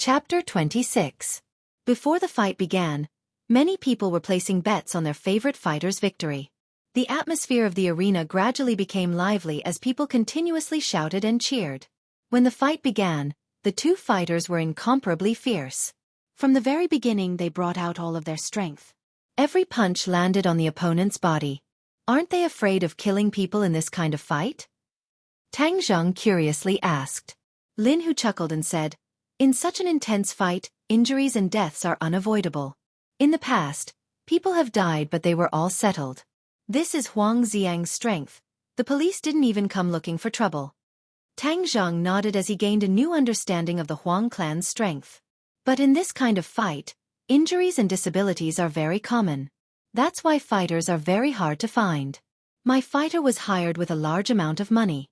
Chapter 26. Before the fight began, many people were placing bets on their favorite fighter's victory. The atmosphere of the arena gradually became lively as people continuously shouted and cheered. When the fight began, the two fighters were incomparably fierce. From the very beginning they brought out all of their strength. Every punch landed on the opponent's body. Aren't they afraid of killing people in this kind of fight? Tang Zheng curiously asked. Lin Hu chuckled and said, in such an intense fight, injuries and deaths are unavoidable. In the past, people have died but they were all settled. This is Huang Xiang's strength. The police didn't even come looking for trouble. Tang Zheng nodded as he gained a new understanding of the Huang clan's strength. But in this kind of fight, injuries and disabilities are very common. That's why fighters are very hard to find. My fighter was hired with a large amount of money.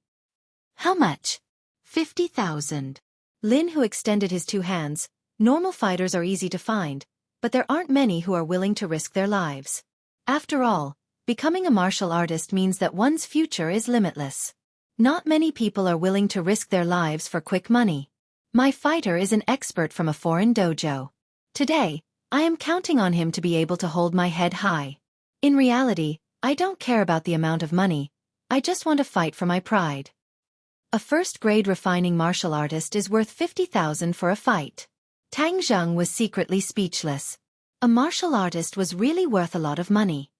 How much? 50,000. Lin Hu extended his two hands. Normal fighters are easy to find, but there aren't many who are willing to risk their lives. After all, becoming a martial artist means that one's future is limitless. Not many people are willing to risk their lives for quick money. My fighter is an expert from a foreign dojo. Today, I am counting on him to be able to hold my head high. In reality, I don't care about the amount of money. I just want to fight for my pride. A first-grade refining martial artist is worth 50,000 for a fight. Tang Zheng was secretly speechless. A martial artist was really worth a lot of money.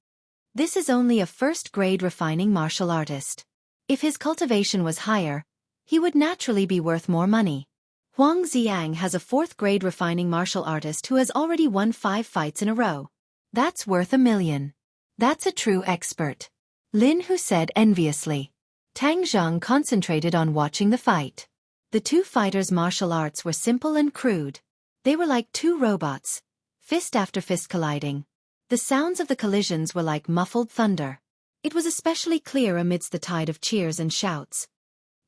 This is only a first-grade refining martial artist. If his cultivation was higher, he would naturally be worth more money. Huang Xiang has a fourth-grade refining martial artist who has already won 5 fights in a row. That's worth 1 million. That's a true expert. Lin Hu said enviously. Tang Zheng concentrated on watching the fight. The two fighters' martial arts were simple and crude. They were like two robots, fist after fist colliding. The sounds of the collisions were like muffled thunder. It was especially clear amidst the tide of cheers and shouts.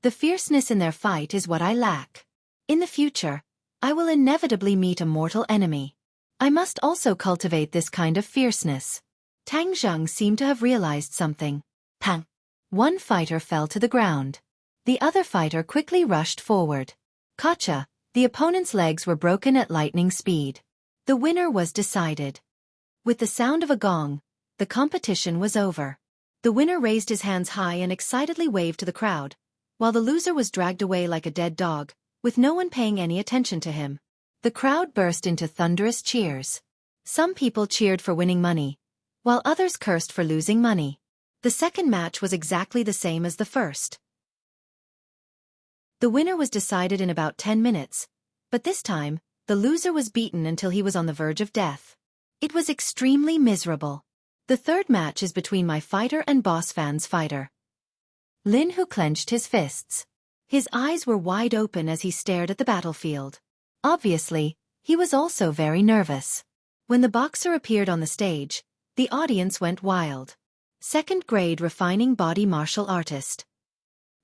The fierceness in their fight is what I lack. In the future, I will inevitably meet a mortal enemy. I must also cultivate this kind of fierceness. Tang Zheng seemed to have realized something. Pang! One fighter fell to the ground. The other fighter quickly rushed forward. Gotcha! The opponent's legs were broken at lightning speed. The winner was decided. With the sound of a gong, the competition was over. The winner raised his hands high and excitedly waved to the crowd, while the loser was dragged away like a dead dog, with no one paying any attention to him. The crowd burst into thunderous cheers. Some people cheered for winning money, while others cursed for losing money. The second match was exactly the same as the first. The winner was decided in about 10 minutes, but this time, the loser was beaten until he was on the verge of death. It was extremely miserable. The third match is between my fighter and Boss Fan's fighter. Lin Hu clenched his fists. His eyes were wide open as he stared at the battlefield. Obviously, he was also very nervous. When the boxer appeared on the stage, the audience went wild. Second-grade refining body martial artist.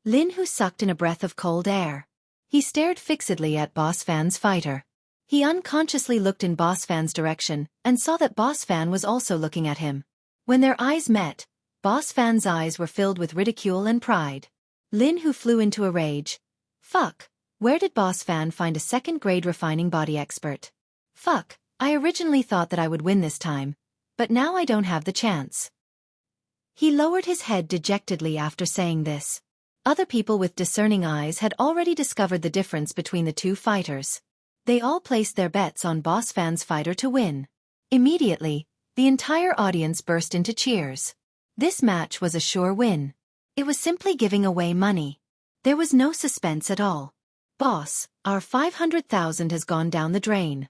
Lin Hu sucked in a breath of cold air. He stared fixedly at Boss Fan's fighter. He unconsciously looked in Boss Fan's direction and saw that Boss Fan was also looking at him. When their eyes met, Boss Fan's eyes were filled with ridicule and pride. Lin Hu flew into a rage. Fuck, where did Boss Fan find a second-grade refining body expert? Fuck, I originally thought that I would win this time, but now I don't have the chance. He lowered his head dejectedly after saying this. Other people with discerning eyes had already discovered the difference between the two fighters. They all placed their bets on Boss Fan's fighter to win. Immediately, the entire audience burst into cheers. This match was a sure win. It was simply giving away money. There was no suspense at all. Boss, our 500,000 has gone down the drain.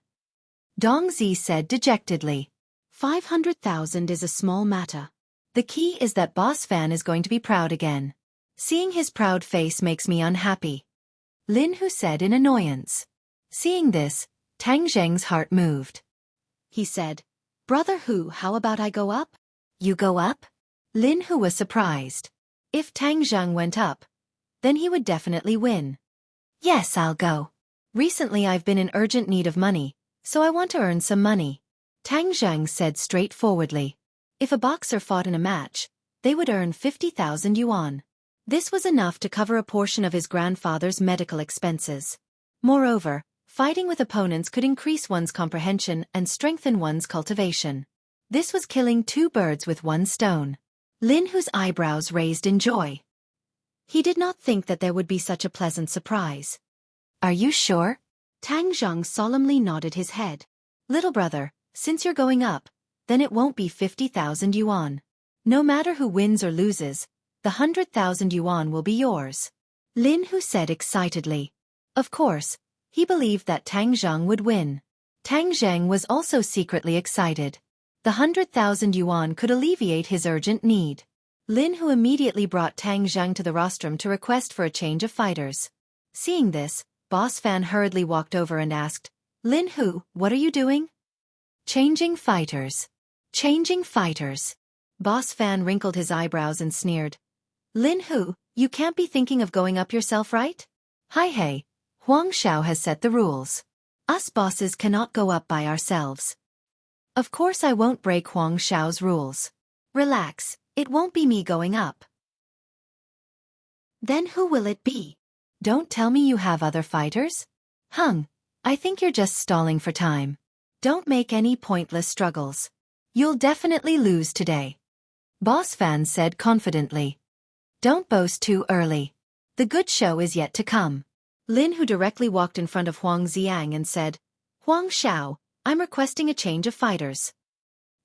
Dong Zi said dejectedly. 500,000 is a small matter. The key is that Boss Fan is going to be proud again. Seeing his proud face makes me unhappy. Lin Hu said in annoyance. Seeing this, Tang Zheng's heart moved. He said, Brother Hu, how about I go up? You go up? Lin Hu was surprised. If Tang Zheng went up, then he would definitely win. Yes, I'll go. Recently I've been in urgent need of money, so I want to earn some money. Tang Zheng said straightforwardly. If a boxer fought in a match, they would earn 50,000 yuan. This was enough to cover a portion of his grandfather's medical expenses. Moreover, Fighting with opponents could increase one's comprehension and strengthen one's cultivation. This was killing two birds with one stone. Lin Hu's eyebrows raised in joy. He did not think that there would be such a pleasant surprise. Are you sure? Tang Zhang solemnly nodded his head. Little brother, since you're going up, then it won't be 50,000 yuan. No matter who wins or loses, the 100,000 yuan will be yours. Lin Hu said excitedly. Of course, he believed that Tang Zhang would win. Tang Zhang was also secretly excited. The 100,000 yuan could alleviate his urgent need. Lin Hu immediately brought Tang Zhang to the rostrum to request for a change of fighters. Seeing this, Boss Fan hurriedly walked over and asked, Lin Hu, what are you doing? Changing fighters. Changing fighters. Boss Fan wrinkled his eyebrows and sneered. Lin Hu, you can't be thinking of going up yourself, right? Hey, Huang Xiao has set the rules. Us bosses cannot go up by ourselves. Of course I won't break Huang Xiao's rules. Relax, it won't be me going up. Then who will it be? Don't tell me you have other fighters? I think you're just stalling for time. Don't make any pointless struggles. You'll definitely lose today. Boss Fan said confidently. Don't boast too early. The good show is yet to come. Lin Hu directly walked in front of Huang Xiang and said, Huang Xiao, I'm requesting a change of fighters.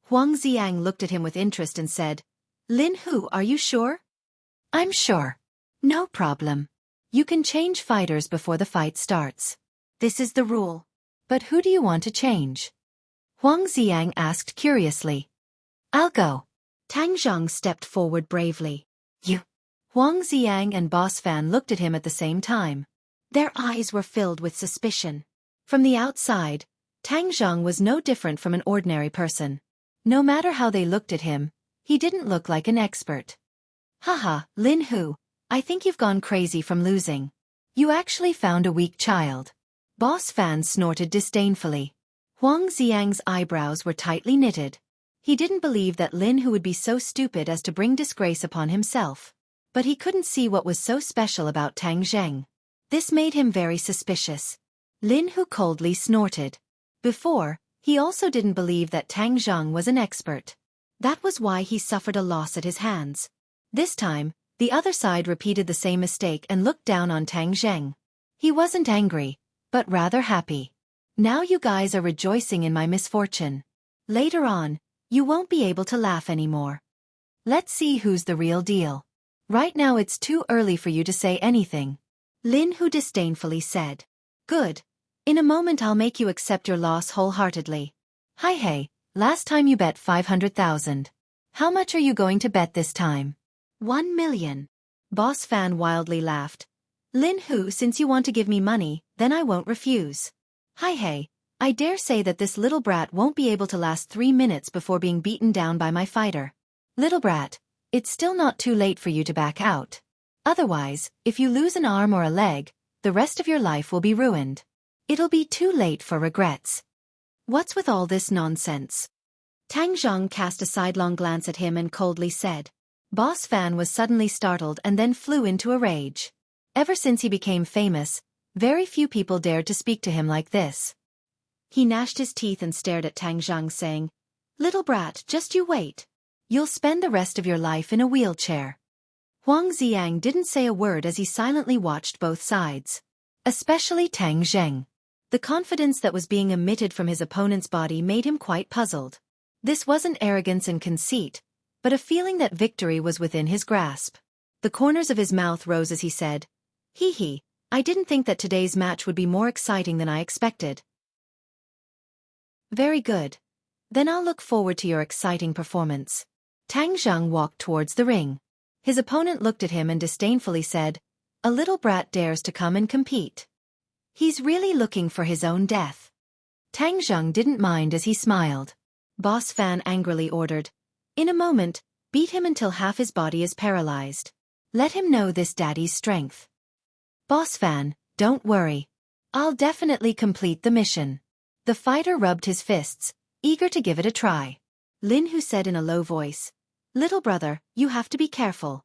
Huang Xiang looked at him with interest and said, Lin Hu, are you sure? I'm sure. No problem. You can change fighters before the fight starts. This is the rule. But who do you want to change? Huang Xiang asked curiously. I'll go. Tang Zhang stepped forward bravely. You. Huang Xiang and Boss Fan looked at him at the same time. Their eyes were filled with suspicion. From the outside, Tang Zhang was no different from an ordinary person. No matter how they looked at him, he didn't look like an expert. Haha, Lin Hu, I think you've gone crazy from losing. You actually found a weak child. Boss Fan snorted disdainfully. Huang Xiang's eyebrows were tightly knitted. He didn't believe that Lin Hu would be so stupid as to bring disgrace upon himself. But he couldn't see what was so special about Tang Zheng. This made him very suspicious. Lin Hu coldly snorted. Before, he also didn't believe that Tang Zheng was an expert. That was why he suffered a loss at his hands. This time, the other side repeated the same mistake and looked down on Tang Zheng. He wasn't angry, but rather happy. Now you guys are rejoicing in my misfortune. Later on, you won't be able to laugh anymore. Let's see who's the real deal. Right now it's too early for you to say anything. Lin Hu disdainfully said. Good. In a moment I'll make you accept your loss wholeheartedly. Hey, last time you bet 500,000. How much are you going to bet this time? 1 million. Boss Fan wildly laughed. Lin Hu, since you want to give me money, then I won't refuse. Hey, I dare say that this little brat won't be able to last 3 minutes before being beaten down by my fighter. Little brat, it's still not too late for you to back out. Otherwise, if you lose an arm or a leg, the rest of your life will be ruined. It'll be too late for regrets. What's with all this nonsense? Tang Zhang cast a sidelong glance at him and coldly said. Boss Fan was suddenly startled and then flew into a rage. Ever since he became famous, very few people dared to speak to him like this. He gnashed his teeth and stared at Tang Zhang saying, Little brat, just you wait. You'll spend the rest of your life in a wheelchair. Huang Xiang didn't say a word as he silently watched both sides. Especially Tang Zheng. The confidence that was being emitted from his opponent's body made him quite puzzled. This wasn't arrogance and conceit, but a feeling that victory was within his grasp. The corners of his mouth rose as he said, Hee, I didn't think that today's match would be more exciting than I expected. Very good. Then I'll look forward to your exciting performance. Tang Zheng walked towards the ring. His opponent looked at him and disdainfully said, A little brat dares to come and compete. He's really looking for his own death. Tang Zheng didn't mind as he smiled. Boss Fan angrily ordered, In a moment, beat him until half his body is paralyzed. Let him know this daddy's strength. Boss Fan, don't worry. I'll definitely complete the mission. The fighter rubbed his fists, eager to give it a try. Lin Hu said in a low voice, Little brother, you have to be careful.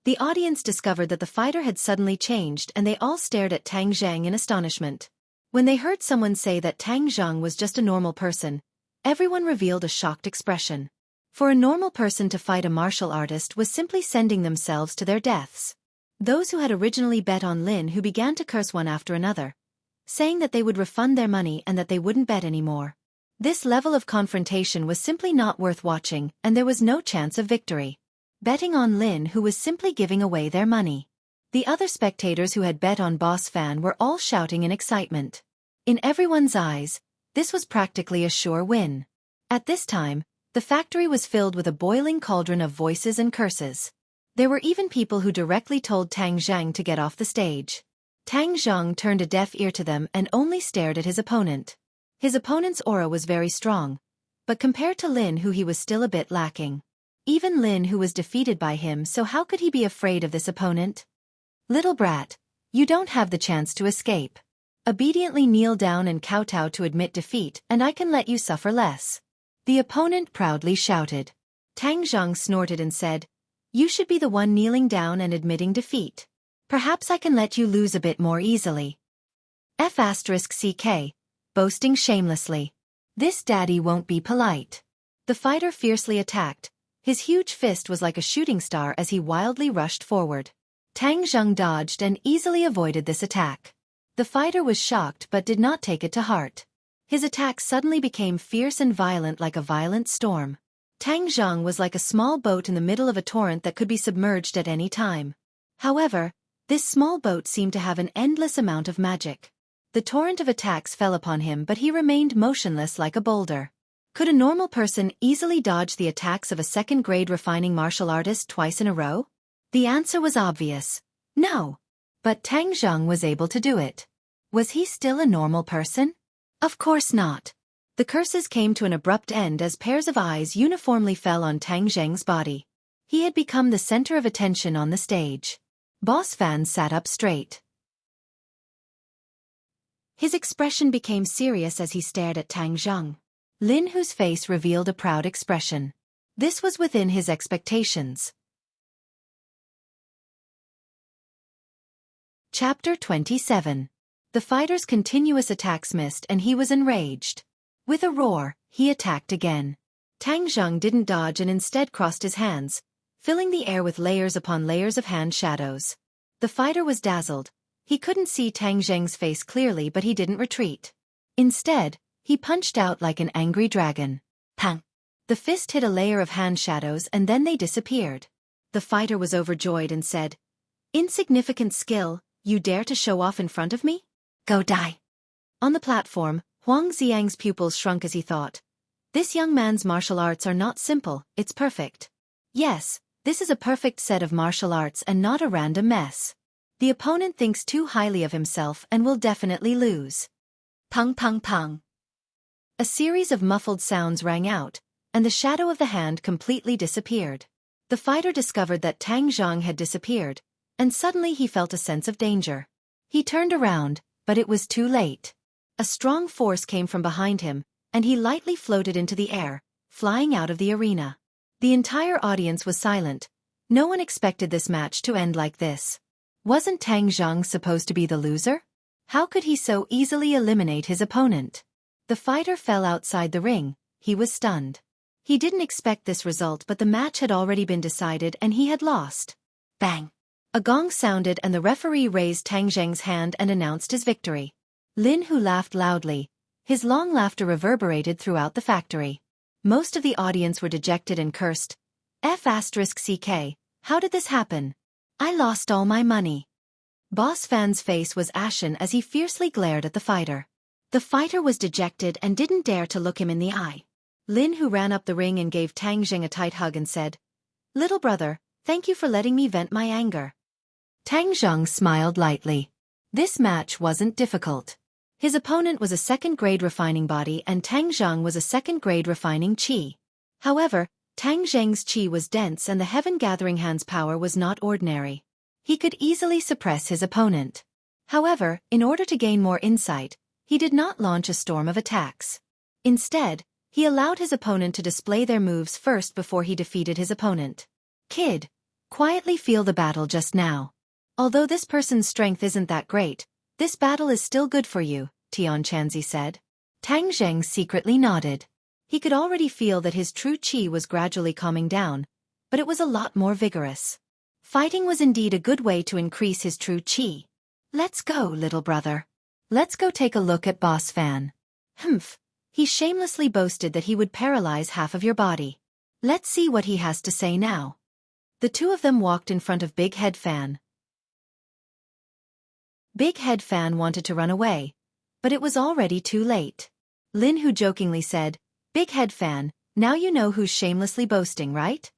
The audience discovered that the fighter had suddenly changed and they all stared at Tang Zheng in astonishment. When they heard someone say that Tang Zhang was just a normal person, everyone revealed a shocked expression. For a normal person to fight a martial artist was simply sending themselves to their deaths. Those who had originally bet on Lin who began to curse one after another, saying that they would refund their money and that they wouldn't bet anymore. This level of confrontation was simply not worth watching, and there was no chance of victory. Betting on Lin who was simply giving away their money. The other spectators who had bet on Boss Fan were all shouting in excitement. In everyone's eyes, this was practically a sure win. At this time, the factory was filled with a boiling cauldron of voices and curses. There were even people who directly told Tang Zhang to get off the stage. Tang Zhang turned a deaf ear to them and only stared at his opponent. His opponent's aura was very strong, but compared to Lin who he was still a bit lacking. Even Lin who was defeated by him, so how could he be afraid of this opponent? Little brat, you don't have the chance to escape. Obediently kneel down and kowtow to admit defeat, and I can let you suffer less. The opponent proudly shouted. Tang Zhang snorted and said, You should be the one kneeling down and admitting defeat. Perhaps I can let you lose a bit more easily. F***ck, boasting shamelessly. This daddy won't be polite. The fighter fiercely attacked. His huge fist was like a shooting star as he wildly rushed forward. Tang Zhang dodged and easily avoided this attack. The fighter was shocked but did not take it to heart. His attack suddenly became fierce and violent like a violent storm. Tang Zhang was like a small boat in the middle of a torrent that could be submerged at any time. However, this small boat seemed to have an endless amount of magic. The torrent of attacks fell upon him, but he remained motionless like a boulder. Could a normal person easily dodge the attacks of a second-grade refining martial artist twice in a row? The answer was obvious. No. But Tang Zhang was able to do it. Was he still a normal person? Of course not. The curses came to an abrupt end as pairs of eyes uniformly fell on Tang Zhang's body. He had become the center of attention on the stage. Boss Fan sat up straight. His expression became serious as he stared at Tang Zhang. Lin whose face revealed a proud expression. This was within his expectations. Chapter 27. The fighter's continuous attacks missed and he was enraged. With a roar, he attacked again. Tang Zhang didn't dodge and instead crossed his hands, filling the air with layers upon layers of hand shadows. The fighter was dazzled. He couldn't see Tang Zhang's face clearly, but he didn't retreat. Instead, he punched out like an angry dragon. Pang! The fist hit a layer of hand shadows and then they disappeared. The fighter was overjoyed and said, Insignificant skill, you dare to show off in front of me? Go die. On the platform, Huang Xiang's pupils shrunk as he thought. This young man's martial arts are not simple, it's perfect. Yes, this is a perfect set of martial arts and not a random mess. The opponent thinks too highly of himself and will definitely lose. Pung pung pung. A series of muffled sounds rang out, and the shadow of the hand completely disappeared. The fighter discovered that Tang Zhang had disappeared, and suddenly he felt a sense of danger. He turned around, but it was too late. A strong force came from behind him, and he lightly floated into the air, flying out of the arena. The entire audience was silent. No one expected this match to end like this. Wasn't Tang Zhang supposed to be the loser? How could he so easily eliminate his opponent? The fighter fell outside the ring. He was stunned. He didn't expect this result, but the match had already been decided and he had lost. Bang! A gong sounded and the referee raised Tang Zhang's hand and announced his victory. Lin Hu laughed loudly. His long laughter reverberated throughout the factory. Most of the audience were dejected and cursed. F***ck, how did this happen? I lost all my money. Boss Fan's face was ashen as he fiercely glared at the fighter. The fighter was dejected and didn't dare to look him in the eye. Lin Hu ran up the ring and gave Tang Zhang a tight hug and said, Little brother, thank you for letting me vent my anger. Tang Zhang smiled lightly. This match wasn't difficult. His opponent was a second-grade refining body and Tang Zhang was a second-grade refining chi. However, Tang Zhang's chi was dense and the Heaven-Gathering Hand's power was not ordinary. He could easily suppress his opponent. However, in order to gain more insight, he did not launch a storm of attacks. Instead, he allowed his opponent to display their moves first before he defeated his opponent. Kid, quietly feel the battle just now. Although this person's strength isn't that great, this battle is still good for you, Tianquanzi said. Tang Zheng secretly nodded. He could already feel that his true qi was gradually calming down, but it was a lot more vigorous. Fighting was indeed a good way to increase his true qi. Let's go, little brother. Let's go take a look at Boss Fan. Humph. He shamelessly boasted that he would paralyze half of your body. Let's see what he has to say now. The two of them walked in front of Big Head Fan. Big Head Fan wanted to run away, but it was already too late. Lin Hu jokingly said, Big Head Fan, now you know who's shamelessly boasting, right?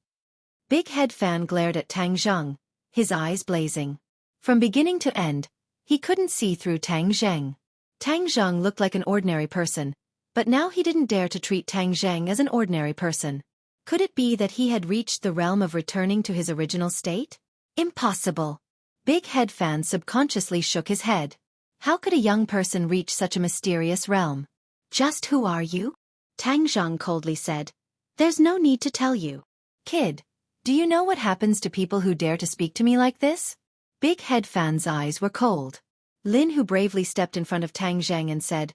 Big Head Fan glared at Tang Zheng, his eyes blazing. From beginning to end, he couldn't see through Tang Zheng. Tang Zheng looked like an ordinary person, but now he didn't dare to treat Tang Zheng as an ordinary person. Could it be that he had reached the realm of returning to his original state? Impossible. Big Head Fan subconsciously shook his head. How could a young person reach such a mysterious realm? Just who are you? Tang Zheng coldly said. There's no need to tell you. Kid, do you know what happens to people who dare to speak to me like this? Big Head Fan's eyes were cold. Lin Hu bravely stepped in front of Tang Zheng and said,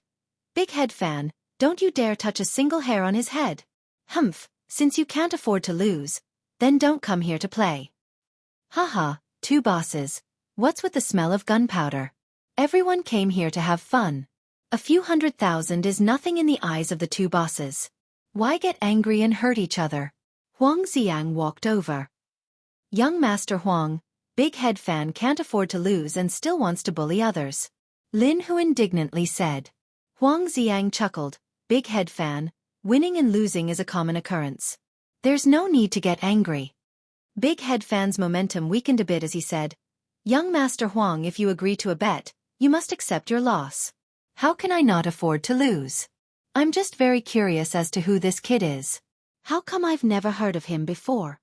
Big Head Fan, don't you dare touch a single hair on his head. Humph, since you can't afford to lose, then don't come here to play. Haha, two bosses. What's with the smell of gunpowder? Everyone came here to have fun. A few 100,000 is nothing in the eyes of the two bosses. Why get angry and hurt each other? Huang Xiang walked over. Young Master Huang, Big Head Fan can't afford to lose and still wants to bully others. Lin Hu indignantly said. Huang Xiang chuckled, Big Head Fan, winning and losing is a common occurrence. There's no need to get angry. Big Head Fan's momentum weakened a bit as he said, Young Master Huang, if you agree to a bet, you must accept your loss. How can I not afford to lose? I'm just very curious as to who this kid is. How come I've never heard of him before?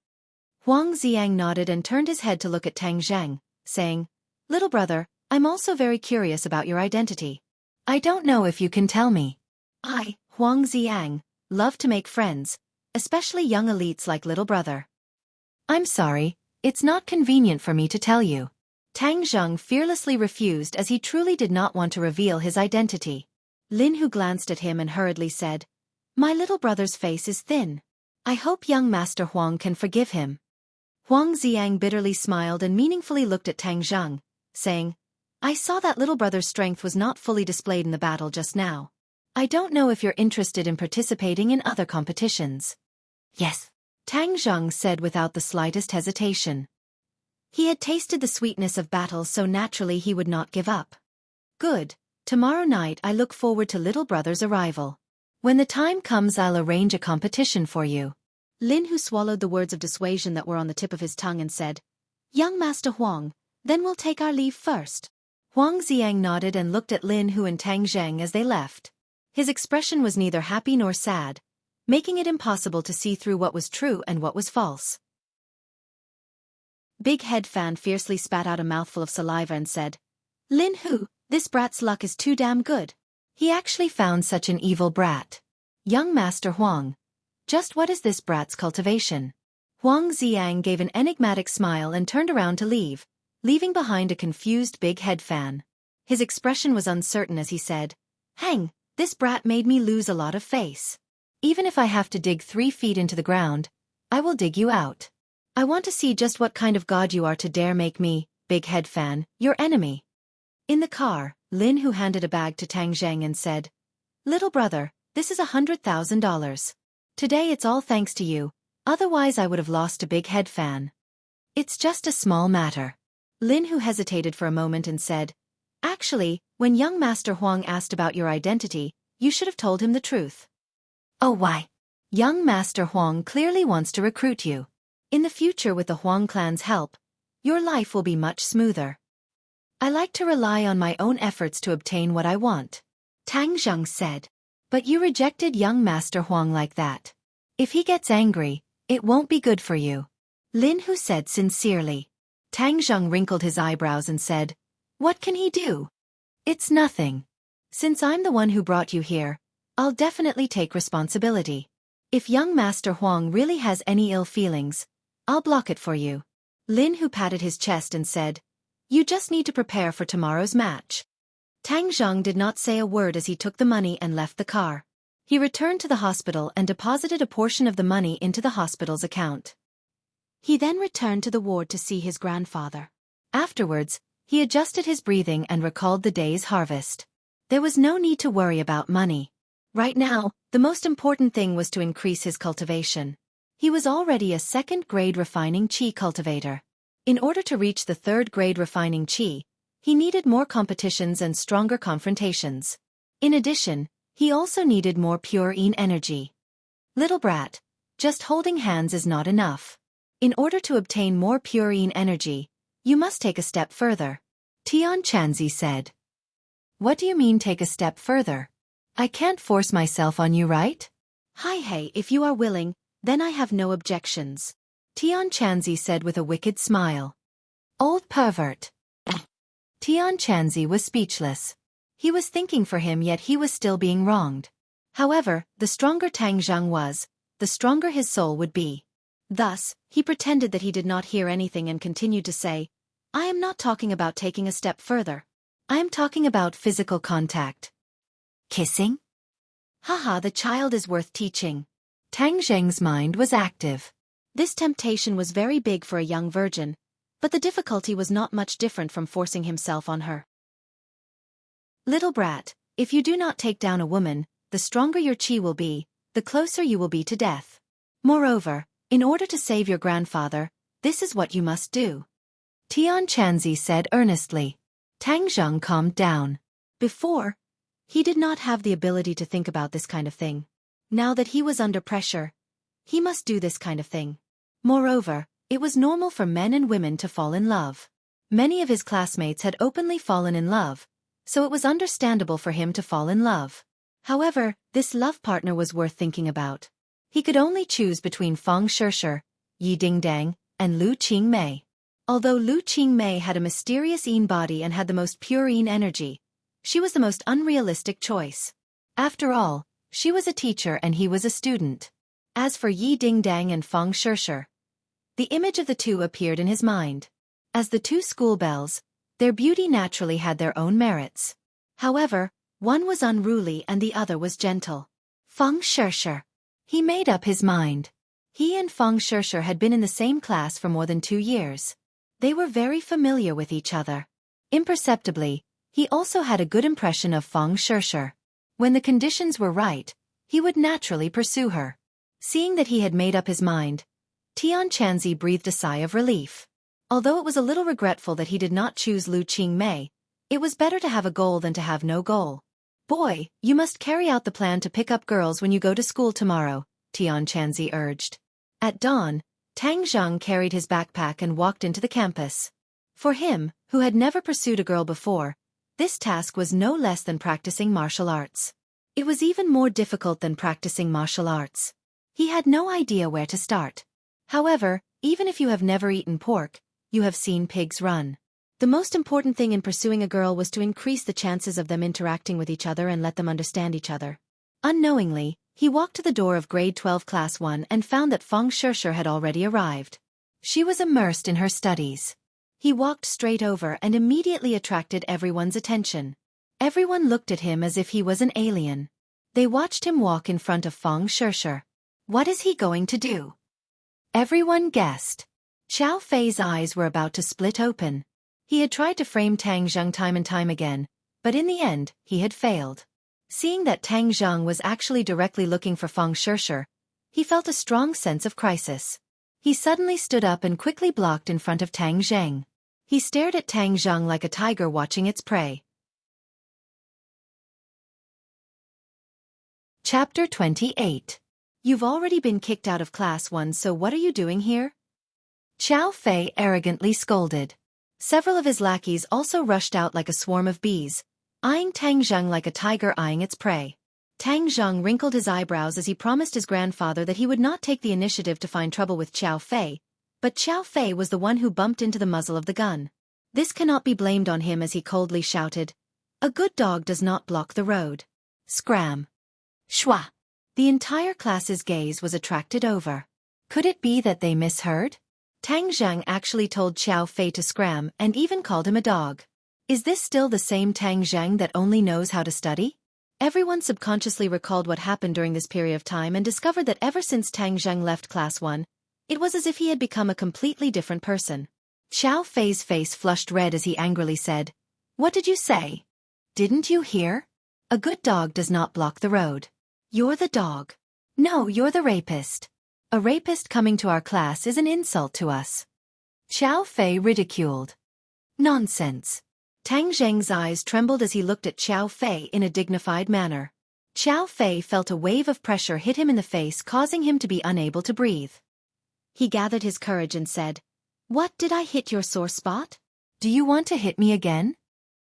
Huang Xiang nodded and turned his head to look at Tang Zheng, saying, Little brother, I'm also very curious about your identity. I don't know if you can tell me. I, Huang Xiang, love to make friends, especially young elites like little brother. I'm sorry, it's not convenient for me to tell you. Tang Zheng fearlessly refused as he truly did not want to reveal his identity. Lin Hu glanced at him and hurriedly said, My little brother's face is thin. I hope young Master Huang can forgive him. Huang Xiang bitterly smiled and meaningfully looked at Tang Zheng, saying, I saw that little brother's strength was not fully displayed in the battle just now. I don't know if you're interested in participating in other competitions. Yes, Tang Zheng said without the slightest hesitation. He had tasted the sweetness of battle, so naturally he would not give up. Good, tomorrow night I look forward to little brother's arrival. When the time comes I'll arrange a competition for you. Lin Hu swallowed the words of dissuasion that were on the tip of his tongue and said, Young Master Huang, then we'll take our leave first. Huang Xiang nodded and looked at Lin Hu and Tang Zheng as they left. His expression was neither happy nor sad, making it impossible to see through what was true and what was false. Big Head Fan fiercely spat out a mouthful of saliva and said, Lin Hu, this brat's luck is too damn good. He actually found such an evil brat. Young Master Huang, just what is this brat's cultivation? Huang Xiang gave an enigmatic smile and turned around to leave, leaving behind a confused Big Head Fan. His expression was uncertain as he said, Hang, this brat made me lose a lot of face. Even if I have to dig 3 feet into the ground, I will dig you out. I want to see just what kind of god you are to dare make me, Big Head Fan, your enemy. In the car, Lin Hu handed a bag to Tang Zheng and said, Little brother, this is $100,000. Today it's all thanks to you, otherwise I would have lost to Big Head Fan. It's just a small matter. Lin Hu hesitated for a moment and said, Actually, when young Master Huang asked about your identity, you should have told him the truth. Oh why? Young Master Huang clearly wants to recruit you. In the future with the Huang clan's help, your life will be much smoother. I like to rely on my own efforts to obtain what I want. Tang Zheng said. But you rejected young Master Huang like that. If he gets angry, it won't be good for you. Lin Hu said sincerely. Tang Zheng wrinkled his eyebrows and said, What can he do? It's nothing. Since I'm the one who brought you here, I'll definitely take responsibility. If young Master Huang really has any ill feelings, I'll block it for you. Lin Hu patted his chest and said, You just need to prepare for tomorrow's match. Tang Zhang did not say a word as he took the money and left the car. He returned to the hospital and deposited a portion of the money into the hospital's account. He then returned to the ward to see his grandfather. Afterwards, he adjusted his breathing and recalled the day's harvest. There was no need to worry about money. Right now, the most important thing was to increase his cultivation. He was already a second-grade refining qi cultivator. In order to reach the third-grade refining qi, he needed more competitions and stronger confrontations. In addition, he also needed more pure yin energy. Little brat, just holding hands is not enough. In order to obtain more pure yin energy, you must take a step further. Tian Chanzi said. What do you mean take a step further? I can't force myself on you, right? Hi hey, if you are willing, then I have no objections. Tian Chanzi said with a wicked smile. Old pervert. Tian Chanzi was speechless. He was thinking for him yet he was still being wronged. However, the stronger Tang Zhang was, the stronger his soul would be. Thus, he pretended that he did not hear anything and continued to say, I am not talking about taking a step further. I am talking about physical contact. Kissing? Haha, the child is worth teaching. Tang Zheng's mind was active. This temptation was very big for a young virgin, but the difficulty was not much different from forcing himself on her. Little brat, if you do not take down a woman, the stronger your qi will be, the closer you will be to death. Moreover, in order to save your grandfather, this is what you must do. Tian Chanzi said earnestly. Tang Zhang calmed down. Before, he did not have the ability to think about this kind of thing. Now that he was under pressure, he must do this kind of thing. Moreover, it was normal for men and women to fall in love. Many of his classmates had openly fallen in love, so it was understandable for him to fall in love. However, this love partner was worth thinking about. He could only choose between Fang Shishir, Yi Dingdang, and Lu Qingmei. Although Lu Qingmei had a mysterious yin body and had the most pure yin energy, she was the most unrealistic choice. After all, she was a teacher and he was a student. As for Yi Dingdang and Fang Shishir, the image of the two appeared in his mind. As the two school belles, their beauty naturally had their own merits. However, one was unruly and the other was gentle. Fang Shishir. He made up his mind. He and Fang Shishir had been in the same class for more than 2 years. They were very familiar with each other. Imperceptibly, he also had a good impression of Fang Shishir. When the conditions were right, he would naturally pursue her. Seeing that he had made up his mind, Tian Chanzi breathed a sigh of relief. Although it was a little regretful that he did not choose Lu Qingmei, it was better to have a goal than to have no goal. Boy, you must carry out the plan to pick up girls when you go to school tomorrow, Tian Chanzi urged. At dawn, Tang Zhang carried his backpack and walked into the campus. For him, who had never pursued a girl before, this task was no less than practicing martial arts. It was even more difficult than practicing martial arts. He had no idea where to start. However, even if you have never eaten pork, you have seen pigs run. The most important thing in pursuing a girl was to increase the chances of them interacting with each other and let them understand each other. Unknowingly, he walked to the door of grade 12 class 1 and found that Fang Shishir had already arrived. She was immersed in her studies. He walked straight over and immediately attracted everyone's attention. Everyone looked at him as if he was an alien. They watched him walk in front of Fang Shishir. What is he going to do? Everyone guessed. Xiao Fei's eyes were about to split open. He had tried to frame Tang Zhang time and time again, but in the end, he had failed. Seeing that Tang Zhang was actually directly looking for Fang Shishir, he felt a strong sense of crisis. He suddenly stood up and quickly blocked in front of Tang Zhang. He stared at Tang Zhang like a tiger watching its prey. Chapter 28. You've already been kicked out of class 1, so what are you doing here? Xiao Fei arrogantly scolded. Several of his lackeys also rushed out like a swarm of bees, eyeing Tang Zhang like a tiger eyeing its prey. Tang Zhang wrinkled his eyebrows as he promised his grandfather that he would not take the initiative to find trouble with Xiao Fei, but Xiao Fei was the one who bumped into the muzzle of the gun. This cannot be blamed on him as he coldly shouted, "A good dog does not block the road." Scram. Shwa. The entire class's gaze was attracted over. Could it be that they misheard? Tang Zhang actually told Xiao Fei to scram and even called him a dog. Is this still the same Tang Zheng that only knows how to study? Everyone subconsciously recalled what happened during this period of time and discovered that ever since Tang Zheng left Class 1, it was as if he had become a completely different person. Xiao Fei's face flushed red as he angrily said, "What did you say? Didn't you hear? A good dog does not block the road. You're the dog. No, you're the rapist. A rapist coming to our class is an insult to us." Xiao Fei ridiculed. Nonsense. Tang Zheng's eyes trembled as he looked at Xiao Fei in a dignified manner. Xiao Fei felt a wave of pressure hit him in the face, causing him to be unable to breathe. He gathered his courage and said, "What, did I hit your sore spot? Do you want to hit me again?"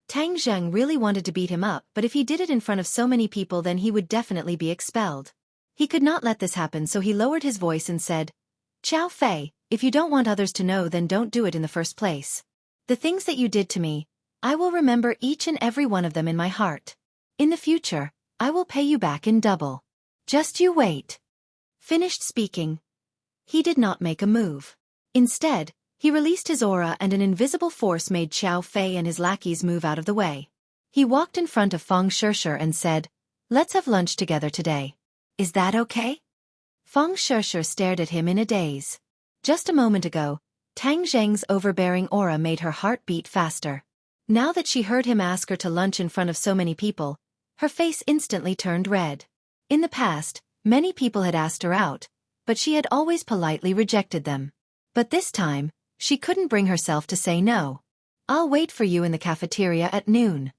Tang Zheng really wanted to beat him up, but if he did it in front of so many people then he would definitely be expelled. He could not let this happen, so he lowered his voice and said, "Xiao Fei, if you don't want others to know then don't do it in the first place. The things that you did to me, I will remember each and every one of them in my heart. In the future, I will pay you back in double. Just you wait." Finished speaking. He did not make a move. Instead, he released his aura and an invisible force made Xiao Fei and his lackeys move out of the way. He walked in front of Feng Shishir and said, "Let's have lunch together today. Is that okay?" Feng Shishir stared at him in a daze. Just a moment ago, Tang Zheng's overbearing aura made her heart beat faster. Now that she heard him ask her to lunch in front of so many people, her face instantly turned red. In the past, many people had asked her out, but she had always politely rejected them. But this time, she couldn't bring herself to say no. "I'll wait for you in the cafeteria at noon."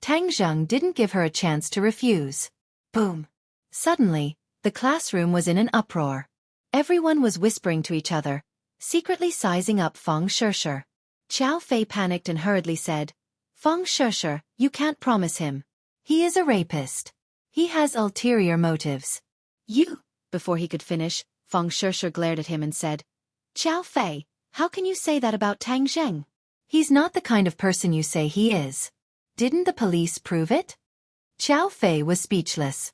Tang Zheng didn't give her a chance to refuse. Boom. Suddenly, the classroom was in an uproar. Everyone was whispering to each other, secretly sizing up Feng Shishir. Xiao Fei panicked and hurriedly said, "Feng Shishir, you can't promise him. He is a rapist. He has ulterior motives." "You?" Before he could finish, Feng Shishir glared at him and said, "Xiao Fei, how can you say that about Tang Zheng? He's not the kind of person you say he is. Didn't the police prove it?" Xiao Fei was speechless.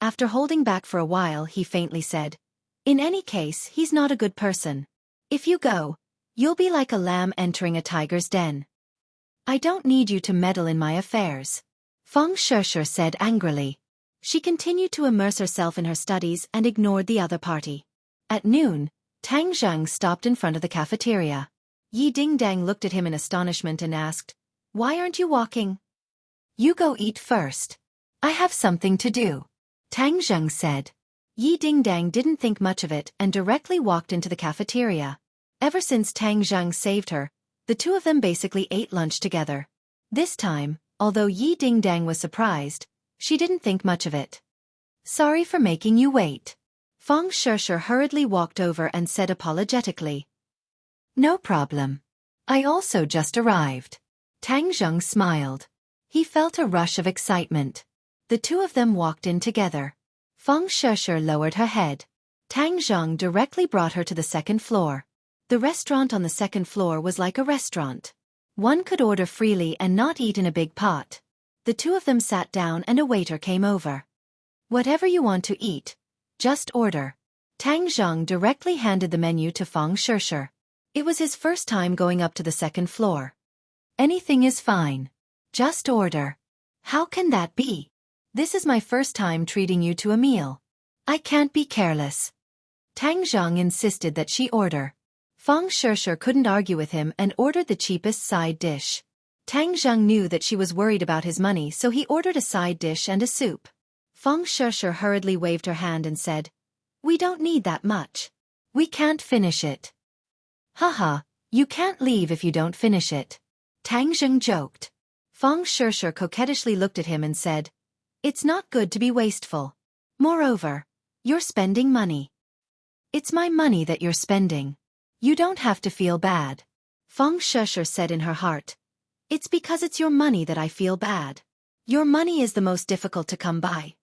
After holding back for a while, he faintly said, "In any case, he's not a good person. If you go, you'll be like a lamb entering a tiger's den. I don't need you to meddle in my affairs." Feng Shishir said angrily. She continued to immerse herself in her studies and ignored the other party. At noon, Tang Zheng stopped in front of the cafeteria. Yi Dingdang looked at him in astonishment and asked, "Why aren't you walking?" "You go eat first. I have something to do," Tang Zheng said. Yi Dingdang didn't think much of it and directly walked into the cafeteria. Ever since Tang Zheng saved her, the two of them basically ate lunch together. This time, although Yi Dingdang was surprised, she didn't think much of it. "Sorry for making you wait." Feng Shishir hurriedly walked over and said apologetically, "No problem. I also just arrived." Tang Zheng smiled. He felt a rush of excitement. The two of them walked in together. Feng Shishir lowered her head. Tang Zheng directly brought her to the second floor. The restaurant on the second floor was like a restaurant. One could order freely and not eat in a big pot. The two of them sat down and a waiter came over. "Whatever you want to eat, just order." Tang Zheng directly handed the menu to Feng Shishir. It was his first time going up to the second floor. "Anything is fine. Just order." "How can that be? This is my first time treating you to a meal. I can't be careless." Tang Zheng insisted that she order. Feng Shishir couldn't argue with him and ordered the cheapest side dish. Tang Zheng knew that she was worried about his money, so he ordered a side dish and a soup. Feng Shishir hurriedly waved her hand and said, "We don't need that much. We can't finish it." "Haha, you can't leave if you don't finish it," Tang Zheng joked. Feng Shishir coquettishly looked at him and said, "It's not good to be wasteful. Moreover, you're spending money." "It's my money that you're spending. You don't have to feel bad." Feng Shishir said in her heart, "It's because it's your money that I feel bad. Your money is the most difficult to come by."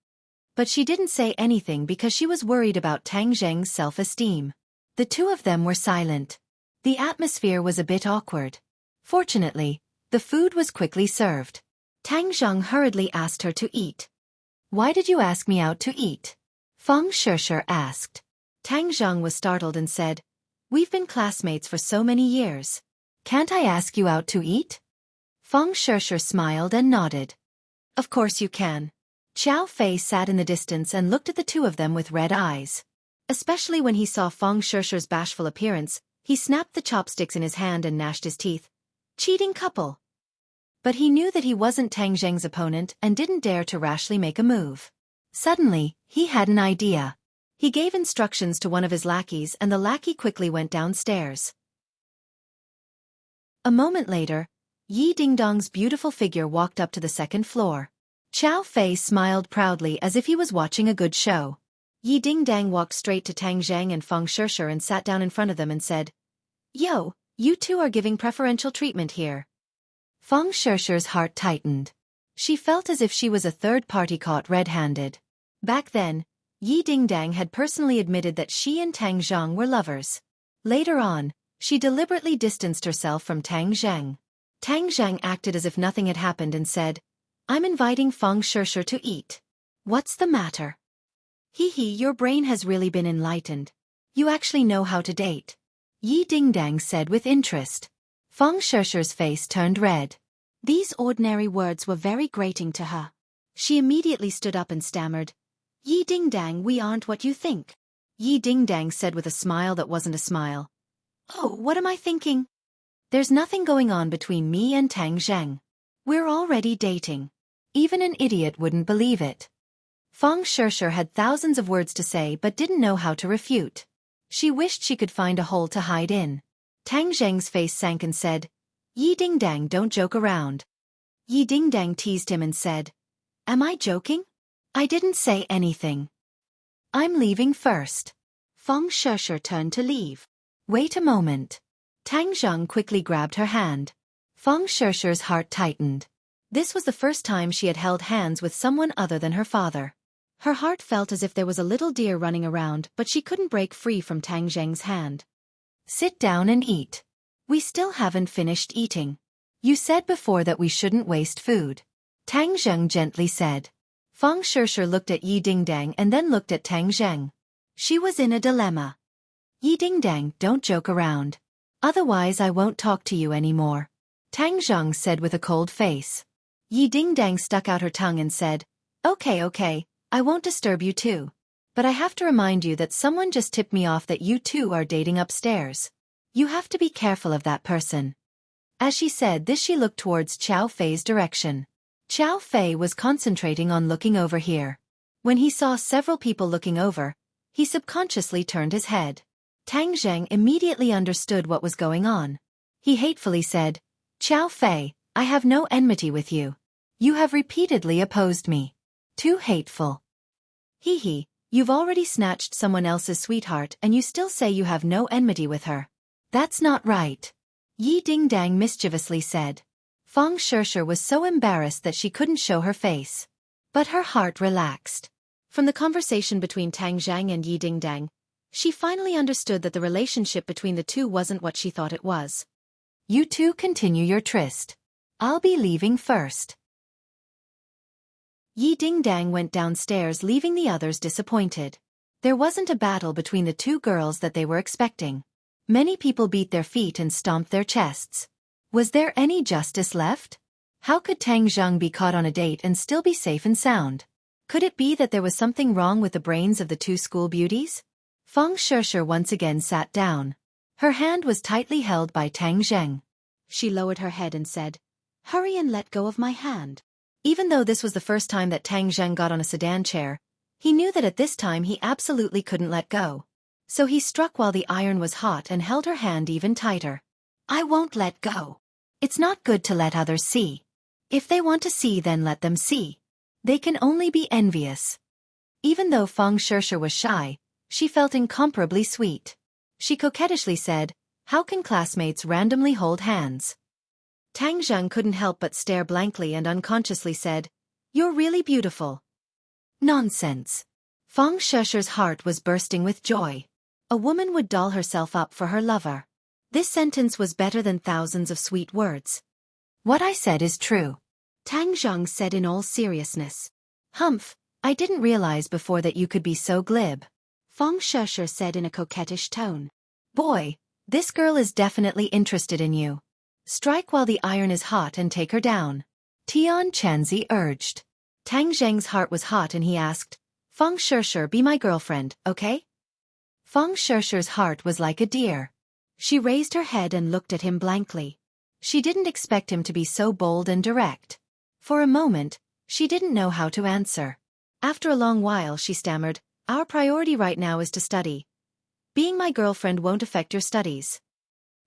But she didn't say anything because she was worried about Tang Zheng's self-esteem. The two of them were silent. The atmosphere was a bit awkward. Fortunately, the food was quickly served. Tang Zheng hurriedly asked her to eat. "Why did you ask me out to eat?" Feng Shishir asked. Tang Zheng was startled and said, "We've been classmates for so many years. Can't I ask you out to eat? Feng Shishir smiled and nodded. Of course you can. Xiao Fei sat in the distance and looked at the two of them with red eyes. Especially when he saw Feng Shishir's bashful appearance, he snapped the chopsticks in his hand and gnashed his teeth. Cheating couple. But he knew that he wasn't Tang Zheng's opponent and didn't dare to rashly make a move. Suddenly, he had an idea. He gave instructions to one of his lackeys and the lackey quickly went downstairs. A moment later, Yi Dingdong's beautiful figure walked up to the second floor. Xiao Fei smiled proudly as if he was watching a good show. Yi Dingdang walked straight to Tang Zheng and Feng Shishir and sat down in front of them and said, Yo, you two are giving preferential treatment here. Feng Shishir's heart tightened. She felt as if she was a third party caught red-handed. Back then, Yi Dingdang had personally admitted that she and Tang Zheng were lovers. Later on, she deliberately distanced herself from Tang Zheng. Tang Zheng acted as if nothing had happened and said, I'm inviting Feng Shishir to eat. What's the matter? Hee, your brain has really been enlightened. You actually know how to date. Yi Dingdang said with interest. Feng Shishir's face turned red. These ordinary words were very grating to her. She immediately stood up and stammered, Yi Dingdang, we aren't what you think. Yi Dingdang said with a smile that wasn't a smile. Oh, what am I thinking? There's nothing going on between me and Tang Zheng. We're already dating. Even an idiot wouldn't believe it. Feng Shishir had thousands of words to say but didn't know how to refute. She wished she could find a hole to hide in. Tang Zheng's face sank and said, Yi Dingdang, don't joke around. Yi Dingdang teased him and said, Am I joking? I didn't say anything. I'm leaving first. Feng Shishir turned to leave. Wait a moment. Tang Zheng quickly grabbed her hand. Feng Shishir's heart tightened. This was the first time she had held hands with someone other than her father. Her heart felt as if there was a little deer running around, but she couldn't break free from Tang Zheng's hand. Sit down and eat. We still haven't finished eating. You said before that we shouldn't waste food. Tang Zheng gently said. Feng Shishir looked at Yi Dingdang and then looked at Tang Zheng. She was in a dilemma. Yi Dingdang, don't joke around. Otherwise I won't talk to you anymore. Tang Zheng said with a cold face. Yi Dingdang stuck out her tongue and said, Okay, I won't disturb you too. But I have to remind you that someone just tipped me off that you two are dating upstairs. You have to be careful of that person. As she said this she looked towards Xiao Fei's direction. Xiao Fei was concentrating on looking over here. When he saw several people looking over, he subconsciously turned his head. Tang Zheng immediately understood what was going on. He hatefully said, Xiao Fei, I have no enmity with you. You have repeatedly opposed me. Too hateful. Hee, you've already snatched someone else's sweetheart and you still say you have no enmity with her. That's not right. Yi Dingdang mischievously said. Feng Shishir was so embarrassed that she couldn't show her face. But her heart relaxed. From the conversation between Tang Zheng and Yi Dingdang, she finally understood that the relationship between the two wasn't what she thought it was. You two continue your tryst. I'll be leaving first. Yi Dingdang went downstairs leaving the others disappointed. There wasn't a battle between the two girls that they were expecting. Many people beat their feet and stomped their chests. Was there any justice left? How could Tang Zheng be caught on a date and still be safe and sound? Could it be that there was something wrong with the brains of the two school beauties? Feng Shishir once again sat down. Her hand was tightly held by Tang Zheng. She lowered her head and said, Hurry and let go of my hand. Even though this was the first time that Tang Zheng got on a sedan chair, he knew that at this time he absolutely couldn't let go. So he struck while the iron was hot and held her hand even tighter. I won't let go. It's not good to let others see. If they want to see, then let them see. They can only be envious. Even though Feng Shishir was shy, she felt incomparably sweet. She coquettishly said, How can classmates randomly hold hands? Tang Zheng couldn't help but stare blankly and unconsciously said, You're really beautiful. Nonsense. Feng Shishir's heart was bursting with joy. A woman would doll herself up for her lover. This sentence was better than thousands of sweet words. What I said is true. Tang Zheng said in all seriousness. Humph, I didn't realize before that you could be so glib. Feng Shishir said in a coquettish tone. Boy, this girl is definitely interested in you. Strike while the iron is hot and take her down. Tian Chanzi urged. Tang Zheng's heart was hot and he asked, Feng Shishir, be my girlfriend, okay? Feng Shishir's heart was like a deer. She raised her head and looked at him blankly. She didn't expect him to be so bold and direct. For a moment, she didn't know how to answer. After a long while she stammered, our priority right now is to study. Being my girlfriend won't affect your studies.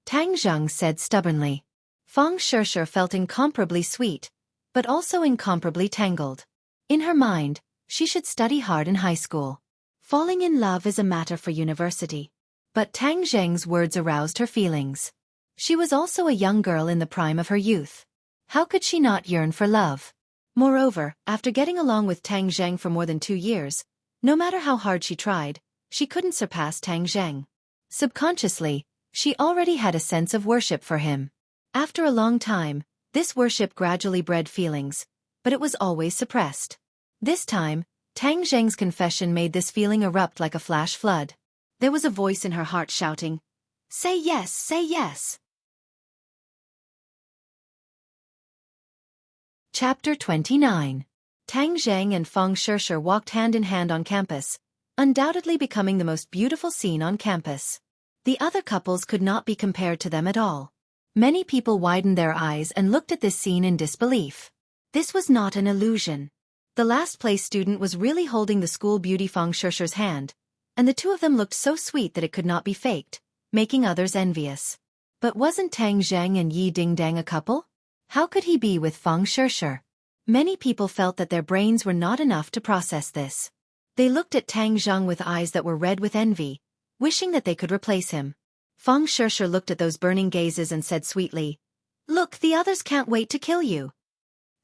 Tang Zheng said stubbornly. Feng Shishir felt incomparably sweet, but also incomparably tangled. In her mind, she should study hard in high school. Falling in love is a matter for university. But Tang Zheng's words aroused her feelings. She was also a young girl in the prime of her youth. How could she not yearn for love? Moreover, after getting along with Tang Zheng for more than 2 years, no matter how hard she tried, she couldn't surpass Tang Zheng. Subconsciously, she already had a sense of worship for him. After a long time, this worship gradually bred feelings, but it was always suppressed. This time, Tang Zheng's confession made this feeling erupt like a flash flood. There was a voice in her heart shouting, "Say yes, say yes!" Chapter 29. Tang Zheng and Feng Shishir walked hand in hand on campus, undoubtedly becoming the most beautiful scene on campus. The other couples could not be compared to them at all. Many people widened their eyes and looked at this scene in disbelief. This was not an illusion. The last place student was really holding the school beauty Feng Shishir's hand, and the two of them looked so sweet that it could not be faked, making others envious. But wasn't Tang Zheng and Yi Dingdang a couple? How could he be with Feng Shishir? Many people felt that their brains were not enough to process this. They looked at Tang Zheng with eyes that were red with envy, wishing that they could replace him. Feng Shishir looked at those burning gazes and said sweetly, "Look, the others can't wait to kill you."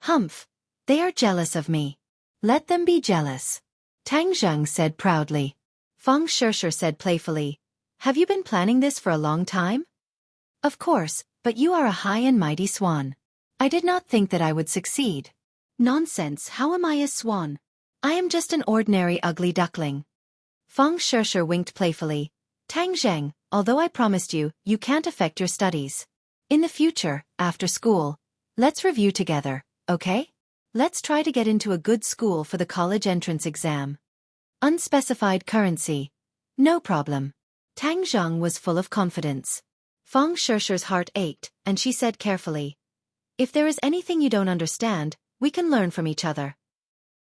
"Humph! They are jealous of me. Let them be jealous," Tang Zheng said proudly. Feng Shishir said playfully, "Have you been planning this for a long time?" "Of course, but you are a high and mighty swan. I did not think that I would succeed." "Nonsense, how am I a swan? I am just an ordinary ugly duckling." Feng Shishir winked playfully. "Tang Zheng, although I promised you, you can't affect your studies. In the future, after school, let's review together, okay? Let's try to get into a good school for the college entrance exam." Unspecified currency. No problem. Tang Zheng was full of confidence. Feng Shishir's heart ached, and she said carefully, "If there is anything you don't understand, we can learn from each other."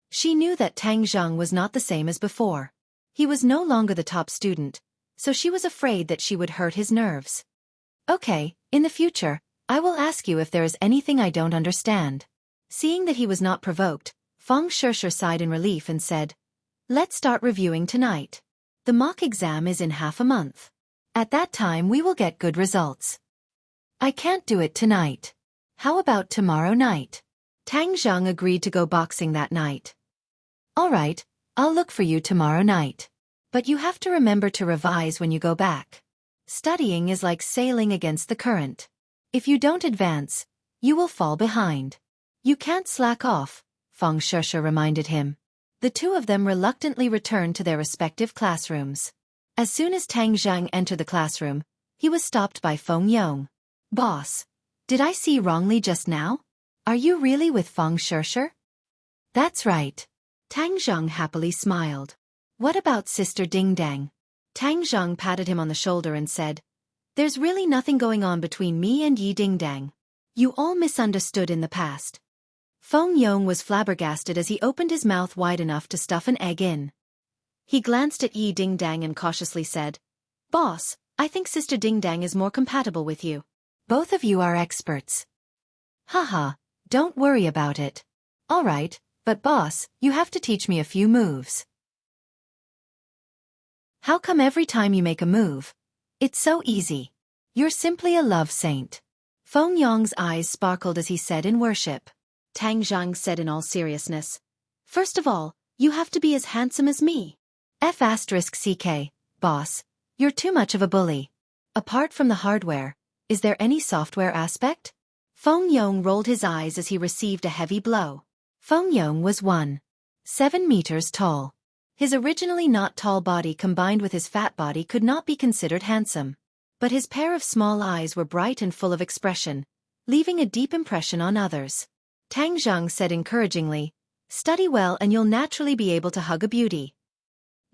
She knew that Tang Zheng was not the same as before. He was no longer the top student, so she was afraid that she would hurt his nerves. "Okay, in the future, I will ask you if there is anything I don't understand." Seeing that he was not provoked, Feng Shishir sighed in relief and said, "Let's start reviewing tonight. The mock exam is in half a month. At that time we will get good results." "I can't do it tonight. How about tomorrow night?" Tang Zheng agreed to go boxing that night. "All right, I'll look for you tomorrow night. But you have to remember to revise when you go back. Studying is like sailing against the current. If you don't advance, you will fall behind. You can't slack off," Feng Shishir reminded him. The two of them reluctantly returned to their respective classrooms. As soon as Tang Zheng entered the classroom, he was stopped by Feng Yong. "Boss, did I see wrongly just now? Are you really with Feng Shishir?" "That's right." Tang Zheng happily smiled. "What about Sister Dingdang?" Tang Zheng patted him on the shoulder and said, "There's really nothing going on between me and Yi Dingdang. You all misunderstood in the past." Feng Yong was flabbergasted as he opened his mouth wide enough to stuff an egg in. He glanced at Yi Dingdang and cautiously said, "Boss, I think Sister Dingdang is more compatible with you. Both of you are experts." "Haha, don't worry about it. All right, but boss, you have to teach me a few moves." "How come every time you make a move? It's so easy. You're simply a love saint." Feng Yong's eyes sparkled as he said in worship. Tang Zheng said in all seriousness, "First of all, you have to be as handsome as me." F***CK, boss, you're too much of a bully. Apart from the hardware, is there any software aspect? Feng Yong rolled his eyes as he received a heavy blow. Feng Yong was 1.7 meters tall. His originally not tall body combined with his fat body could not be considered handsome. But his pair of small eyes were bright and full of expression, leaving a deep impression on others. Tang Zheng said encouragingly, "Study well and you'll naturally be able to hug a beauty.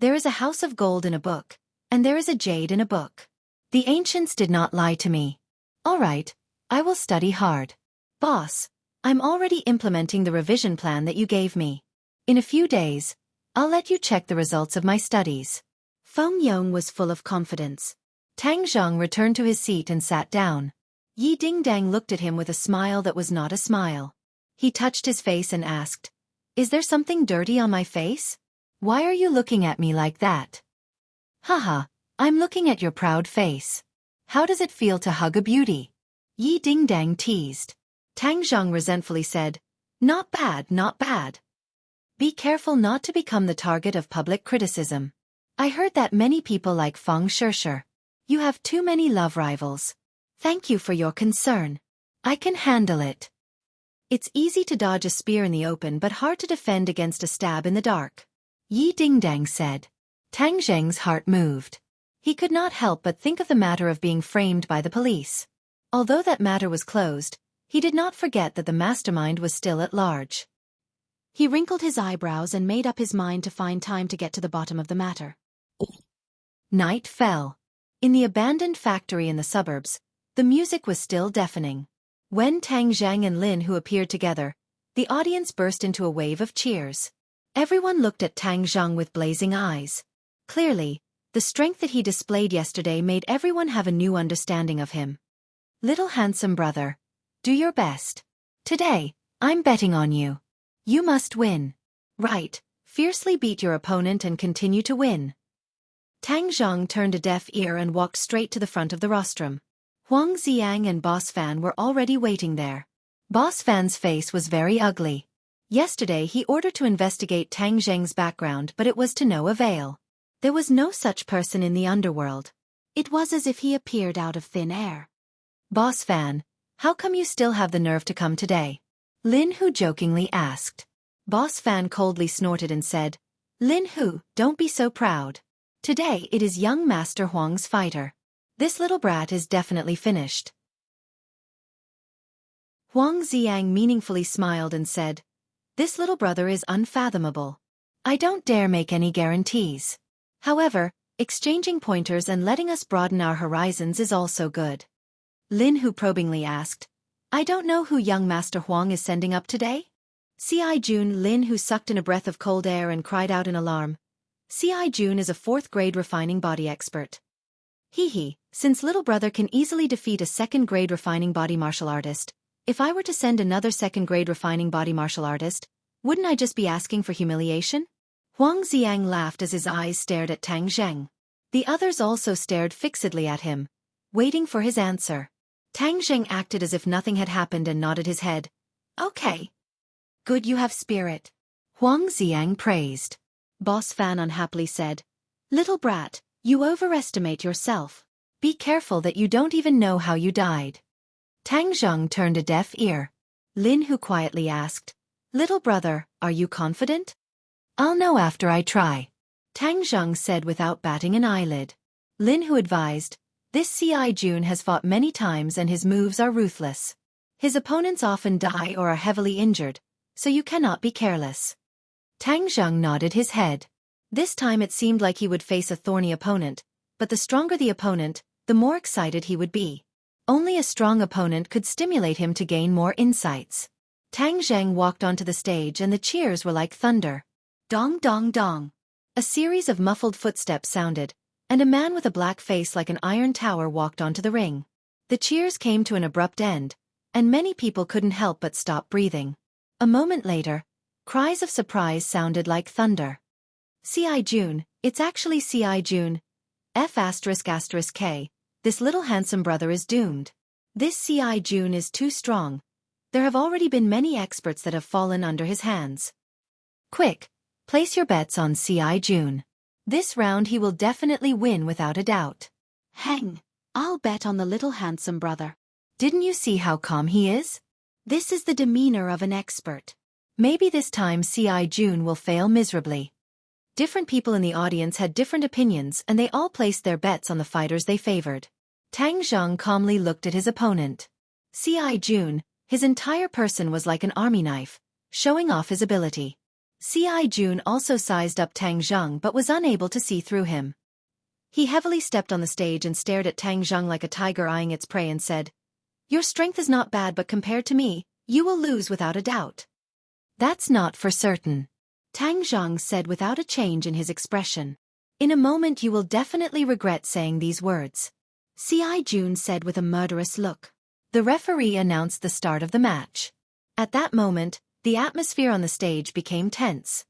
There is a house of gold in a book, and there is a jade in a book. The ancients did not lie to me. All right, I will study hard. Boss, I'm already implementing the revision plan that you gave me. In a few days, I'll let you check the results of my studies." Feng Yong was full of confidence. Tang Zheng returned to his seat and sat down. Yi Dingdang looked at him with a smile that was not a smile. He touched his face and asked, "Is there something dirty on my face? Why are you looking at me like that?" "Haha, I'm looking at your proud face. How does it feel to hug a beauty?" Yi Dingdang teased. Tang Zheng resentfully said, "Not bad, not bad. Be careful not to become the target of public criticism. I heard that many people like Feng Shishir. You have too many love rivals. Thank you for your concern. I can handle it." It's easy to dodge a spear in the open but hard to defend against a stab in the dark, Yi Dingdang said. Tang Zheng's heart moved. He could not help but think of the matter of being framed by the police. Although that matter was closed, he did not forget that the mastermind was still at large. He wrinkled his eyebrows and made up his mind to find time to get to the bottom of the matter. Night fell. In the abandoned factory in the suburbs, the music was still deafening. When Tang Zheng and Lin Hu appeared together, the audience burst into a wave of cheers. Everyone looked at Tang Zheng with blazing eyes. Clearly, the strength that he displayed yesterday made everyone have a new understanding of him. "Little handsome brother, do your best. Today, I'm betting on you. You must win. Right, fiercely beat your opponent and continue to win." Tang Zheng turned a deaf ear and walked straight to the front of the rostrum. Huang Xiang and Boss Fan were already waiting there. Boss Fan's face was very ugly. Yesterday he ordered to investigate Tang Zheng's background, but it was to no avail. There was no such person in the underworld. It was as if he appeared out of thin air. "Boss Fan, how come you still have the nerve to come today?" Lin Hu jokingly asked. Boss Fan coldly snorted and said, "Lin Hu, don't be so proud. Today it is young Master Huang's fighter. This little brat is definitely finished." Huang Xiang meaningfully smiled and said, "This little brother is unfathomable. I don't dare make any guarantees. However, exchanging pointers and letting us broaden our horizons is also good." Lin Hu probingly asked, "I don't know who young Master Huang is sending up today?" C.I. Jun Lin Hu sucked in a breath of cold air and cried out in alarm. C.I. Jun is a 4th-grade refining body expert. Hee, since little brother can easily defeat a 2nd-grade refining body martial artist, if I were to send another 2nd-grade refining body martial artist, wouldn't I just be asking for humiliation? Huang Xiang laughed as his eyes stared at Tang Zheng. The others also stared fixedly at him, waiting for his answer. Tang Zheng acted as if nothing had happened and nodded his head. "Okay. Good, you have spirit," Huang Xiang praised. Boss Fan unhappily said, "Little brat, you overestimate yourself. Be careful that you don't even know how you died." Tang Zheng turned a deaf ear. Lin Hu quietly asked, "Little brother, are you confident?" "I'll know after I try," Tang Zheng said without batting an eyelid. Lin Hu advised, "This C.I. Jun has fought many times and his moves are ruthless. His opponents often die or are heavily injured, so you cannot be careless." Tang Zheng nodded his head. This time it seemed like he would face a thorny opponent, but the stronger the opponent, the more excited he would be. Only a strong opponent could stimulate him to gain more insights. Tang Zheng walked onto the stage and the cheers were like thunder. Dong dong dong. A series of muffled footsteps sounded, and a man with a black face like an iron tower walked onto the ring. The cheers came to an abrupt end, and many people couldn't help but stop breathing. A moment later, cries of surprise sounded like thunder. "C.I. Jun, it's actually C.I. Jun. F***K, this little handsome brother is doomed. This C.I. Jun is too strong. There have already been many experts that have fallen under his hands. Quick, place your bets on C.I. Jun. This round he will definitely win without a doubt." "Hang, I'll bet on the little handsome brother. Didn't you see how calm he is? This is the demeanor of an expert. Maybe this time C.I. Jun will fail miserably." Different people in the audience had different opinions and they all placed their bets on the fighters they favored. Tang Zheng calmly looked at his opponent. C.I. Jun, his entire person was like an army knife, showing off his ability. C.I. Jun also sized up Tang Zheng but was unable to see through him. He heavily stepped on the stage and stared at Tang Zheng like a tiger eyeing its prey and said, "Your strength is not bad, but compared to me, you will lose without a doubt." "That's not for certain," Tang Zheng said without a change in his expression. "In a moment you will definitely regret saying these words," C.I. Jun said with a murderous look. The referee announced the start of the match. At that moment, the atmosphere on the stage became tense.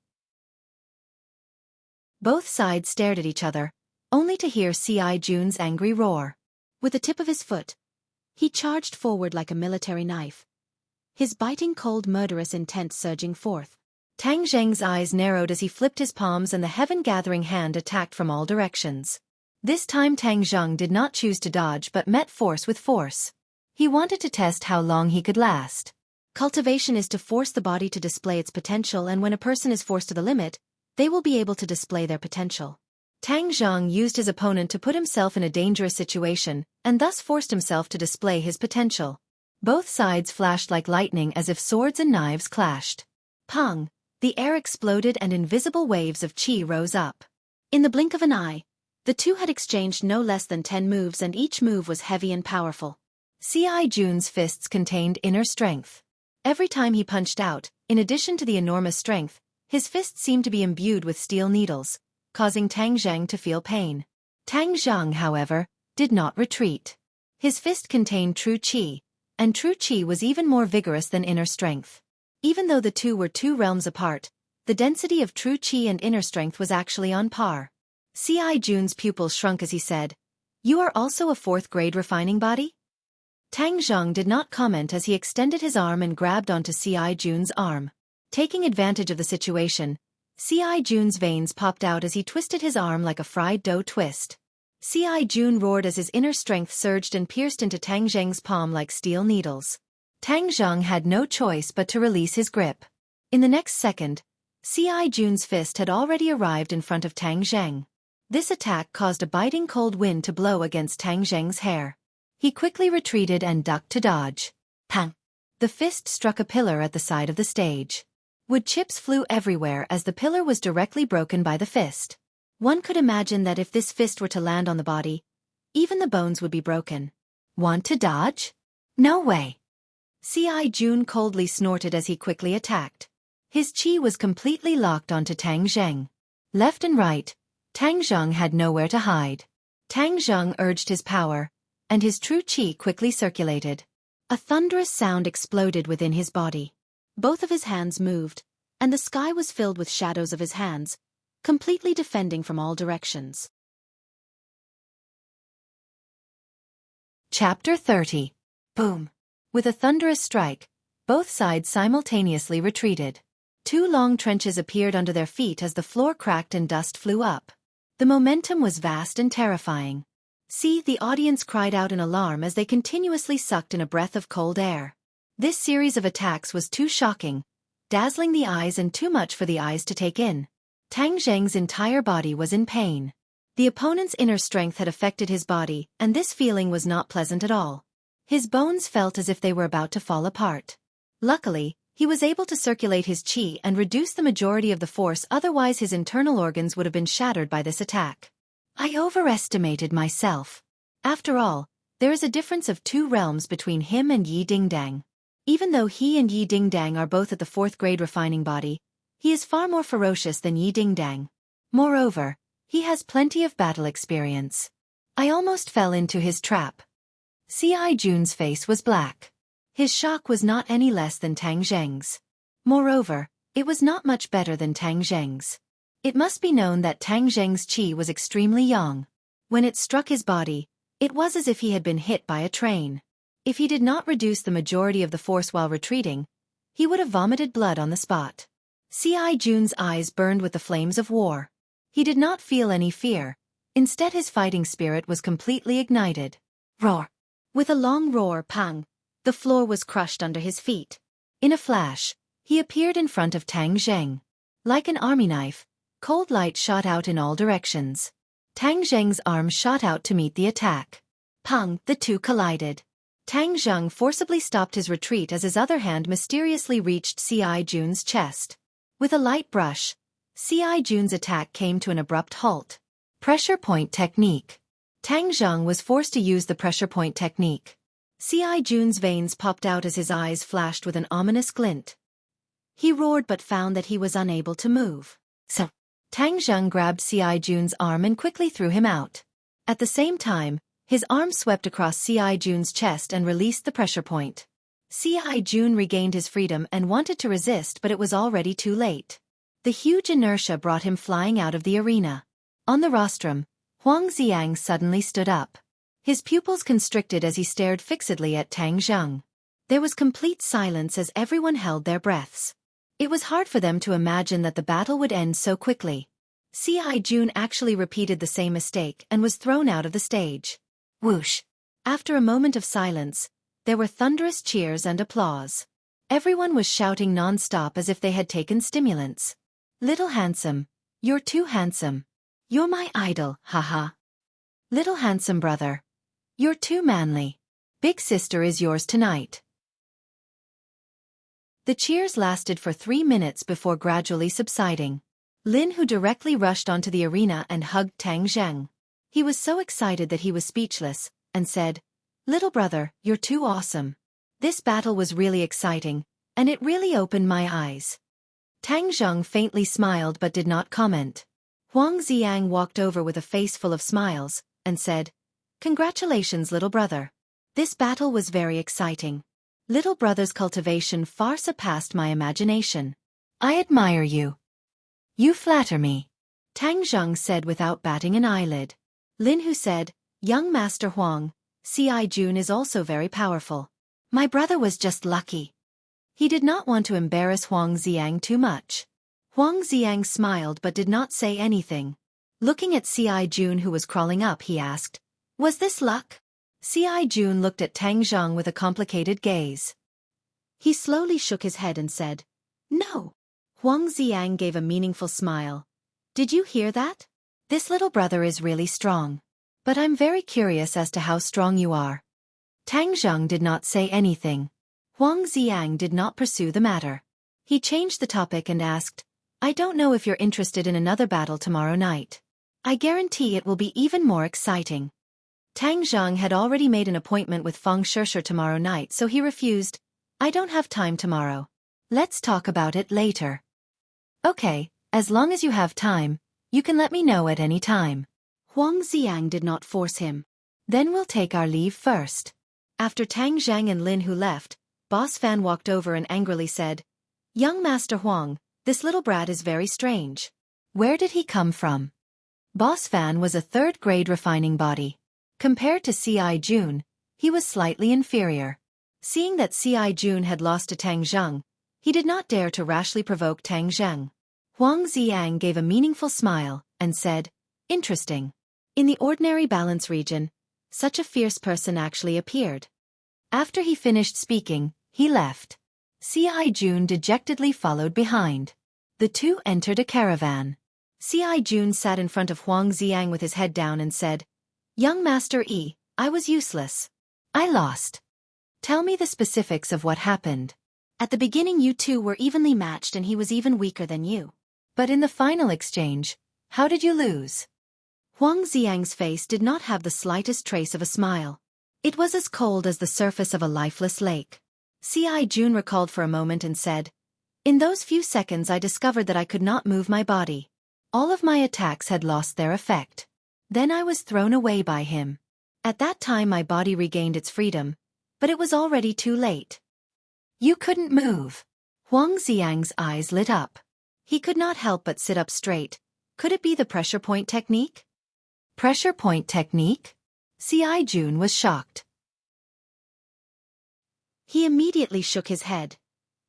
Both sides stared at each other, only to hear C.I. Jun's angry roar. With the tip of his foot, he charged forward like a military knife, his biting cold murderous intent surging forth. Tang Zheng's eyes narrowed as he flipped his palms and the heaven-gathering hand attacked from all directions. This time Tang Zheng did not choose to dodge but met force with force. He wanted to test how long he could last. Cultivation is to force the body to display its potential, and when a person is forced to the limit, they will be able to display their potential. Tang Zheng used his opponent to put himself in a dangerous situation, and thus forced himself to display his potential. Both sides flashed like lightning as if swords and knives clashed. Pang! The air exploded and invisible waves of qi rose up. In the blink of an eye, the two had exchanged no less than 10 moves, and each move was heavy and powerful. C.I. Jun's fists contained inner strength. Every time he punched out, in addition to the enormous strength, his fists seemed to be imbued with steel needles, causing Tang Zheng to feel pain. Tang Zheng, however, did not retreat. His fist contained true qi, and true qi was even more vigorous than inner strength. Even though the two were 2 realms apart, the density of true qi and inner strength was actually on par. C.I. Jun's pupils shrunk as he said, "You are also a 4th-grade refining body?" Tang Zheng did not comment as he extended his arm and grabbed onto C.I. Jun's arm. Taking advantage of the situation, C.I. Jun's veins popped out as he twisted his arm like a fried dough twist. C.I. Jun roared as his inner strength surged and pierced into Tang Zheng's palm like steel needles. Tang Zheng had no choice but to release his grip. In the next second, C.I. Jun's fist had already arrived in front of Tang Zheng. This attack caused a biting cold wind to blow against Tang Zheng's hair. He quickly retreated and ducked to dodge. Pang! The fist struck a pillar at the side of the stage. Wood chips flew everywhere as the pillar was directly broken by the fist. One could imagine that if this fist were to land on the body, even the bones would be broken. "Want to dodge? No way!" C.I. Jun coldly snorted as he quickly attacked. His qi was completely locked onto Tang Zheng. Left and right, Tang Zheng had nowhere to hide. Tang Zheng urged his power, and his true qi quickly circulated. A thunderous sound exploded within his body. Both of his hands moved, and the sky was filled with shadows of his hands, completely defending from all directions. Chapter 30. Boom! With a thunderous strike, both sides simultaneously retreated. 2 long trenches appeared under their feet as the floor cracked and dust flew up. The momentum was vast and terrifying. The audience cried out in alarm as they continuously sucked in a breath of cold air. This series of attacks was too shocking, dazzling the eyes, and too much for the eyes to take in. Tang Zheng's entire body was in pain. The opponent's inner strength had affected his body, and this feeling was not pleasant at all. His bones felt as if they were about to fall apart. Luckily, he was able to circulate his qi and reduce the majority of the force, otherwise his internal organs would have been shattered by this attack. I overestimated myself. After all, there is a difference of 2 realms between him and Yi Dingdang. Even though he and Yi Dingdang are both at the 4th-grade refining body, he is far more ferocious than Yi Dingdang. Moreover, he has plenty of battle experience. I almost fell into his trap. C.I. Jun's face was black. His shock was not any less than Tang Zheng's. Moreover, it was not much better than Tang Zheng's. It must be known that Tang Zheng's qi was extremely young. When it struck his body, it was as if he had been hit by a train. If he did not reduce the majority of the force while retreating, he would have vomited blood on the spot. C.I. Jun's eyes burned with the flames of war. He did not feel any fear. Instead, his fighting spirit was completely ignited. Roar! With a long roar, pang! The floor was crushed under his feet. In a flash, he appeared in front of Tang Zheng. Like an army knife, cold light shot out in all directions. Tang Zheng's arm shot out to meet the attack. Pang! The two collided. Tang Zheng forcibly stopped his retreat as his other hand mysteriously reached C.I. Jun's chest. With a light brush, C.I. Jun's attack came to an abrupt halt. Pressure point technique. Tang Zheng was forced to use the pressure point technique. C.I. Jun's veins popped out as his eyes flashed with an ominous glint. He roared but found that he was unable to move. So, Tang Zheng grabbed C.I. Jun's arm and quickly threw him out. At the same time, his arm swept across C.I. Jun's chest and released the pressure point. C.I. Jun regained his freedom and wanted to resist, but it was already too late. The huge inertia brought him flying out of the arena. On the rostrum, Huang Xiang suddenly stood up. His pupils constricted as he stared fixedly at Tang Zheng. There was complete silence as everyone held their breaths. It was hard for them to imagine that the battle would end so quickly. C.I. Jun actually repeated the same mistake and was thrown out of the stage. Whoosh! After a moment of silence, there were thunderous cheers and applause. Everyone was shouting non-stop as if they had taken stimulants. Little handsome, you're too handsome. You're my idol, haha. Little handsome brother, you're too manly. Big sister is yours tonight. The cheers lasted for 3 minutes before gradually subsiding. Lin Hu directly rushed onto the arena and hugged Tang Zheng. He was so excited that he was speechless, and said, "Little brother, you're too awesome. This battle was really exciting, and it really opened my eyes." Tang Zheng faintly smiled but did not comment. Huang Xiang walked over with a face full of smiles, and said, "Congratulations, little brother. This battle was very exciting. Little brother's cultivation far surpassed my imagination. I admire you. You flatter me," Tang Zheng said without batting an eyelid. Lin Hu said, "Young Master Huang, C.I. Jun is also very powerful. My brother was just lucky." He did not want to embarrass Huang Xiang too much. Huang Xiang smiled but did not say anything. Looking at C.I. Jun who was crawling up, he asked, "Was this luck?" C.I. Jun looked at Tang Zheng with a complicated gaze. He slowly shook his head and said, "No." Huang Xiang gave a meaningful smile. "Did you hear that? This little brother is really strong. But I'm very curious as to how strong you are." Tang Zheng did not say anything. Huang Xiang did not pursue the matter. He changed the topic and asked, "I don't know if you're interested in another battle tomorrow night. I guarantee it will be even more exciting." Tang Zheng had already made an appointment with Feng Shisher tomorrow night, so he refused. "I don't have time tomorrow. Let's talk about it later." "Okay, as long as you have time, you can let me know at any time." Huang Xiang did not force him. "Then we'll take our leave first." After Tang Zheng and Lin Hu left, Boss Fan walked over and angrily said, "Young Master Huang, this little brat is very strange. Where did he come from?" Boss Fan was a third-grade refining body. Compared to C.I. Jun, he was slightly inferior. Seeing that C.I. Jun had lost to Tang Zheng, he did not dare to rashly provoke Tang Zheng. Huang Xiang gave a meaningful smile and said, "Interesting. In the ordinary balance region, such a fierce person actually appeared." After he finished speaking, he left. C.I. Jun dejectedly followed behind. The two entered a caravan. C.I. Jun sat in front of Huang Xiang with his head down and said, "Young Master E, I was useless. I lost. Tell me the specifics of what happened. At the beginning you two were evenly matched and he was even weaker than you. But in the final exchange, how did you lose?" Huang Xiang's face did not have the slightest trace of a smile. It was as cold as the surface of a lifeless lake. C.I. Jun recalled for a moment and said, "In those few seconds I discovered that I could not move my body. All of my attacks had lost their effect. Then I was thrown away by him. At that time my body regained its freedom, but it was already too late." "You couldn't move." Huang Xiang's eyes lit up. He could not help but sit up straight. Could it be the pressure point technique? Pressure point technique? C.I. Jun was shocked. He immediately shook his head.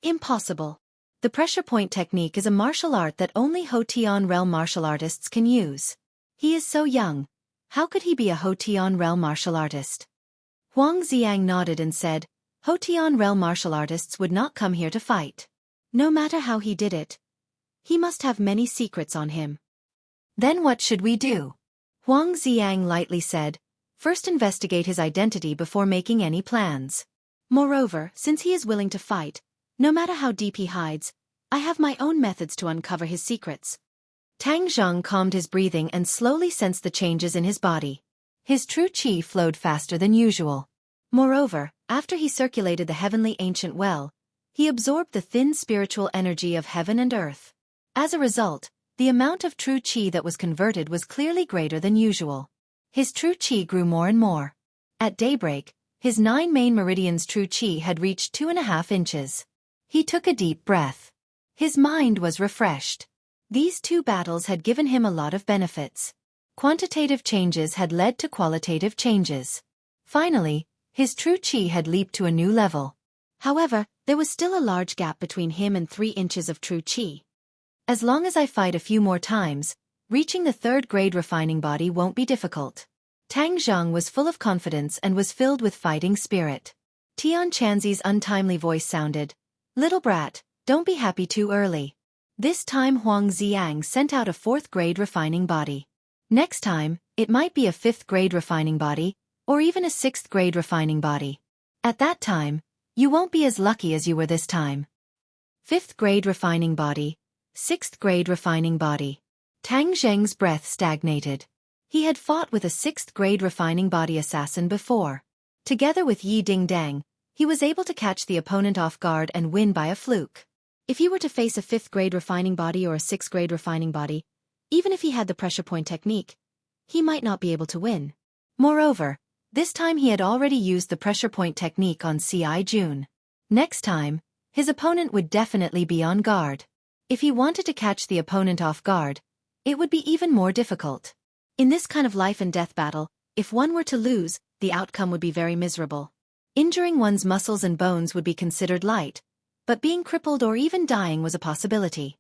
"Impossible. The pressure point technique is a martial art that only Hotian realm martial artists can use. He is so young. How could he be a Hotian realm martial artist?" Huang Xiang nodded and said, "Hotian realm martial artists would not come here to fight. No matter how he did it, he must have many secrets on him." "Then what should we do?" Huang Xiang lightly said, First investigate his identity before making any plans. Moreover, since he is willing to fight, no matter how deep he hides, I have my own methods to uncover his secrets. Tang Zheng calmed his breathing and slowly sensed the changes in his body. His true qi flowed faster than usual. Moreover, after he circulated the heavenly ancient well, he absorbed the thin spiritual energy of heaven and earth. As a result, the amount of true qi that was converted was clearly greater than usual. His true qi grew more and more. At daybreak, his 9 main meridians true qi had reached 2.5 inches. He took a deep breath. His mind was refreshed. These 2 battles had given him a lot of benefits. Quantitative changes had led to qualitative changes. Finally, his true qi had leaped to a new level. However, there was still a large gap between him and 3 inches of true qi. As long as I fight a few more times, reaching the 3rd grade refining body won't be difficult. Tang Zheng was full of confidence and was filled with fighting spirit. Tian Chanzi's untimely voice sounded, "Little brat, don't be happy too early." This time Huang Xiang sent out a 4th grade refining body. Next time, it might be a 5th grade refining body, or even a 6th grade refining body. At that time, you won't be as lucky as you were this time. 5th grade refining body, 6th grade refining body. Tang Zheng's breath stagnated. He had fought with a 6th grade refining body assassin before. Together with Yi Dingdang, he was able to catch the opponent off guard and win by a fluke. If he were to face a 5th grade refining body or a 6th grade refining body, even if he had the pressure point technique, he might not be able to win. Moreover, this time he had already used the pressure point technique on Ci Jun. Next time, his opponent would definitely be on guard. If he wanted to catch the opponent off guard, it would be even more difficult. In this kind of life and death battle, if one were to lose, the outcome would be very miserable. Injuring one's muscles and bones would be considered light, but being crippled or even dying was a possibility.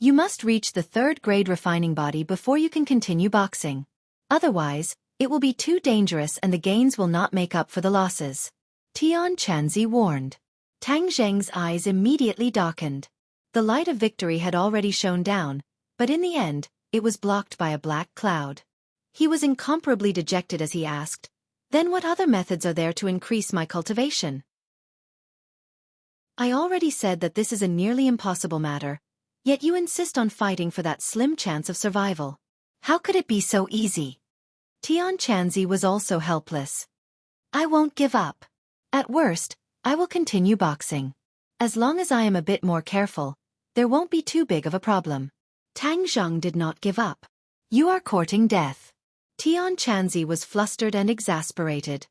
You must reach the 3rd grade refining body before you can continue boxing. Otherwise, it will be too dangerous and the gains will not make up for the losses. Tian Chanzi warned. Tang Zheng's eyes immediately darkened. The light of victory had already shone down, but in the end, it was blocked by a black cloud. He was incomparably dejected as he asked, "Then what other methods are there to increase my cultivation?" "I already said that this is a nearly impossible matter, yet you insist on fighting for that slim chance of survival. How could it be so easy?" Tian Chanzi was also helpless. "I won't give up. At worst, I will continue boxing. As long as I am a bit more careful, there won't be too big of a problem." Tang Zheng did not give up. "You are courting death." Tian Chanzi was flustered and exasperated.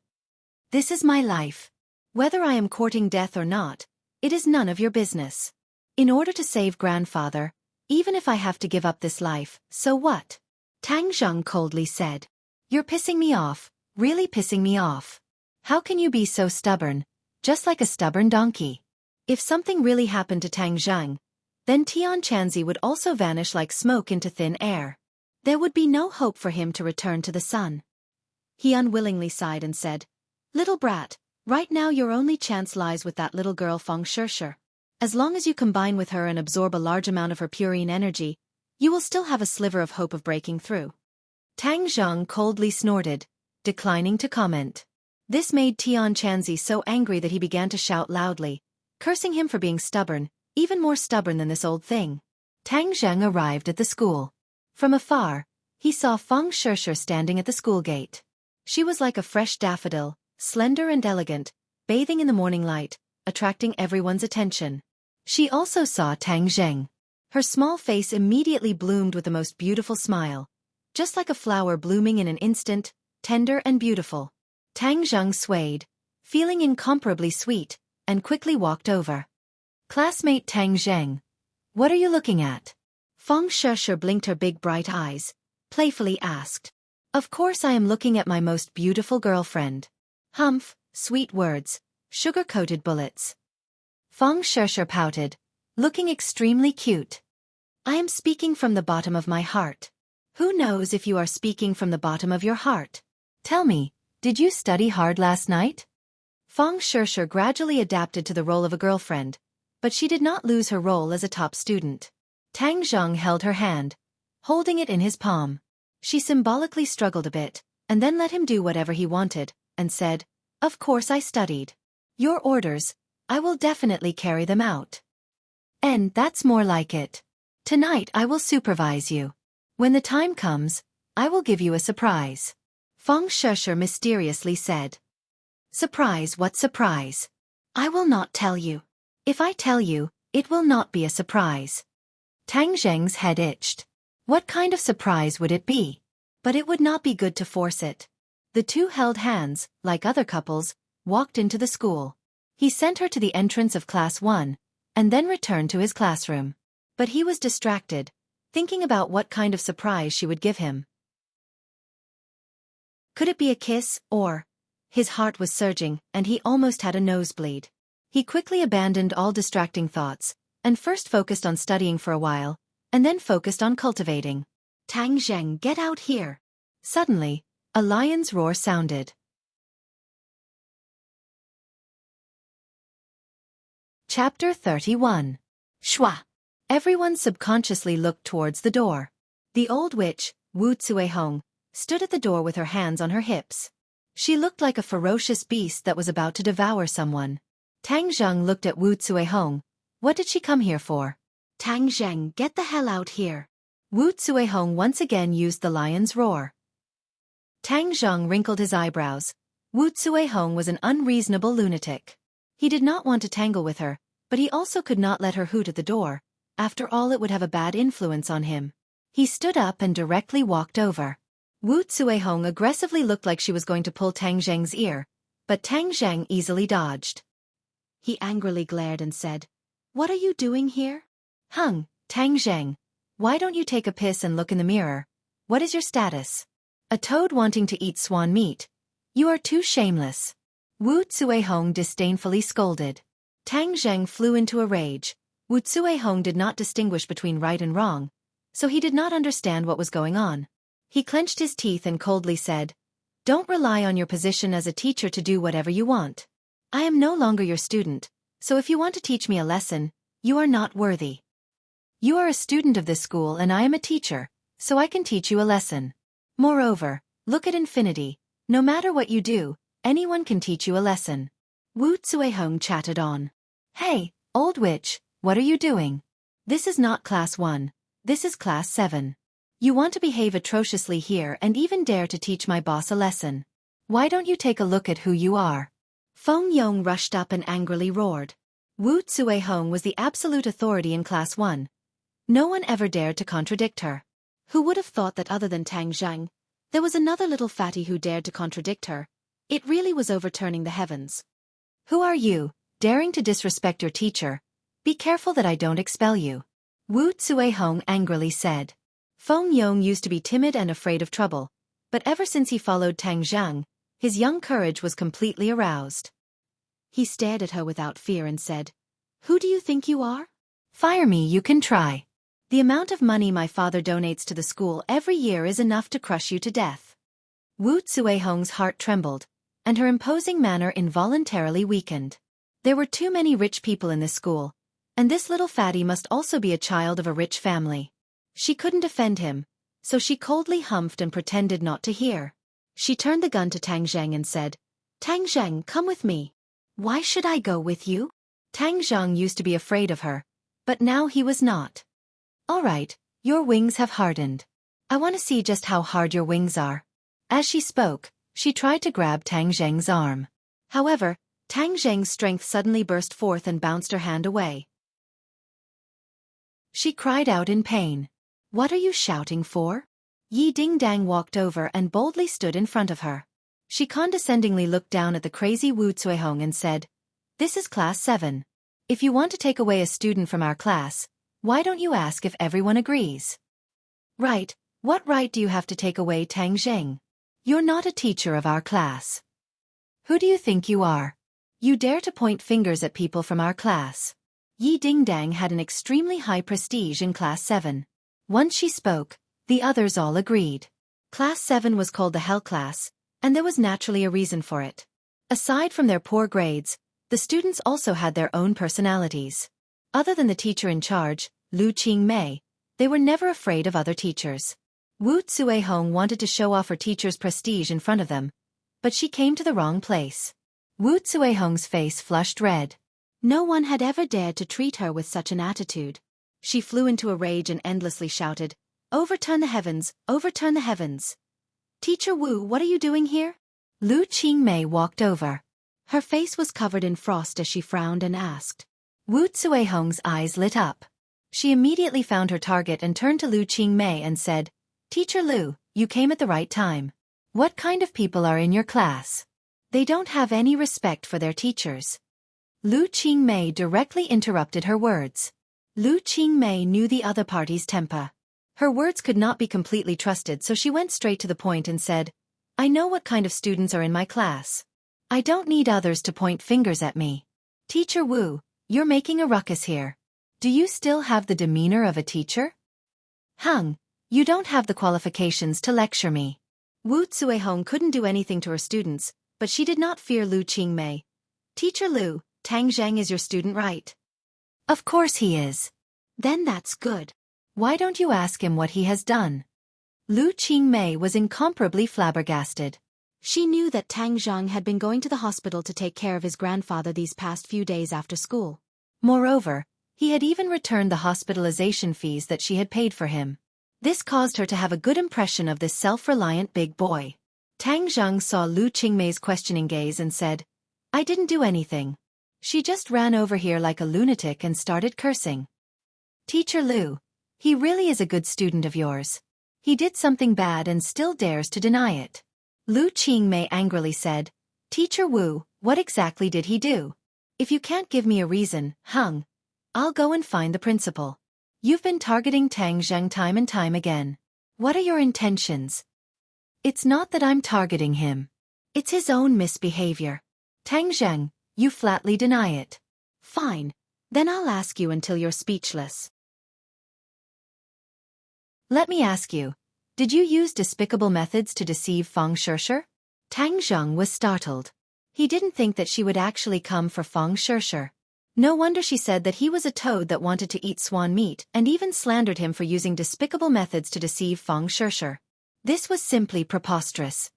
"This is my life. Whether I am courting death or not, it is none of your business. In order to save grandfather, even if I have to give up this life, so what?" Tang Zheng coldly said. "You're pissing me off, really pissing me off. How can you be so stubborn, just like a stubborn donkey?" If something really happened to Tang Zheng, then Tian Chanzi would also vanish like smoke into thin air. There would be no hope for him to return to the sun. He unwillingly sighed and said, "Little brat, right now your only chance lies with that little girl Feng Shishir. As long as you combine with her and absorb a large amount of her purine energy, you will still have a sliver of hope of breaking through." Tang Zheng coldly snorted, declining to comment. This made Tian Chanzi so angry that he began to shout loudly, cursing him for being stubborn, even more stubborn than this old thing. Tang Zheng arrived at the school. From afar, he saw Feng Shishir standing at the school gate. She was like a fresh daffodil, slender and elegant, bathing in the morning light, attracting everyone's attention. She also saw Tang Zheng. Her small face immediately bloomed with the most beautiful smile, just like a flower blooming in an instant, tender and beautiful. Tang Zheng swayed, feeling incomparably sweet, and quickly walked over. "Classmate Tang Zheng, what are you looking at?" Feng Shishir blinked her big bright eyes, playfully asked. "Of course I am looking at my most beautiful girlfriend." "Humph, sweet words, sugar-coated bullets." Feng Shishir pouted, looking extremely cute. "I am speaking from the bottom of my heart." "Who knows if you are speaking from the bottom of your heart? Tell me, did you study hard last night?" Feng Shishir gradually adapted to the role of a girlfriend, but she did not lose her role as a top student. Tang Zheng held her hand, holding it in his palm. She symbolically struggled a bit, and then let him do whatever he wanted, and said, "Of course I studied. Your orders, I will definitely carry them out. And that's more like it. Tonight I will supervise you. When the time comes, I will give you a surprise." Feng Shesher mysteriously said. "Surprise? What surprise? I will not tell you. If I tell you, it will not be a surprise." Tang Zheng's head itched. What kind of surprise would it be? But it would not be good to force it. The two held hands, like other couples, walked into the school. He sent her to the entrance of Class 1, and then returned to his classroom. But he was distracted, thinking about what kind of surprise she would give him. Could it be a kiss, or... His heart was surging, and he almost had a nosebleed. He quickly abandoned all distracting thoughts, and first focused on studying for a while, and then focused on cultivating. "Tang Zheng, get out here!" Suddenly, a lion's roar sounded. Chapter 31. Shua. Everyone subconsciously looked towards the door. The old witch, Wu Cuihong, stood at the door with her hands on her hips. She looked like a ferocious beast that was about to devour someone. Tang Zheng looked at Wu Cuihong. What did she come here for? "Tang Zheng, get the hell out here!" Wu Cuihong once again used the lion's roar. Tang Zheng wrinkled his eyebrows. Wu Cuihong was an unreasonable lunatic. He did not want to tangle with her, but he also could not let her hoot at the door. After all, it would have a bad influence on him. He stood up and directly walked over. Wu Cuihong aggressively looked like she was going to pull Tang Zheng's ear, but Tang Zheng easily dodged. He angrily glared and said, "What are you doing here?" Tang Zheng, why don't you take a piss and look in the mirror? What is your status? A toad wanting to eat swan meat? You are too shameless." Wu Cuihong disdainfully scolded. Tang Zheng flew into a rage. Wu Cuihong did not distinguish between right and wrong, so he did not understand what was going on. He clenched his teeth and coldly said, "Don't rely on your position as a teacher to do whatever you want. I am no longer your student, so if you want to teach me a lesson, you are not worthy. You are a student of this school and I am a teacher, so I can teach you a lesson. Moreover, look at infinity. No matter what you do, anyone can teach you a lesson." Wu Cuihong chatted on. "Hey, old witch, what are you doing? This is not Class 1, this is Class 7. You want to behave atrociously here and even dare to teach my boss a lesson. Why don't you take a look at who you are?" Feng Yong rushed up and angrily roared. Wu Cuihong was the absolute authority in Class 1. No one ever dared to contradict her. Who would have thought that other than Tang Zheng, there was another little fatty who dared to contradict her? It really was overturning the heavens. "Who are you, daring to disrespect your teacher? Be careful that I don't expel you," Wu Cuihong angrily said. Feng Yong used to be timid and afraid of trouble, but ever since he followed Tang Zheng, his young courage was completely aroused. He stared at her without fear and said, "Who do you think you are? Fire me, you can try. The amount of money my father donates to the school every year is enough to crush you to death." Wu Cuihong's heart trembled, and her imposing manner involuntarily weakened. There were too many rich people in this school, and this little fatty must also be a child of a rich family. She couldn't offend him, so she coldly humphed and pretended not to hear. She turned the gun to Tang Zheng and said, "Tang Zheng, come with me." "Why should I go with you?" Tang Zheng used to be afraid of her, but now he was not. "All right, your wings have hardened. I want to see just how hard your wings are." As she spoke, she tried to grab Tang Zheng's arm. However, Tang Zheng's strength suddenly burst forth and bounced her hand away. She cried out in pain. "What are you shouting for?" Yi Ding Dang walked over and boldly stood in front of her. She condescendingly looked down at the crazy Wu Cuihong and said, "This is Class 7. If you want to take away a student from our class, why don't you ask if everyone agrees?" "Right, what right do you have to take away Tang Zheng? You're not a teacher of our class. Who do you think you are? You dare to point fingers at people from our class." Yi Ding Dang had an extremely high prestige in Class 7. Once she spoke, the others all agreed. Class 7 was called the Hell Class, and there was naturally a reason for it. Aside from their poor grades, the students also had their own personalities. Other than the teacher in charge, Lu Qingmei, they were never afraid of other teachers. Wu Zuehong wanted to show off her teacher's prestige in front of them, but she came to the wrong place. Wu Zuehong's face flushed red. No one had ever dared to treat her with such an attitude. She flew into a rage and endlessly shouted, "Overturn the heavens, overturn the heavens! Teacher Wu, what are you doing here?" Lu Qingmei walked over. Her face was covered in frost as she frowned and asked. Wu Zuehong's eyes lit up. She immediately found her target and turned to Lu Qingmei and said, "Teacher Lu, you came at the right time. What kind of people are in your class? They don't have any respect for their teachers." Lu Qingmei directly interrupted her words. Lu Qingmei knew the other party's temper. Her words could not be completely trusted, so she went straight to the point and said, "I know what kind of students are in my class. I don't need others to point fingers at me. Teacher Wu, you're making a ruckus here. Do you still have the demeanor of a teacher? Hung, you don't have the qualifications to lecture me." Wu Zuehong couldn't do anything to her students, but she did not fear Lu Qingmei. "Teacher Lu, Tang Zheng is your student, right?" "Of course he is." "Then that's good. Why don't you ask him what he has done?" Lu Qingmei was incomparably flabbergasted. She knew that Tang Zheng had been going to the hospital to take care of his grandfather these past few days after school. Moreover, he had even returned the hospitalization fees that she had paid for him. This caused her to have a good impression of this self-reliant big boy. Tang Zheng saw Lu Qingmei's questioning gaze and said, "I didn't do anything. She just ran over here like a lunatic and started cursing." "Teacher Lu, he really is a good student of yours. He did something bad and still dares to deny it." Lu Qingmei angrily said, "Teacher Wu, what exactly did he do? If you can't give me a reason, Hung, I'll go and find the principal. You've been targeting Tang Zheng time and time again. What are your intentions?" "It's not that I'm targeting him. It's his own misbehavior. Tang Zheng, you flatly deny it." "Fine, then I'll ask you until you're speechless. Let me ask you, did you use despicable methods to deceive Feng Shishir?" Tang Zheng was startled. He didn't think that she would actually come for Feng Shishir. No wonder she said that he was a toad that wanted to eat swan meat and even slandered him for using despicable methods to deceive Feng Shishir. This was simply preposterous.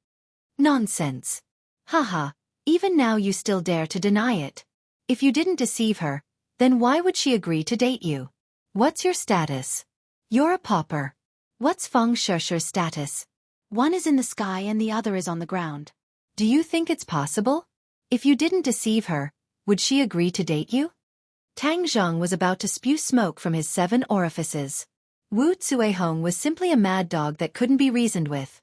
Nonsense. Haha, even now you still dare to deny it. If you didn't deceive her, then why would she agree to date you? What's your status? You're a pauper. What's Feng Shishir's status? One is in the sky and the other is on the ground. Do you think it's possible? If you didn't deceive her, would she agree to date you? Tang Zheng was about to spew smoke from his 7 orifices. Wu Zuehong was simply a mad dog that couldn't be reasoned with.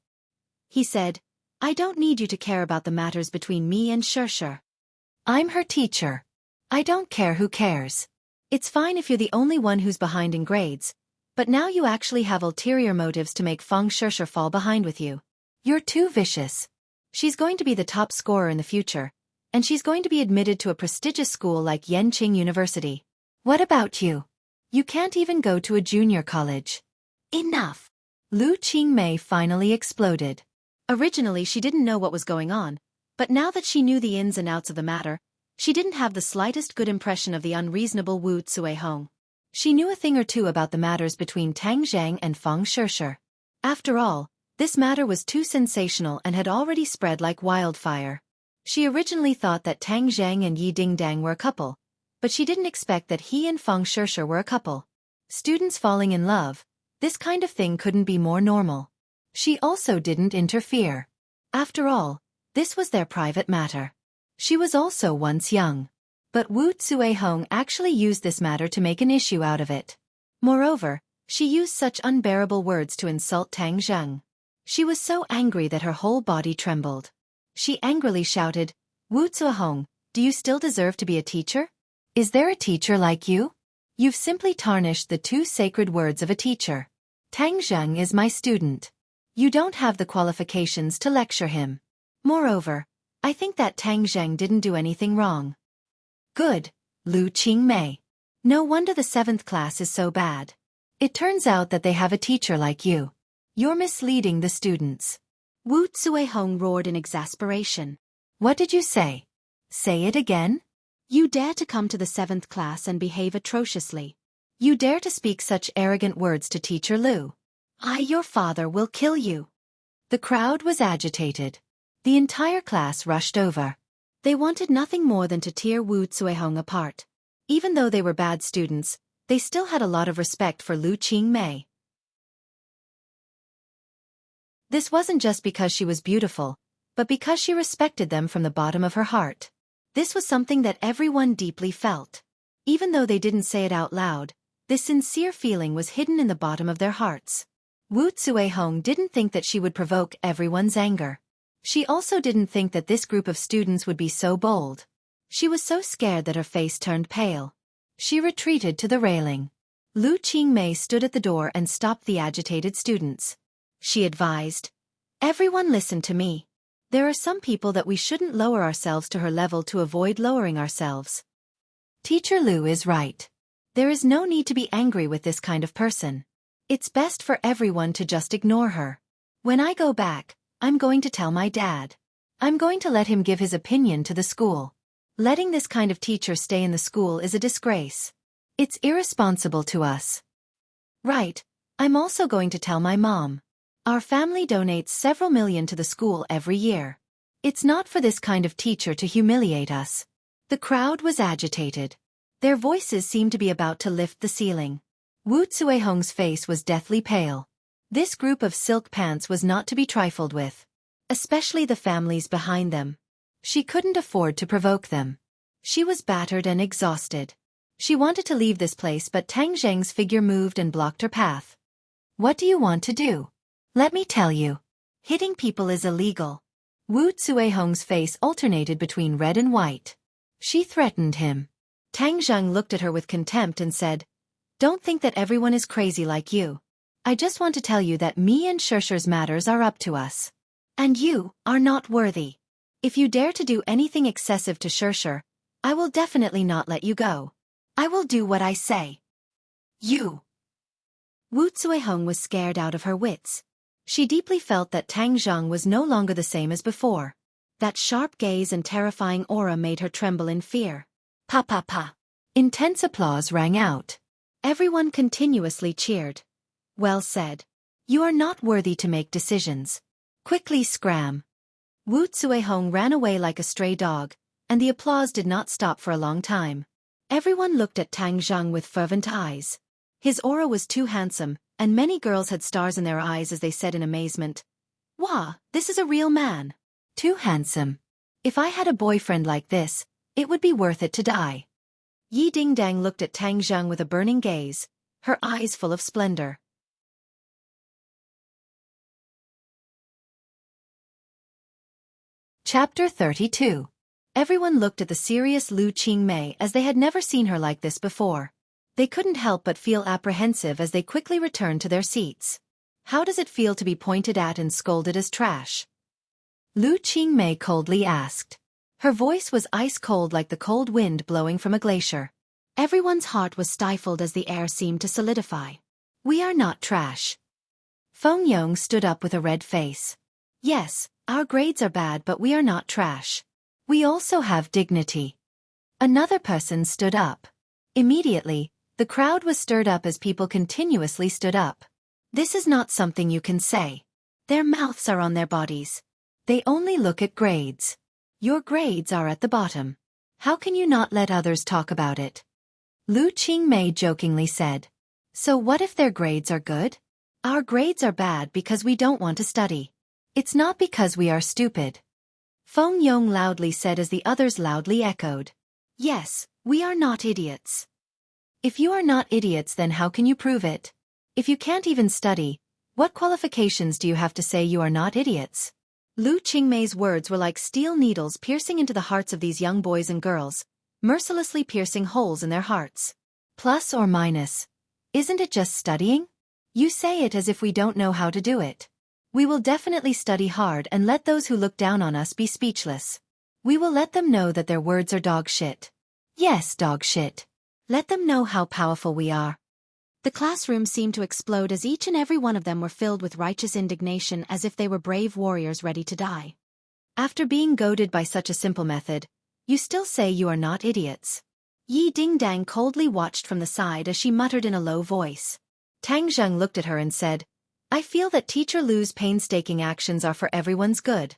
He said, "I don't need you to care about the matters between me and Shishir. I'm her teacher. I don't care who cares. It's fine if you're the only one who's behind in grades, but now you actually have ulterior motives to make Feng Shishir fall behind with you. You're too vicious. She's going to be the top scorer in the future, and she's going to be admitted to a prestigious school like Yenqing University. What about you? You can't even go to a junior college." "Enough!" Lu Qingmei finally exploded. Originally she didn't know what was going on, but now that she knew the ins and outs of the matter, she didn't have the slightest good impression of the unreasonable Wu Zuehong. She knew a thing or two about the matters between Tang Zheng and Feng Shishir. After all, this matter was too sensational and had already spread like wildfire. She originally thought that Tang Zheng and Yi Dingdang were a couple, but she didn't expect that he and Feng Shishir were a couple. Students falling in love, this kind of thing couldn't be more normal. She also didn't interfere. After all, this was their private matter. She was also once young. But Wu Zuehong actually used this matter to make an issue out of it. Moreover, she used such unbearable words to insult Tang Zheng. She was so angry that her whole body trembled. She angrily shouted, "Wu Zuehong, do you still deserve to be a teacher? Is there a teacher like you? You've simply tarnished the 2 sacred words of a teacher. Tang Zheng is my student. You don't have the qualifications to lecture him. Moreover, I think that Tang Zheng didn't do anything wrong." "Good, Lu Qingmei. No wonder the 7th class is so bad. It turns out that they have a teacher like you. You're misleading the students." Wu Zuehong roared in exasperation. "What did you say? Say it again? You dare to come to the 7th class and behave atrociously. You dare to speak such arrogant words to Teacher Lu. Your father will kill you." The crowd was agitated. The entire class rushed over. They wanted nothing more than to tear Wu Zuehong apart. Even though they were bad students, they still had a lot of respect for Lu Qingmei. This wasn't just because she was beautiful, but because she respected them from the bottom of her heart. This was something that everyone deeply felt. Even though they didn't say it out loud, this sincere feeling was hidden in the bottom of their hearts. Wu Zuehong didn't think that she would provoke everyone's anger. She also didn't think that this group of students would be so bold. She was so scared that her face turned pale. She retreated to the railing. Lu Qingmei stood at the door and stopped the agitated students. She advised, "Everyone listen to me. There are some people that we shouldn't lower ourselves to her level to avoid lowering ourselves. Teacher Lu is right. There is no need to be angry with this kind of person. It's best for everyone to just ignore her. When I go back, I'm going to tell my dad. I'm going to let him give his opinion to the school. Letting this kind of teacher stay in the school is a disgrace. It's irresponsible to us." "Right, I'm also going to tell my mom. Our family donates several million to the school every year. It's not for this kind of teacher to humiliate us." The crowd was agitated. Their voices seemed to be about to lift the ceiling. Wu Zuehong's face was deathly pale. This group of silk pants was not to be trifled with. Especially the families behind them. She couldn't afford to provoke them. She was battered and exhausted. She wanted to leave this place, but Tang Zheng's figure moved and blocked her path. "What do you want to do? Let me tell you. Hitting people is illegal." Wu Zuehong's face alternated between red and white. She threatened him. Tang Zheng looked at her with contempt and said, "Don't think that everyone is crazy like you. I just want to tell you that me and Shershur's matters are up to us. And you are not worthy. If you dare to do anything excessive to Shershur, I will definitely not let you go. I will do what I say." "You." Wu Zuehong was scared out of her wits. She deeply felt that Tang Zheng was no longer the same as before. That sharp gaze and terrifying aura made her tremble in fear. Pa pa pa. Intense applause rang out. Everyone continuously cheered. "Well said. You are not worthy to make decisions. Quickly scram." Wu Zuehong ran away like a stray dog, and the applause did not stop for a long time. Everyone looked at Tang Zheng with fervent eyes. His aura was too handsome, and many girls had stars in their eyes as they said in amazement, "Wow, this is a real man. Too handsome. If I had a boyfriend like this, it would be worth it to die." Yi Dingdang looked at Tang Zheng with a burning gaze, her eyes full of splendor. Chapter 32. Everyone looked at the serious Lu Qingmei as they had never seen her like this before. They couldn't help but feel apprehensive as they quickly returned to their seats. "How does it feel to be pointed at and scolded as trash?" Lu Qingmei coldly asked. Her voice was ice-cold like the cold wind blowing from a glacier. Everyone's heart was stifled as the air seemed to solidify. "We are not trash." Feng Yong stood up with a red face. "Yes, our grades are bad, but we are not trash. We also have dignity." Another person stood up. Immediately, the crowd was stirred up as people continuously stood up. "This is not something you can say. Their mouths are on their bodies. They only look at grades. Your grades are at the bottom. How can you not let others talk about it?" Lu Qingmei jokingly said. "So what if their grades are good? Our grades are bad because we don't want to study. It's not because we are stupid." Feng Yong loudly said as the others loudly echoed. "Yes, we are not idiots." "If you are not idiots, then how can you prove it? If you can't even study, what qualifications do you have to say you are not idiots?" Lu Qingmei's words were like steel needles piercing into the hearts of these young boys and girls, mercilessly piercing holes in their hearts. "Plus or minus? Isn't it just studying? You say it as if we don't know how to do it. We will definitely study hard and let those who look down on us be speechless. We will let them know that their words are dog shit. Yes, dog shit. Let them know how powerful we are." The classroom seemed to explode as each and every one of them were filled with righteous indignation as if they were brave warriors ready to die. After being goaded by such a simple method, you still say you are not idiots. Yi Dingdang coldly watched from the side as she muttered in a low voice. Tang Zheng looked at her and said, I feel that Teacher Lu's painstaking actions are for everyone's good.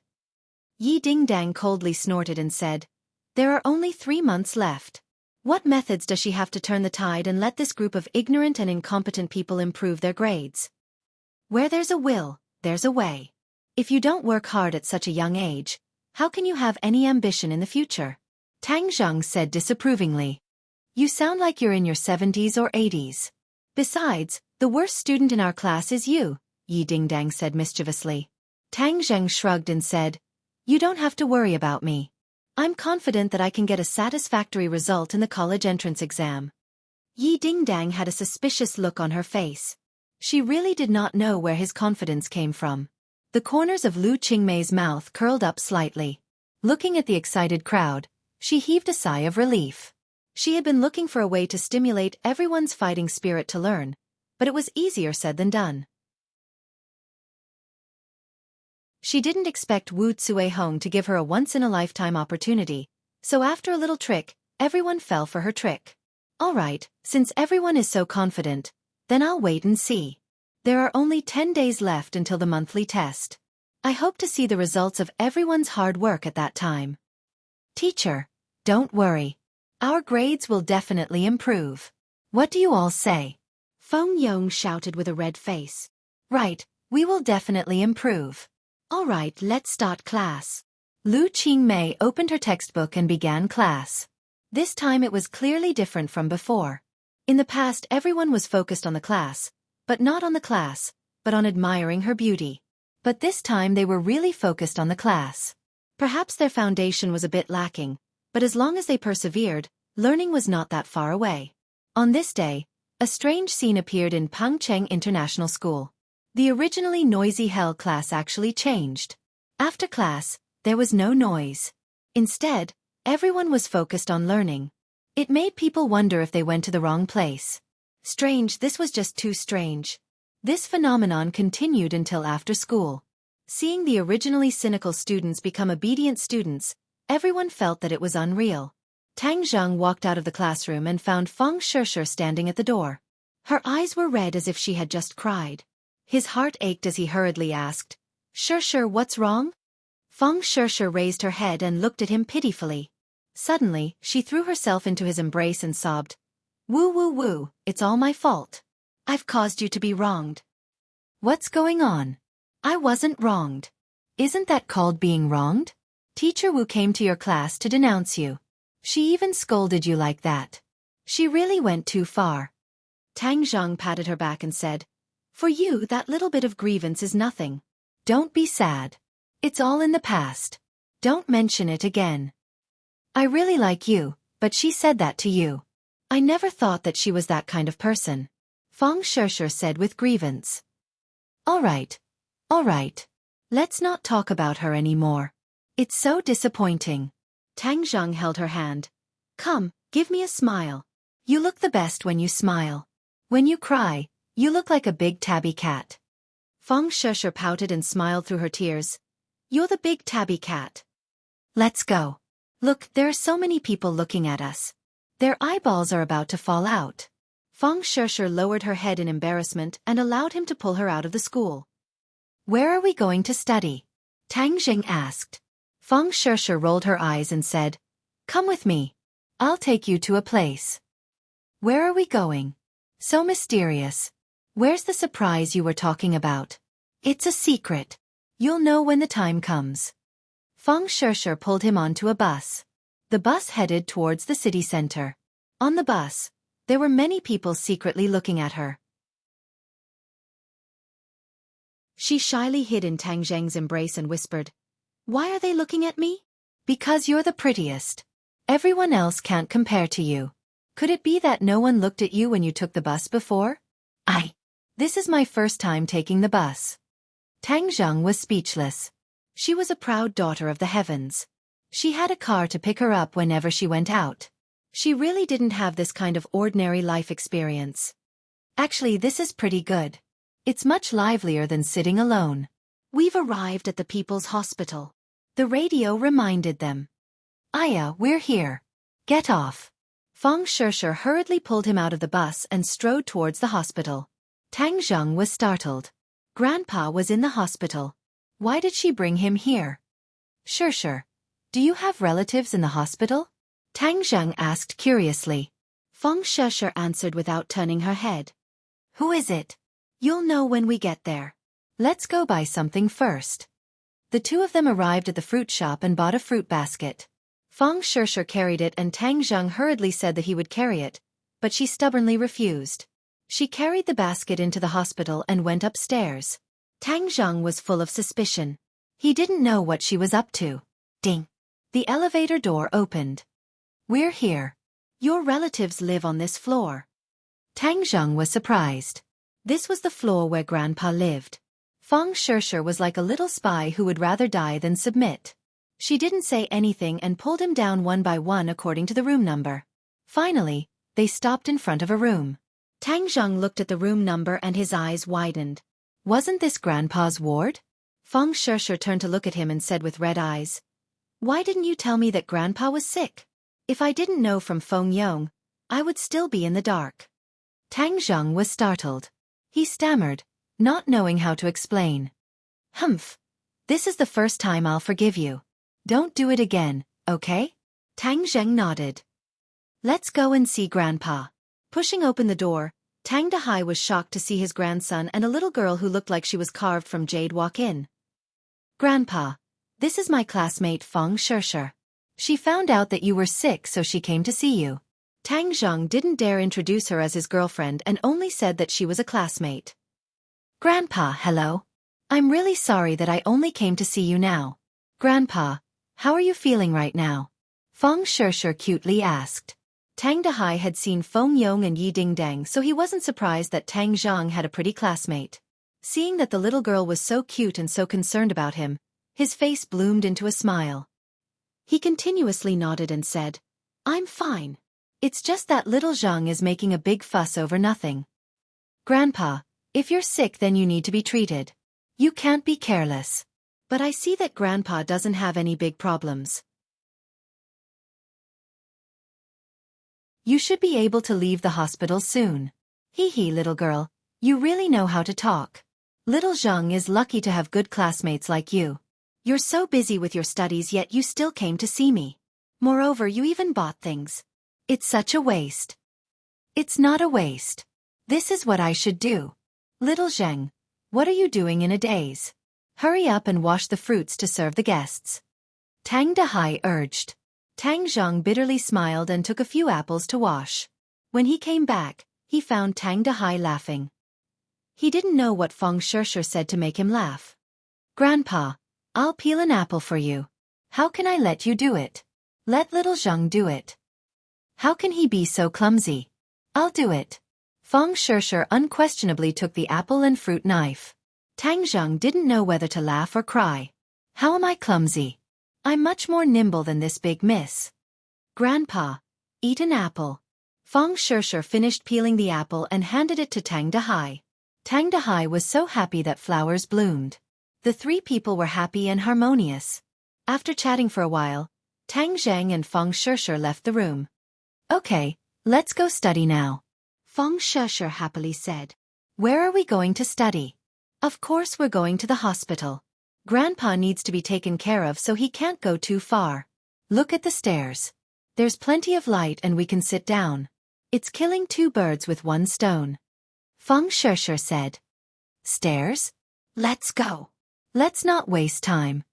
Yi Dingdang coldly snorted and said, there are only 3 months left. What methods does she have to turn the tide and let this group of ignorant and incompetent people improve their grades? Where there's a will, there's a way. If you don't work hard at such a young age, how can you have any ambition in the future? Tang Zheng said disapprovingly. You sound like you're in your 70s or 80s. Besides, the worst student in our class is you, Yi Dingdang said mischievously. Tang Zheng shrugged and said, you don't have to worry about me. I'm confident that I can get a satisfactory result in the college entrance exam. Yi Dingdang had a suspicious look on her face. She really did not know where his confidence came from. The corners of Lu Qingmei's mouth curled up slightly. Looking at the excited crowd, she heaved a sigh of relief. She had been looking for a way to stimulate everyone's fighting spirit to learn, but it was easier said than done. She didn't expect Wu Zuehong to give her a once-in-a-lifetime opportunity, so after a little trick, everyone fell for her trick. All right, since everyone is so confident, then I'll wait and see. There are only 10 days left until the monthly test. I hope to see the results of everyone's hard work at that time. Teacher, don't worry. Our grades will definitely improve. What do you all say? Feng Yong shouted with a red face. Right, we will definitely improve. All right, let's start class. Lu Qingmei opened her textbook and began class. This time it was clearly different from before. In the past everyone was focused on the class, but not on the class, but on admiring her beauty. But this time they were really focused on the class. Perhaps their foundation was a bit lacking, but as long as they persevered, learning was not that far away. On this day, a strange scene appeared in Pangcheng International School. The originally noisy Hell class actually changed. After class, there was no noise. Instead, everyone was focused on learning. It made people wonder if they went to the wrong place. Strange, this was just too strange. This phenomenon continued until after school. Seeing the originally cynical students become obedient students, everyone felt that it was unreal. Tang Zheng walked out of the classroom and found Feng Shishir standing at the door. Her eyes were red as if she had just cried. His heart ached as he hurriedly asked, Shishir, what's wrong? Feng Shishir raised her head and looked at him pitifully. Suddenly, she threw herself into his embrace and sobbed, Woo woo woo, it's all my fault. I've caused you to be wronged. What's going on? I wasn't wronged. Isn't that called being wronged? Teacher Wu came to your class to denounce you. She even scolded you like that. She really went too far. Tang Zheng patted her back and said, For you that little bit of grievance is nothing. Don't be sad. It's all in the past. Don't mention it again. I really like you, but she said that to you. I never thought that she was that kind of person. Feng Shishir said with grievance. All right. Let's not talk about her anymore. It's so disappointing. Tang Zheng held her hand. Come, give me a smile. You look the best when you smile. When you cry, you look like a big tabby cat. Feng Shishir pouted and smiled through her tears. You're the big tabby cat. Let's go. Look, there are so many people looking at us. Their eyeballs are about to fall out. Feng Shishir lowered her head in embarrassment and allowed him to pull her out of the school. Where are we going to study? Tang Zheng asked. Feng Shishir rolled her eyes and said, Come with me. I'll take you to a place. Where are we going? So mysterious. Where's the surprise you were talking about? It's a secret. You'll know when the time comes. Feng Shishir pulled him onto a bus. The bus headed towards the city center. On the bus, there were many people secretly looking at her. She shyly hid in Tang Zheng's embrace and whispered, Why are they looking at me? Because you're the prettiest. Everyone else can't compare to you. Could it be that no one looked at you when you took the bus before? This is my first time taking the bus. Tang Zheng was speechless. She was a proud daughter of the heavens. She had a car to pick her up whenever she went out. She really didn't have this kind of ordinary life experience. Actually, this is pretty good. It's much livelier than sitting alone. We've arrived at the People's Hospital. The radio reminded them. Aya, we're here. Get off. Feng Shishir hurriedly pulled him out of the bus and strode towards the hospital. Tang Zheng was startled. Grandpa was in the hospital. Why did she bring him here? Sure. Do you have relatives in the hospital? Tang Zheng asked curiously. Feng Shisher answered without turning her head. Who is it? You'll know when we get there. Let's go buy something first. The two of them arrived at the fruit shop and bought a fruit basket. Feng Shisher carried it and Tang Zheng hurriedly said that he would carry it, but she stubbornly refused. She carried the basket into the hospital and went upstairs. Tang Zheng was full of suspicion. He didn't know what she was up to. Ding! The elevator door opened. We're here. Your relatives live on this floor. Tang Zheng was surprised. This was the floor where Grandpa lived. Feng Shisher was like a little spy who would rather die than submit. She didn't say anything and pulled him down one by one according to the room number. Finally, they stopped in front of a room. Tang Zheng looked at the room number and his eyes widened. Wasn't this Grandpa's ward? Feng Shisher turned to look at him and said with red eyes, Why didn't you tell me that Grandpa was sick? If I didn't know from Feng Yong, I would still be in the dark. Tang Zheng was startled. He stammered, not knowing how to explain. Humph. This is the first time I'll forgive you. Don't do it again, okay? Tang Zheng nodded. Let's go and see Grandpa. Pushing open the door, Tang Dahai was shocked to see his grandson and a little girl who looked like she was carved from jade walk in. Grandpa, this is my classmate Feng Shisher. She found out that you were sick so she came to see you. Tang Zheng didn't dare introduce her as his girlfriend and only said that she was a classmate. Grandpa, hello. I'm really sorry that I only came to see you now. Grandpa, how are you feeling right now? Feng Shisher cutely asked. Tang Dahai had seen Feng Yong and Yi Dingdang, so he wasn't surprised that Tang Zheng had a pretty classmate. Seeing that the little girl was so cute and so concerned about him, his face bloomed into a smile. He continuously nodded and said, I'm fine. It's just that little Zheng is making a big fuss over nothing. Grandpa, if you're sick then you need to be treated. You can't be careless. But I see that Grandpa doesn't have any big problems. You should be able to leave the hospital soon. Hee, little girl, you really know how to talk. Little Zheng is lucky to have good classmates like you. You're so busy with your studies yet you still came to see me. Moreover, you even bought things. It's such a waste. It's not a waste. This is what I should do. Little Zheng, what are you doing in a daze? Hurry up and wash the fruits to serve the guests. Tang Dahai urged. Tang Zheng bitterly smiled and took a few apples to wash. When he came back, he found Tang Dahai laughing. He didn't know what Feng Shisher said to make him laugh. Grandpa, I'll peel an apple for you. How can I let you do it? Let little Zheng do it. How can he be so clumsy? I'll do it. Feng Shisher unquestionably took the apple and fruit knife. Tang Zheng didn't know whether to laugh or cry. How am I clumsy? I'm much more nimble than this big miss. Grandpa, eat an apple. Feng Shisher finished peeling the apple and handed it to Tang Dahai. Tang Dahai was so happy that flowers bloomed. The three people were happy and harmonious. After chatting for a while, Tang Zheng and Feng Shisher left the room. Okay, let's go study now. Feng Shisher happily said. Where are we going to study? Of course we're going to the hospital. Grandpa needs to be taken care of so he can't go too far. Look at the stairs. There's plenty of light and we can sit down. It's killing two birds with one stone. Feng Shisher said. Stairs? Let's go. Let's not waste time.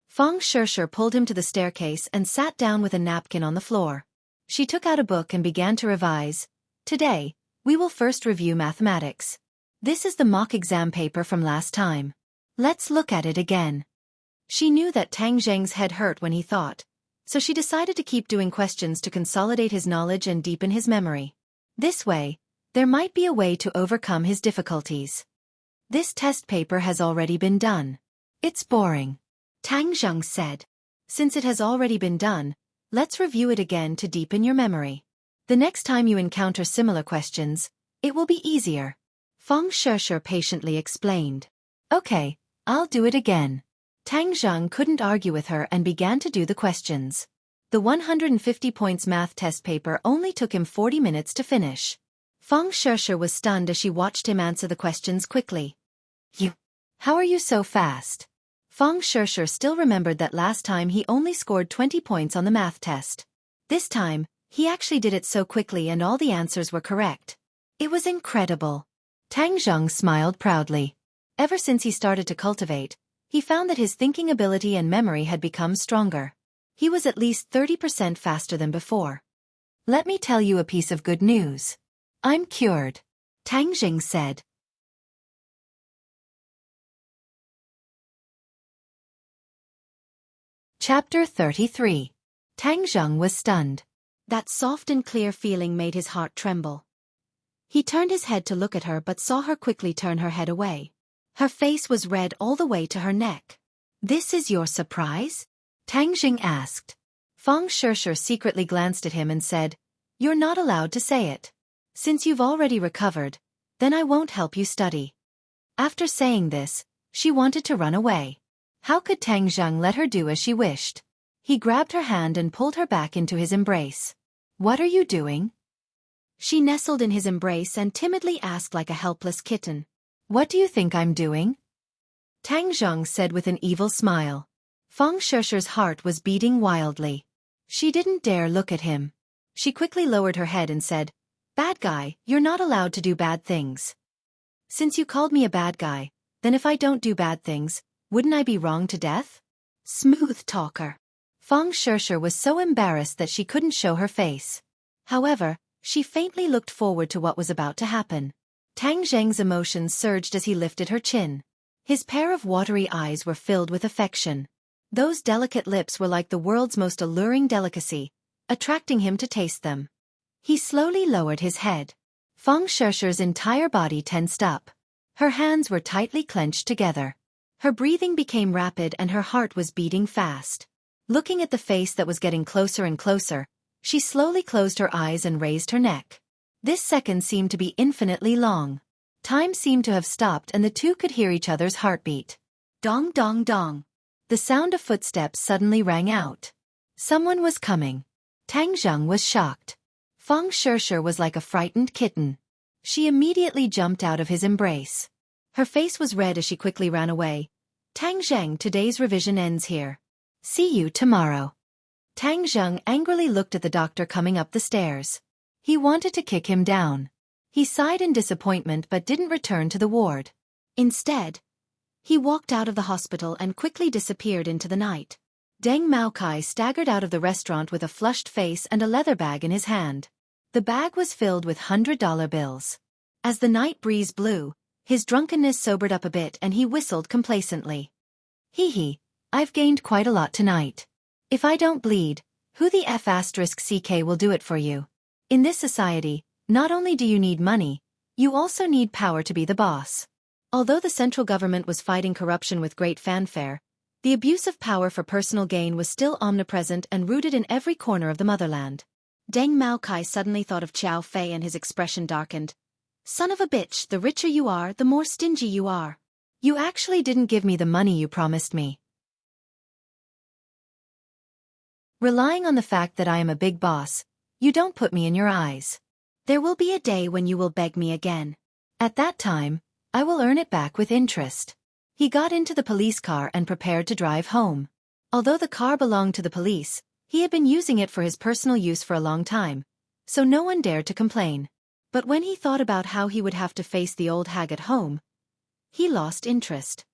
Feng Shisher pulled him to the staircase and sat down with a napkin on the floor. She took out a book and began to revise. Today, we will first review mathematics. This is the mock exam paper from last time. Let's look at it again. She knew that Tang Zheng's head hurt when he thought, so she decided to keep doing questions to consolidate his knowledge and deepen his memory. This way, there might be a way to overcome his difficulties. This test paper has already been done. It's boring. Tang Zheng said. Since it has already been done, let's review it again to deepen your memory. The next time you encounter similar questions, it will be easier. Feng Shisher patiently explained. Okay, I'll do it again. Tang Zheng couldn't argue with her and began to do the questions. The 150 points math test paper only took him 40 minutes to finish. Feng Shisher was stunned as she watched him answer the questions quickly. How are you so fast? Fang Shishir still remembered that last time he only scored 20 points on the math test. This time, he actually did it so quickly and all the answers were correct. It was incredible. Tang Zheng smiled proudly. Ever since he started to cultivate, he found that his thinking ability and memory had become stronger. He was at least 30% faster than before. Let me tell you a piece of good news. I'm cured, Tang Zheng said. Chapter 33. Tang Zheng was stunned. That soft and clear feeling made his heart tremble. He turned his head to look at her but saw her quickly turn her head away. Her face was red all the way to her neck. This is your surprise? Tang Zheng asked. Fang Shishir secretly glanced at him and said, You're not allowed to say it. Since you've already recovered, then I won't help you study. After saying this, she wanted to run away. How could Tang Zheng let her do as she wished? He grabbed her hand and pulled her back into his embrace. What are you doing? She nestled in his embrace and timidly asked like a helpless kitten. What do you think I'm doing? Tang Zheng said with an evil smile. Fang Shishir's heart was beating wildly. She didn't dare look at him. She quickly lowered her head and said, Bad guy, you're not allowed to do bad things. Since you called me a bad guy, then if I don't do bad things, wouldn't I be wronged to death? Smooth talker. Fang Shishir was so embarrassed that she couldn't show her face. However, she faintly looked forward to what was about to happen. Tang Zheng's emotions surged as he lifted her chin. His pair of watery eyes were filled with affection. Those delicate lips were like the world's most alluring delicacy, attracting him to taste them. He slowly lowered his head. Fang Shishir's entire body tensed up. Her hands were tightly clenched together. Her breathing became rapid and her heart was beating fast. Looking at the face that was getting closer and closer, she slowly closed her eyes and raised her neck. This second seemed to be infinitely long. Time seemed to have stopped and the two could hear each other's heartbeat. Dong dong dong. The sound of footsteps suddenly rang out. Someone was coming. Tang Zheng was shocked. Fang Shishir was like a frightened kitten. She immediately jumped out of his embrace. Her face was red as she quickly ran away. Tang Zheng, today's revision ends here. See you tomorrow. Tang Zheng angrily looked at the doctor coming up the stairs. He wanted to kick him down. He sighed in disappointment but didn't return to the ward. Instead, he walked out of the hospital and quickly disappeared into the night. Deng Maokai staggered out of the restaurant with a flushed face and a leather bag in his hand. The bag was filled with $100 bills. As the night breeze blew, his drunkenness sobered up a bit and he whistled complacently. Hee hee, I've gained quite a lot tonight. If I don't bleed, who the F***ck will do it for you? In this society, not only do you need money, you also need power to be the boss. Although the central government was fighting corruption with great fanfare, the abuse of power for personal gain was still omnipresent and rooted in every corner of the motherland. Deng Maokai suddenly thought of Xiaofan and his expression darkened. Son of a bitch, the richer you are, the more stingy you are. You actually didn't give me the money you promised me. Relying on the fact that I am a big boss, you don't put me in your eyes. There will be a day when you will beg me again. At that time, I will earn it back with interest. He got into the police car and prepared to drive home. Although the car belonged to the police, he had been using it for his personal use for a long time, so no one dared to complain. But when he thought about how he would have to face the old hag at home, he lost interest.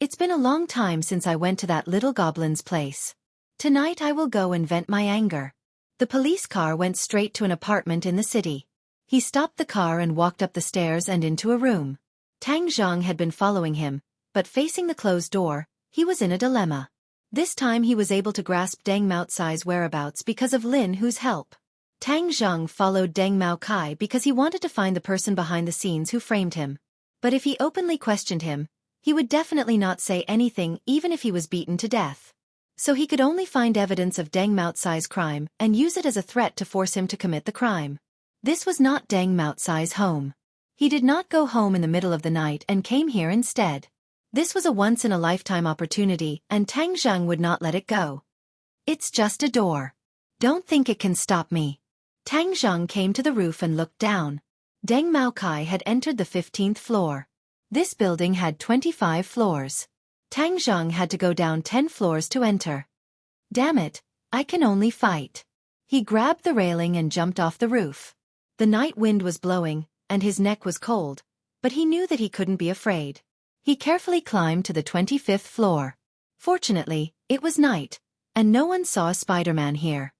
It's been a long time since I went to that little goblin's place. Tonight I will go and vent my anger. The police car went straight to an apartment in the city. He stopped the car and walked up the stairs and into a room. Tang Zheng had been following him, but facing the closed door, he was in a dilemma. This time he was able to grasp Deng Maocai's whereabouts because of Lin Hu's help. Tang Zheng followed Deng Maokai because he wanted to find the person behind the scenes who framed him. But if he openly questioned him, he would definitely not say anything even if he was beaten to death. So he could only find evidence of Deng Maocai's crime and use it as a threat to force him to commit the crime. This was not Deng Maocai's home. He did not go home in the middle of the night and came here instead. This was a once-in-a-lifetime opportunity and Tang Zheng would not let it go. It's just a door. Don't think it can stop me. Tang Zheng came to the roof and looked down. Deng Maokai had entered the 15th floor. This building had 25 floors. Tang Zheng had to go down 10 floors to enter. Damn it, I can only fight. He grabbed the railing and jumped off the roof. The night wind was blowing, and his neck was cold, but he knew that he couldn't be afraid. He carefully climbed to the 25th floor. Fortunately, it was night, and no one saw a Spider-Man here.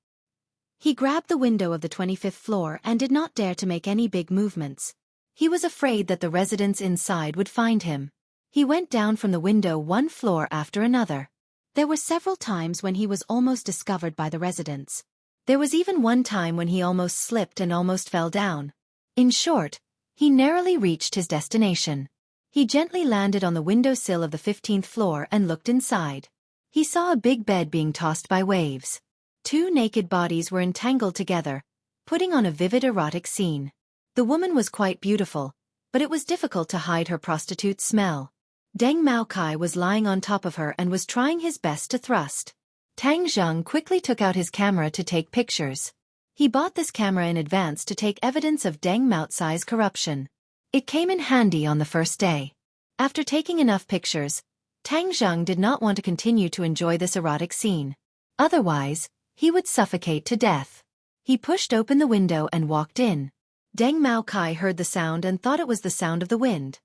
He grabbed the window of the 25th floor and did not dare to make any big movements. He was afraid that the residents inside would find him. He went down from the window one floor after another. There were several times when he was almost discovered by the residents. There was even one time when he almost slipped and almost fell down. In short, he narrowly reached his destination. He gently landed on the windowsill of the 15th floor and looked inside. He saw a big bed being tossed by waves. Two naked bodies were entangled together, putting on a vivid erotic scene. The woman was quite beautiful, but it was difficult to hide her prostitute smell. Deng Maokai was lying on top of her and was trying his best to thrust. Tang Zheng quickly took out his camera to take pictures. He bought this camera in advance to take evidence of Deng Maocai's corruption. It came in handy on the first day. After taking enough pictures, Tang Zheng did not want to continue to enjoy this erotic scene. Otherwise, he would suffocate to death. He pushed open the window and walked in. Deng Maokai heard the sound and thought it was the sound of the wind.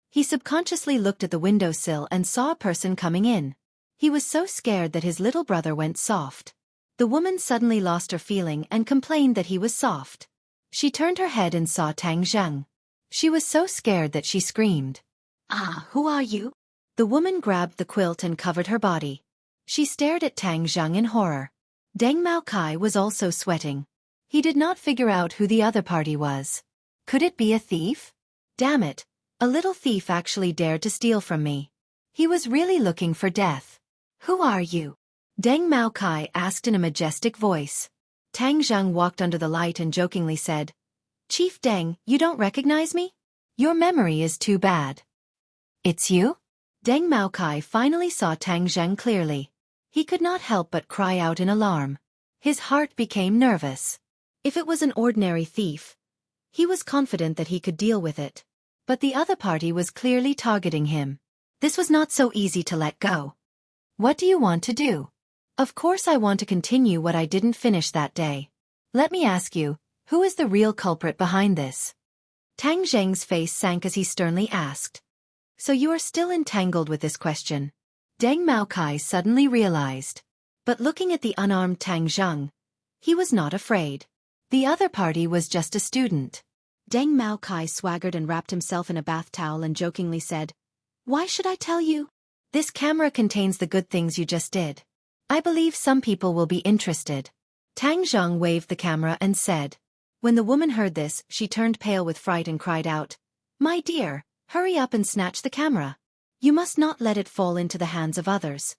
He subconsciously looked at the windowsill and saw a person coming in. He was so scared that his little brother went soft. The woman suddenly lost her feeling and complained that he was soft. She turned her head and saw Tang Zheng. She was so scared that she screamed. "Ah, who are you?" The woman grabbed the quilt and covered her body. She stared at Tang Zheng in horror. Deng Maokai was also sweating. He did not figure out who the other party was. Could it be a thief? Damn it. A little thief actually dared to steal from me. He was really looking for death. "Who are you?" Deng Maokai asked in a majestic voice. Tang Zheng walked under the light and jokingly said, "Chief Deng, you don't recognize me? Your memory is too bad." "It's you?" Deng Maokai finally saw Tang Zheng clearly. He could not help but cry out in alarm. His heart became nervous. If it was an ordinary thief, he was confident that he could deal with it. But the other party was clearly targeting him. This was not so easy to let go. "What do you want to do?" "Of course I want to continue what I didn't finish that day. Let me ask you, who is the real culprit behind this?" Tang Zheng's face sank as he sternly asked. "So you are still entangled with this question?" Deng Maokai suddenly realized. But looking at the unarmed Tang Zheng, he was not afraid. The other party was just a student. Deng Maokai swaggered and wrapped himself in a bath towel and jokingly said, "Why should I tell you? This camera contains the good things you just did. I believe some people will be interested." Tang Zheng waved the camera and said. When the woman heard this, she turned pale with fright and cried out, "My dear, hurry up and snatch the camera. You must not let it fall into the hands of others."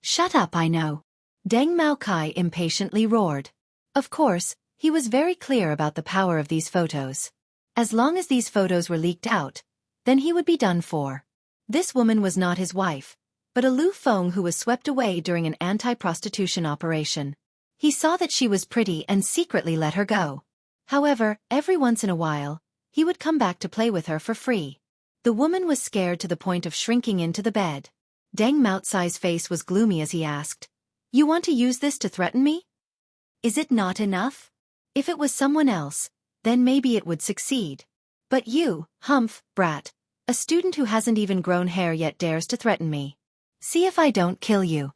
"Shut up, I know." Deng Maokai impatiently roared. Of course, he was very clear about the power of these photos. As long as these photos were leaked out, then he would be done for. This woman was not his wife, but a Lu Feng who was swept away during an anti-prostitution operation. He saw that she was pretty and secretly let her go. However, every once in a while, he would come back to play with her for free. The woman was scared to the point of shrinking into the bed. Deng Maocai's face was gloomy as he asked, "You want to use this to threaten me? Is it not enough? If it was someone else, then maybe it would succeed. But you, humph, brat, a student who hasn't even grown hair yet dares to threaten me. See if I don't kill you."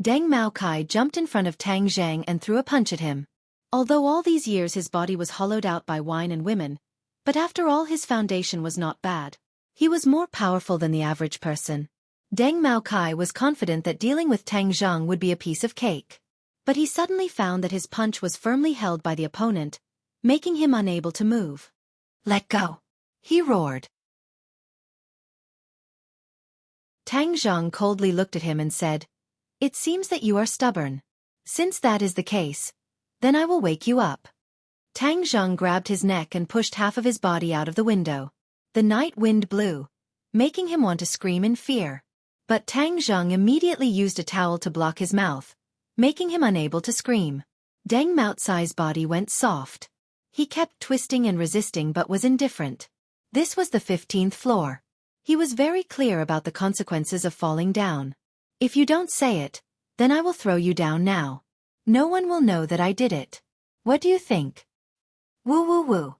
Deng Maokai jumped in front of Tang Zheng and threw a punch at him. Although all these years his body was hollowed out by wine and women, but after all his foundation was not bad. He was more powerful than the average person. Deng Maokai was confident that dealing with Tang Zheng would be a piece of cake. But he suddenly found that his punch was firmly held by the opponent, making him unable to move. "Let go!" he roared. Tang Zheng coldly looked at him and said, "It seems that you are stubborn. Since that is the case, then I will wake you up." Tang Zheng grabbed his neck and pushed half of his body out of the window. The night wind blew, making him want to scream in fear. But Tang Zheng immediately used a towel to block his mouth, making him unable to scream. Deng Maocai's body went soft. He kept twisting and resisting but was indifferent. This was the 15th floor. He was very clear about the consequences of falling down. If you don't say it, then I will throw you down now. No one will know that I did it. What do you think? Woo woo woo.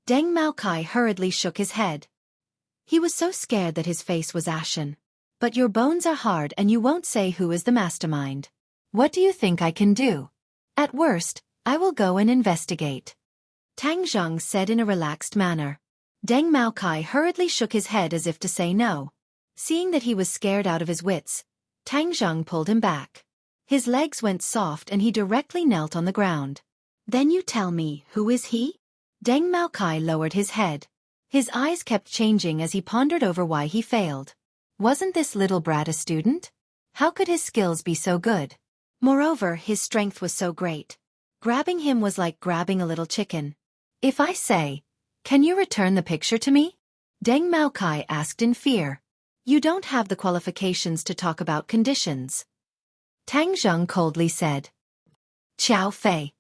Deng Maokai hurriedly shook his head. He was so scared that his face was ashen. But your bones are hard and you won't say who is the mastermind. What do you think I can do? At worst, I will go and investigate. Tang Zheng said in a relaxed manner. Deng Maokai hurriedly shook his head as if to say no. Seeing that he was scared out of his wits, Tang Zheng pulled him back. His legs went soft and he directly knelt on the ground. Then you tell me, who is he? Deng Maokai lowered his head. His eyes kept changing as he pondered over why he failed. Wasn't this little brat a student? How could his skills be so good? Moreover, his strength was so great. Grabbing him was like grabbing a little chicken. If I say, can you return the picture to me? Deng Maokai asked in fear. You don't have the qualifications to talk about conditions. Tang Zheng coldly said. Xiao Fei.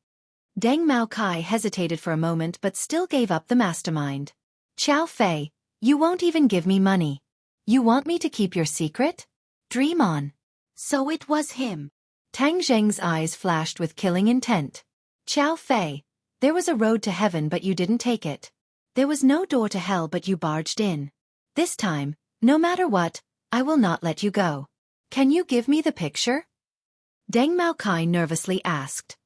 Deng Maokai hesitated for a moment but still gave up the mastermind. Xiao Fei, you won't even give me money. You want me to keep your secret? Dream on. So it was him. Tang Zheng's eyes flashed with killing intent. Xiao Fei, there was a road to heaven but you didn't take it. There was no door to hell but you barged in. This time, no matter what, I will not let you go. Can you give me the picture? Deng Maokai nervously asked.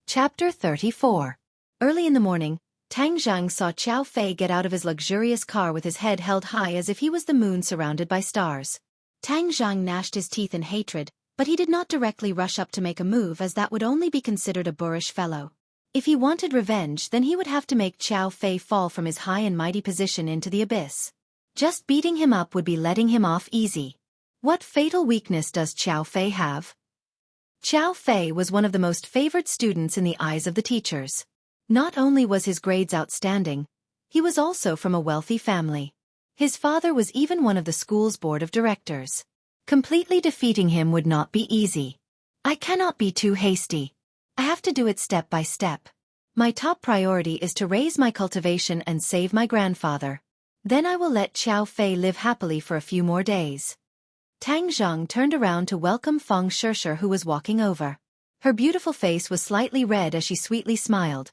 Chapter 34. Early in the morning, Tang Zheng saw Xiao Fei get out of his luxurious car with his head held high as if he was the moon surrounded by stars. Tang Zheng gnashed his teeth in hatred, but he did not directly rush up to make a move as that would only be considered a boorish fellow. If he wanted revenge, then he would have to make Xiao Fei fall from his high and mighty position into the abyss. Just beating him up would be letting him off easy. What fatal weakness does Xiao Fei have? Xiao Fei was one of the most favored students in the eyes of the teachers. Not only was his grades outstanding, he was also from a wealthy family. His father was even one of the school's board of directors. Completely defeating him would not be easy. I cannot be too hasty. I have to do it step by step. My top priority is to raise my cultivation and save my grandfather. Then I will let Xiao Fei live happily for a few more days. Tang Zheng turned around to welcome Feng Shishir who was walking over. Her beautiful face was slightly red as she sweetly smiled,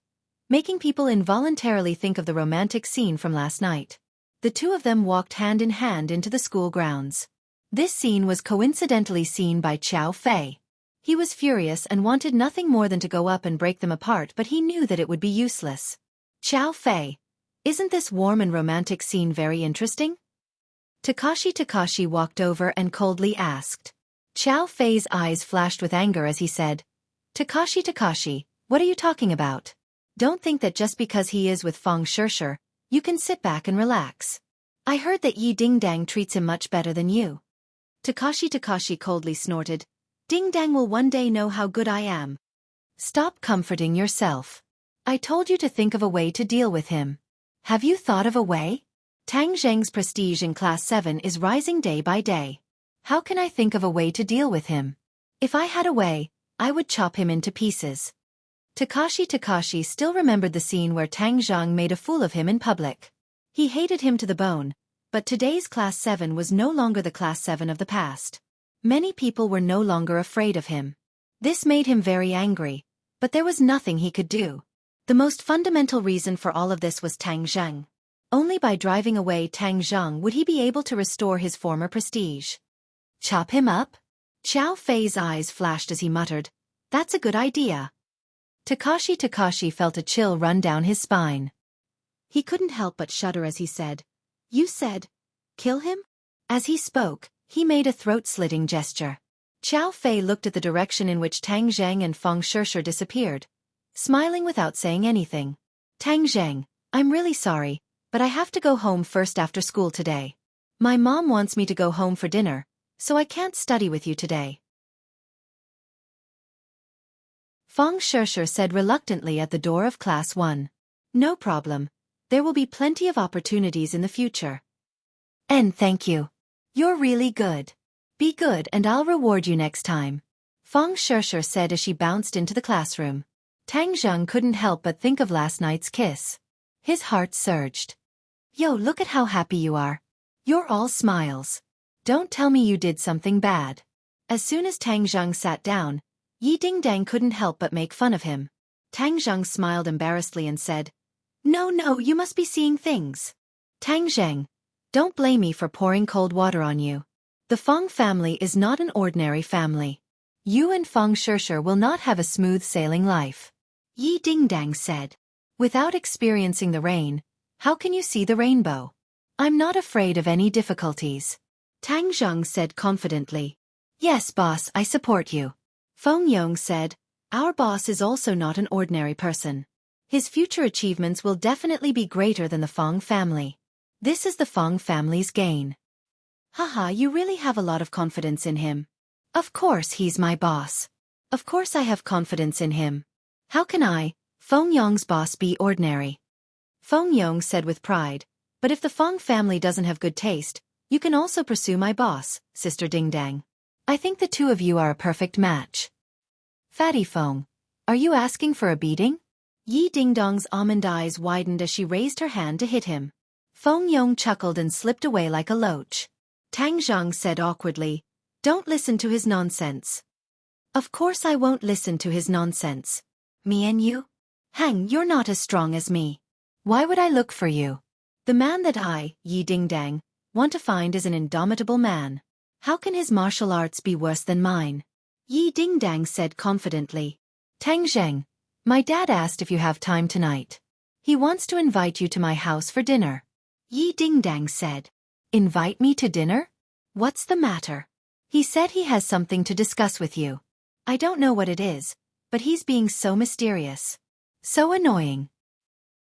making people involuntarily think of the romantic scene from last night. The two of them walked hand in hand into the school grounds. This scene was coincidentally seen by Xiao Fei. He was furious and wanted nothing more than to go up and break them apart, but he knew that it would be useless. Xiao Fei, isn't this warm and romantic scene very interesting? Takashi walked over and coldly asked. Xiao Fei's eyes flashed with anger as he said, Takashi, what are you talking about? Don't think that just because he is with Feng Shishir, you can sit back and relax. I heard that Yi Dingdang treats him much better than you. Takashi coldly snorted. Dingdang will one day know how good I am. Stop comforting yourself. I told you to think of a way to deal with him. Have you thought of a way? Tang Zheng's prestige in Class 7 is rising day by day. How can I think of a way to deal with him? If I had a way, I would chop him into pieces. Takashi still remembered the scene where Tang Zheng made a fool of him in public. He hated him to the bone, but today's Class 7 was no longer the Class 7 of the past. Many people were no longer afraid of him. This made him very angry, but there was nothing he could do. The most fundamental reason for all of this was Tang Zheng. Only by driving away Tang Zheng would he be able to restore his former prestige. Chop him up? Xiao Fei's eyes flashed as he muttered, That's a good idea. Takashi felt a chill run down his spine. He couldn't help but shudder as he said, You said, kill him? As he spoke, he made a throat-slitting gesture. Xiao Fei looked at the direction in which Tang Zheng and Feng Shishir disappeared, smiling without saying anything. Tang Zheng, I'm really sorry, but I have to go home first after school today. My mom wants me to go home for dinner, so I can't study with you today. Feng Shishir said reluctantly at the door of Class 1. No problem. There will be plenty of opportunities in the future. And thank you. You're really good. Be good and I'll reward you next time. Feng Shishir said as she bounced into the classroom. Tang Zheng couldn't help but think of last night's kiss. His heart surged. Yo, look at how happy you are. You're all smiles. Don't tell me you did something bad. As soon as Tang Zheng sat down, Yi Dingdang couldn't help but make fun of him. Tang Zheng smiled embarrassedly and said, No, you must be seeing things. Tang Zheng, don't blame me for pouring cold water on you. The Feng family is not an ordinary family. You and Feng Shishir will not have a smooth sailing life. Yi Dingdang said. Without experiencing the rain, how can you see the rainbow? I'm not afraid of any difficulties. Tang Zheng said confidently. Yes, boss, I support you. Feng Yong said, our boss is also not an ordinary person. His future achievements will definitely be greater than the Feng family. This is the Feng family's gain. Haha, you really have a lot of confidence in him. Of course he's my boss. Of course I have confidence in him. How can I, Feng Yong's boss, be ordinary? Feng Yong said with pride, but if the Feng family doesn't have good taste, you can also pursue my boss, Sister Dingdang. I think the two of you are a perfect match. Fatty Feng, are you asking for a beating? Yi Dingdong's almond eyes widened as she raised her hand to hit him. Feng Yong chuckled and slipped away like a loach. Tang Zheng said awkwardly, don't listen to his nonsense. Of course I won't listen to his nonsense. Me and you? Hang, you're not as strong as me. Why would I look for you? The man that I, Yi Dingdang, want to find is an indomitable man. How can his martial arts be worse than mine? Yi Dingdang said confidently. Tang Zheng, my dad asked if you have time tonight. He wants to invite you to my house for dinner. Yi Dingdang said. Invite me to dinner? What's the matter? He said he has something to discuss with you. I don't know what it is, but he's being so mysterious. So annoying.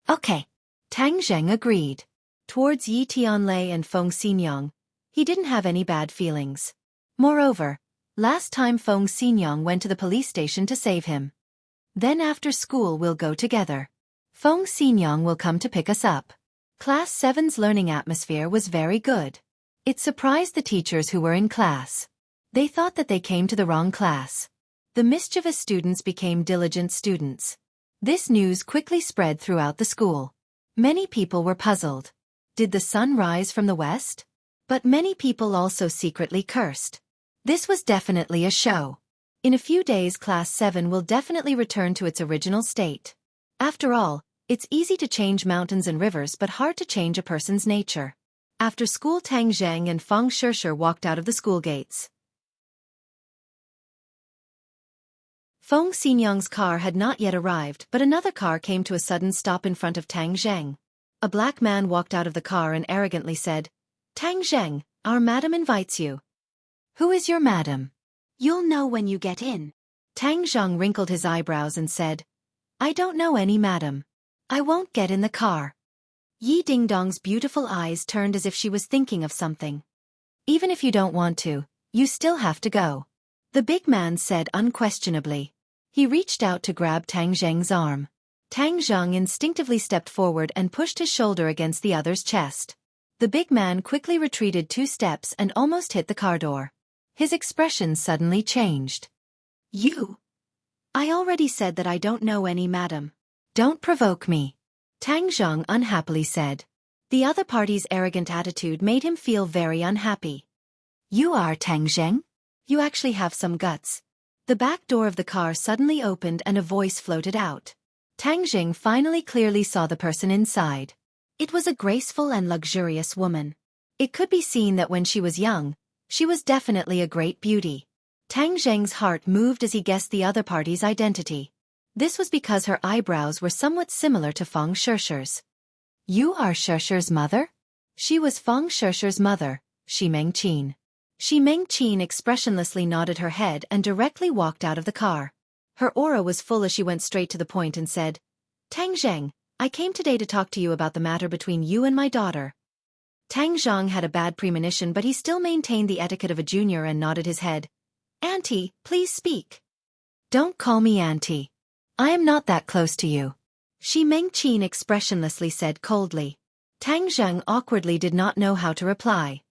Okay. Tang Zheng agreed. Towards Yi Tianlei and Feng Xinyang, he didn't have any bad feelings. Moreover, last time Feng Xinyang went to the police station to save him. Then after school we'll go together. Feng Xinyang will come to pick us up. Class 7's learning atmosphere was very good. It surprised the teachers who were in class. They thought that they came to the wrong class. The mischievous students became diligent students. This news quickly spread throughout the school. Many people were puzzled. Did the sun rise from the west? But many people also secretly cursed. This was definitely a show. In a few days Class 7 will definitely return to its original state. After all, it's easy to change mountains and rivers but hard to change a person's nature. After school Tang Zheng and Feng Shishir walked out of the school gates. Feng Xinyang's car had not yet arrived, but another car came to a sudden stop in front of Tang Zheng. A black man walked out of the car and arrogantly said, Tang Zheng, our madam invites you. Who is your madam? You'll know when you get in. Tang Zheng wrinkled his eyebrows and said, I don't know any madam. I won't get in the car. Yi Dingdong's beautiful eyes turned as if she was thinking of something. Even if you don't want to, you still have to go. The big man said unquestionably. He reached out to grab Tang Zheng's arm. Tang Zheng instinctively stepped forward and pushed his shoulder against the other's chest. The big man quickly retreated 2 steps and almost hit the car door. His expression suddenly changed. You! I already said that I don't know any madam. Don't provoke me. Tang Zheng unhappily said. The other party's arrogant attitude made him feel very unhappy. You are Tang Zheng? You actually have some guts. The back door of the car suddenly opened and a voice floated out. Tang Zheng finally clearly saw the person inside. It was a graceful and luxurious woman. It could be seen that when she was young, she was definitely a great beauty. Tang Zheng's heart moved as he guessed the other party's identity. This was because her eyebrows were somewhat similar to Feng Shishir's. You are Shishir's mother? She was Feng Shishir's mother, Shi Mengqin. Shi Mengqin expressionlessly nodded her head and directly walked out of the car. Her aura was full as she went straight to the point and said, Tang Zheng, I came today to talk to you about the matter between you and my daughter. Tang Zheng had a bad premonition but he still maintained the etiquette of a junior and nodded his head. Auntie, please speak. Don't call me auntie. I am not that close to you. Shi Mengqin expressionlessly said coldly. Tang Zheng awkwardly did not know how to reply.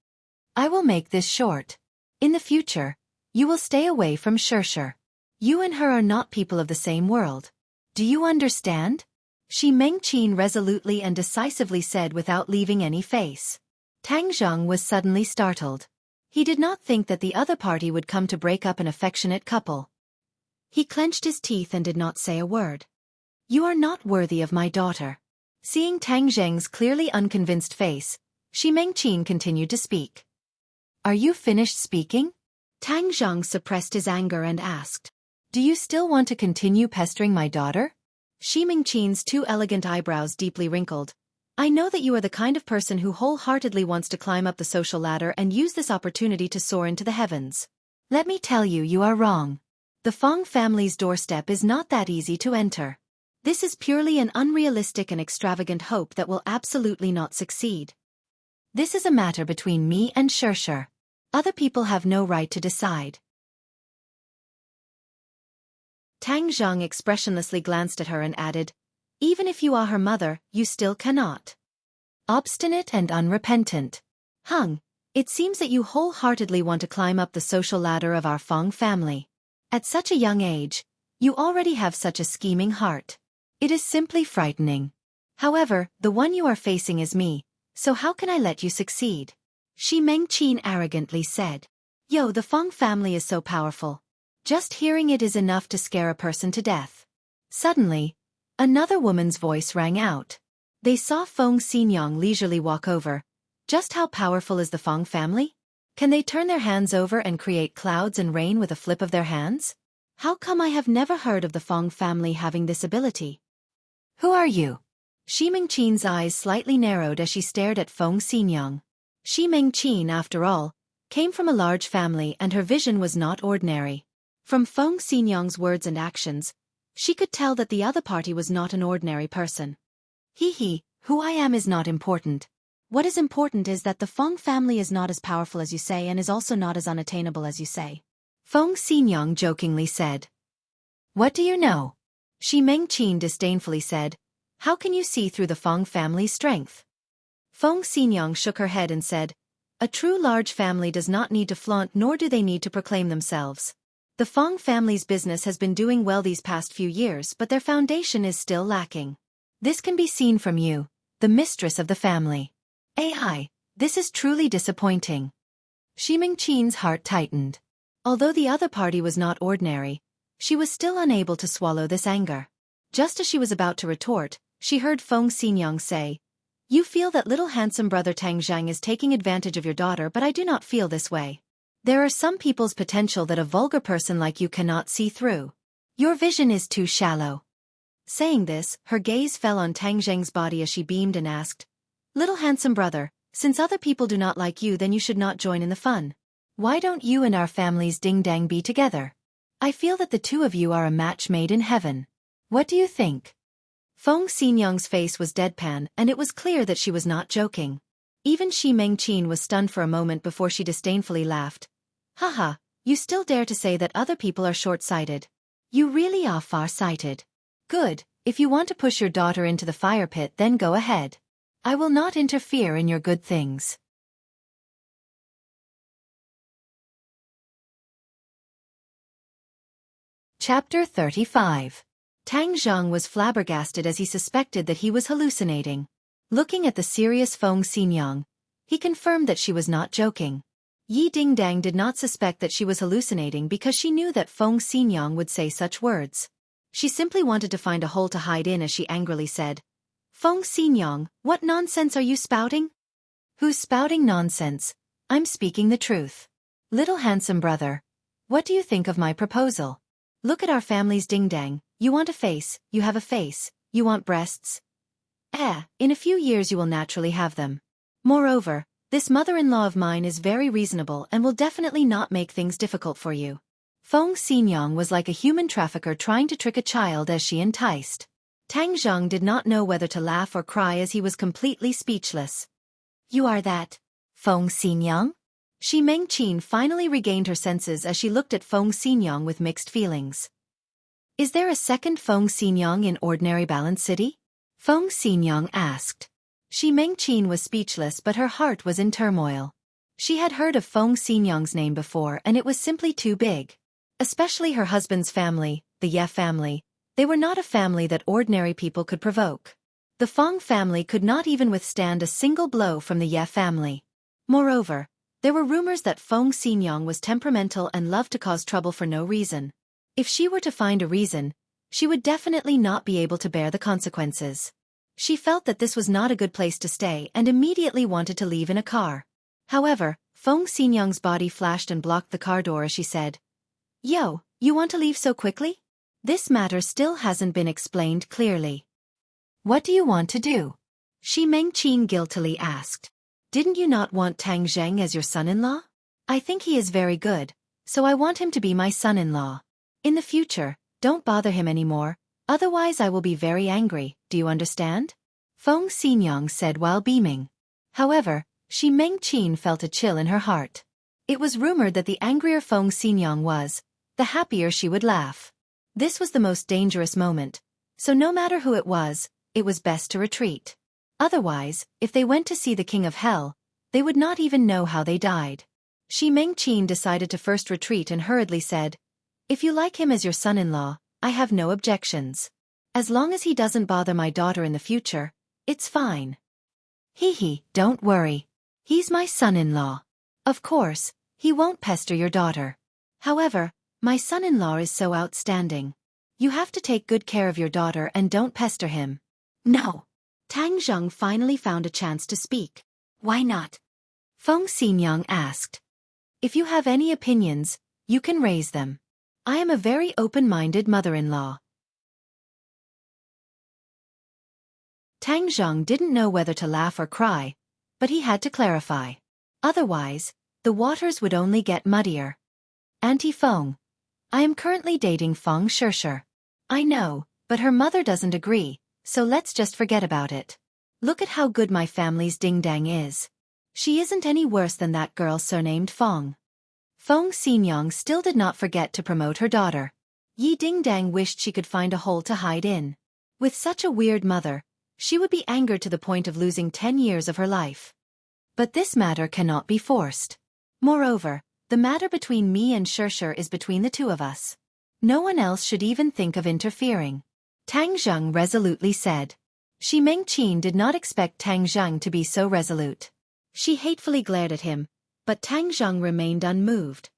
I will make this short. In the future, you will stay away from Shirshir. You and her are not people of the same world. Do you understand? Shi Mengqin resolutely and decisively said without leaving any face. Tang Zheng was suddenly startled. He did not think that the other party would come to break up an affectionate couple. He clenched his teeth and did not say a word. You are not worthy of my daughter. Seeing Tang Zheng's clearly unconvinced face, Shi Mengqin continued to speak. Are you finished speaking? Tang Zheng suppressed his anger and asked. Do you still want to continue pestering my daughter? Shi Mengqin's two elegant eyebrows deeply wrinkled. I know that you are the kind of person who wholeheartedly wants to climb up the social ladder and use this opportunity to soar into the heavens. Let me tell you, you are wrong. The Feng family's doorstep is not that easy to enter. This is purely an unrealistic and extravagant hope that will absolutely not succeed. This is a matter between me and Shirshir. Other people have no right to decide. Tang Zheng expressionlessly glanced at her and added, even if you are her mother, you still cannot. Obstinate and unrepentant. Hung, it seems that you wholeheartedly want to climb up the social ladder of our Feng family. At such a young age, you already have such a scheming heart. It is simply frightening. However, the one you are facing is me, so how can I let you succeed? Shi Mengqin arrogantly said. Yo, the Feng family is so powerful. Just hearing it is enough to scare a person to death. Suddenly, another woman's voice rang out. They saw Feng Xinyang leisurely walk over. Just how powerful is the Feng family? Can they turn their hands over and create clouds and rain with a flip of their hands? How come I have never heard of the Feng family having this ability? Who are you? Shi Mengqin's eyes slightly narrowed as she stared at Feng Xinyang. Shi Mengqin, after all, came from a large family and her vision was not ordinary. From Feng Xinyang's words and actions, she could tell that the other party was not an ordinary person. Who I am is not important. What is important is that the Feng family is not as powerful as you say and is also not as unattainable as you say. Feng Xinyang jokingly said. What do you know? Shi Mengqin disdainfully said. How can you see through the Feng family's strength? Feng Xinyang shook her head and said, a true large family does not need to flaunt nor do they need to proclaim themselves. The Feng family's business has been doing well these past few years, but their foundation is still lacking. This can be seen from you, the mistress of the family. This is truly disappointing. Shi Mengqin's heart tightened. Although the other party was not ordinary, she was still unable to swallow this anger. Just as she was about to retort, she heard Feng Xinyang say, you feel that little handsome brother Tang Zheng is taking advantage of your daughter, but I do not feel this way. There are some people's potential that a vulgar person like you cannot see through. Your vision is too shallow. Saying this, her gaze fell on Tang Zheng's body as she beamed and asked, little handsome brother, since other people do not like you, then you should not join in the fun. Why don't you and our families ding-dang be together? I feel that the two of you are a match made in heaven. What do you think? Feng Xinyang's face was deadpan and it was clear that she was not joking. Even Shi Mengqin was stunned for a moment before she disdainfully laughed. Haha, you still dare to say that other people are short-sighted. You really are far-sighted. Good, if you want to push your daughter into the fire pit, then go ahead. I will not interfere in your good things. Chapter 35. Tang Zheng was flabbergasted as he suspected that he was hallucinating. Looking at the serious Feng Xinyang, he confirmed that she was not joking. Yi Dingdang did not suspect that she was hallucinating because she knew that Feng Xinyang would say such words. She simply wanted to find a hole to hide in as she angrily said, Feng Xinyang, what nonsense are you spouting? Who's spouting nonsense? I'm speaking the truth. Little handsome brother, what do you think of my proposal? Look at our family's ding-dang. You want a face, you have a face. You want breasts? In a few years you will naturally have them. Moreover, this mother-in-law of mine is very reasonable and will definitely not make things difficult for you. Feng Xinyang was like a human trafficker trying to trick a child as she enticed. Tang Zheng did not know whether to laugh or cry as he was completely speechless. You are that Feng Xinyang? Shi Mengqin finally regained her senses as she looked at Feng Xinyang with mixed feelings. Is there a second Feng Xinyang in ordinary Balance City? Feng Xinyang asked. Shi Mengqin was speechless but her heart was in turmoil. She had heard of Feng Xinyang's name before and it was simply too big. Especially her husband's family, the Ye family. They were not a family that ordinary people could provoke. The Feng family could not even withstand a single blow from the Ye family. Moreover, there were rumors that Feng Xinyang was temperamental and loved to cause trouble for no reason. If she were to find a reason, she would definitely not be able to bear the consequences. She felt that this was not a good place to stay and immediately wanted to leave in a car. However, Feng Xinyang's body flashed and blocked the car door as she said, "Yo, you want to leave so quickly? This matter still hasn't been explained clearly. What do you want to do?" Shi Mengqin guiltily asked. "Didn't you not want Tang Zheng as your son-in-law? I think he is very good, so I want him to be my son-in-law. In the future, don't bother him anymore, otherwise I will be very angry, do you understand?" Feng Xinyang said while beaming. However, Shi Mengqin felt a chill in her heart. It was rumored that the angrier Feng Xinyang was, the happier she would laugh. This was the most dangerous moment, so no matter who it was best to retreat. Otherwise, if they went to see the King of Hell, they would not even know how they died. Shi Mengqin decided to first retreat and hurriedly said, "If you like him as your son-in-law, I have no objections. As long as he doesn't bother my daughter in the future, it's fine." "Hee, don't worry. He's my son-in-law. Of course, he won't pester your daughter. However, my son-in-law is so outstanding. You have to take good care of your daughter and don't pester him." "No." Tang Zheng finally found a chance to speak. "Why not?" Feng Xinyang asked. "If you have any opinions, you can raise them. I am a very open-minded mother-in-law." Tang Zheng didn't know whether to laugh or cry, but he had to clarify. Otherwise, the waters would only get muddier. "Auntie Feng, I am currently dating Feng Shishir. I know, but her mother doesn't agree, so let's just forget about it. Look at how good my family's ding-dang is. She isn't any worse than that girl surnamed Feng." Feng Xinyang still did not forget to promote her daughter. Yi Dingdang wished she could find a hole to hide in. With such a weird mother, she would be angered to the point of losing 10 years of her life. But this matter cannot be forced. Moreover, the matter between me and Shishir is between the two of us. No one else should even think of interfering. Tang Zheng resolutely said. Shi Mengqin did not expect Tang Zheng to be so resolute. She hatefully glared at him, but Tang Zheng remained unmoved.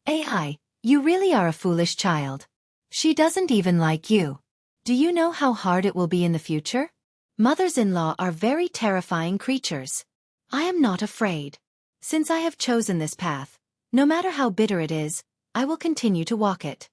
"Ai, you really are a foolish child. She doesn't even like you. Do you know how hard it will be in the future? Mothers-in-law are very terrifying creatures. I am not afraid. Since I have chosen this path, no matter how bitter it is, I will continue to walk it."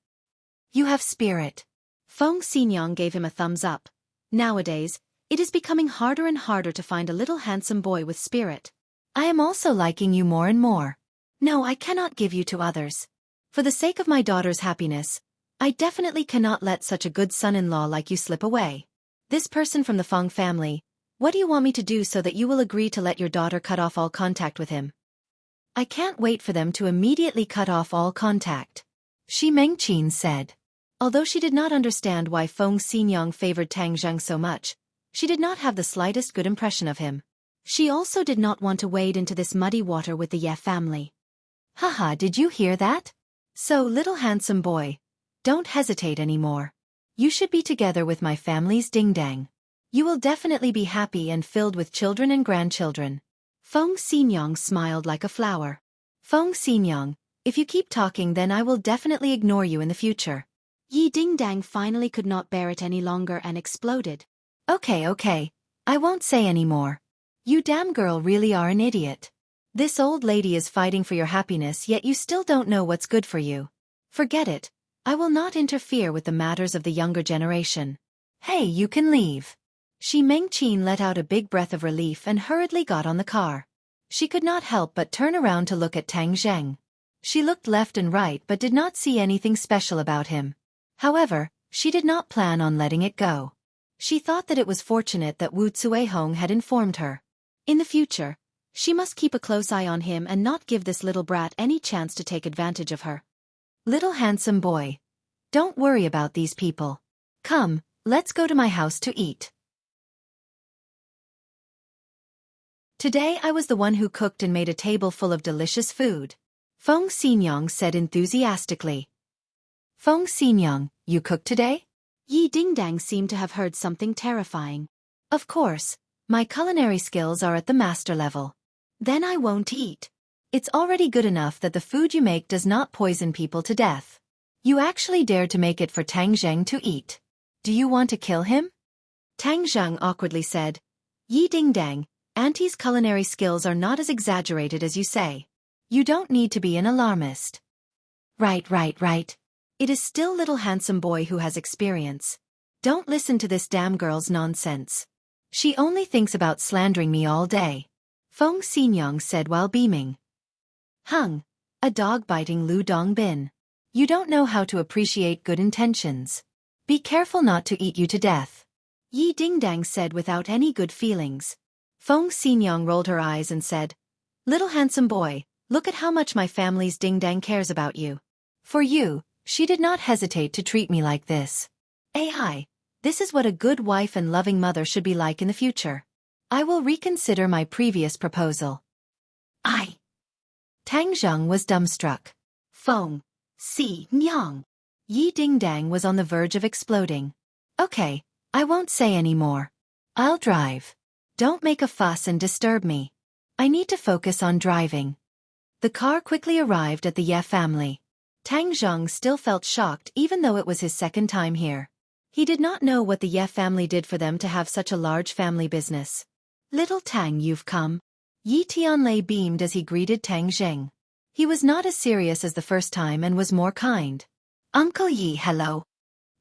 "You have spirit." Feng Xinyang gave him a thumbs up. Nowadays, it is becoming harder and harder to find a little handsome boy with spirit. I am also liking you more and more. No, I cannot give you to others. For the sake of my daughter's happiness, I definitely cannot let such a good son-in-law like you slip away. This person from the Feng family, what do you want me to do so that you will agree to let your daughter cut off all contact with him?" "I can't wait for them to immediately cut off all contact," Shi Mengqin said. Although she did not understand why Feng Xinyang favored Tang Zheng so much, she did not have the slightest good impression of him. She also did not want to wade into this muddy water with the Ye family. "Haha, did you hear that? So, little handsome boy, don't hesitate anymore. You should be together with my family's ding-dang. You will definitely be happy and filled with children and grandchildren." Feng Xinyang smiled like a flower. "Feng Xinyang, if you keep talking then I will definitely ignore you in the future." Yi Dingdang finally could not bear it any longer and exploded. Okay, I won't say any more. You damn girl really are an idiot. This old lady is fighting for your happiness yet you still don't know what's good for you. Forget it. I will not interfere with the matters of the younger generation. Hey, you can leave." Shi Mengqin let out a big breath of relief and hurriedly got on the car. She could not help but turn around to look at Tang Zheng. She looked left and right but did not see anything special about him. However, she did not plan on letting it go. She thought that it was fortunate that Wu Cuihong had informed her. In the future, she must keep a close eye on him and not give this little brat any chance to take advantage of her. "Little handsome boy, don't worry about these people. Come, let's go to my house to eat." Today I was the one who cooked and made a table full of delicious food. Feng Xinyang said enthusiastically. Feng Xinyang, you cooked today? Yi Dingdang seemed to have heard something terrifying. Of course, my culinary skills are at the master level. Then I won't eat. It's already good enough that the food you make does not poison people to death. You actually dared to make it for Tang Zheng to eat. Do you want to kill him? Tang Zheng awkwardly said. Yi Dingdang, Auntie's culinary skills are not as exaggerated as you say. You don't need to be an alarmist. Right. It is still little handsome boy who has experience. Don't listen to this damn girl's nonsense. She only thinks about slandering me all day. Feng Xinyang said while beaming. Hung, a dog biting Lu Dongbin. You don't know how to appreciate good intentions. Be careful not to eat you to death. Yi Dingdang said without any good feelings. Feng Xinyang rolled her eyes and said, Little handsome boy, look at how much my family's Dingdang cares about you. For you, she did not hesitate to treat me like this. AI, this is what a good wife and loving mother should be like in the future. I will reconsider my previous proposal. Tang Zheng was dumbstruck. Feng Xinyang. Yi Dingdang was on the verge of exploding. Okay, I won't say any more. I'll drive. Don't make a fuss and disturb me. I need to focus on driving. The car quickly arrived at the Ye family. Tang Zheng still felt shocked even though it was his second time here. He did not know what the Ye family did for them to have such a large family business. Little Tang, you've come. Yi Tianlei beamed as he greeted Tang Zheng. He was not as serious as the first time and was more kind. Uncle Yi, hello.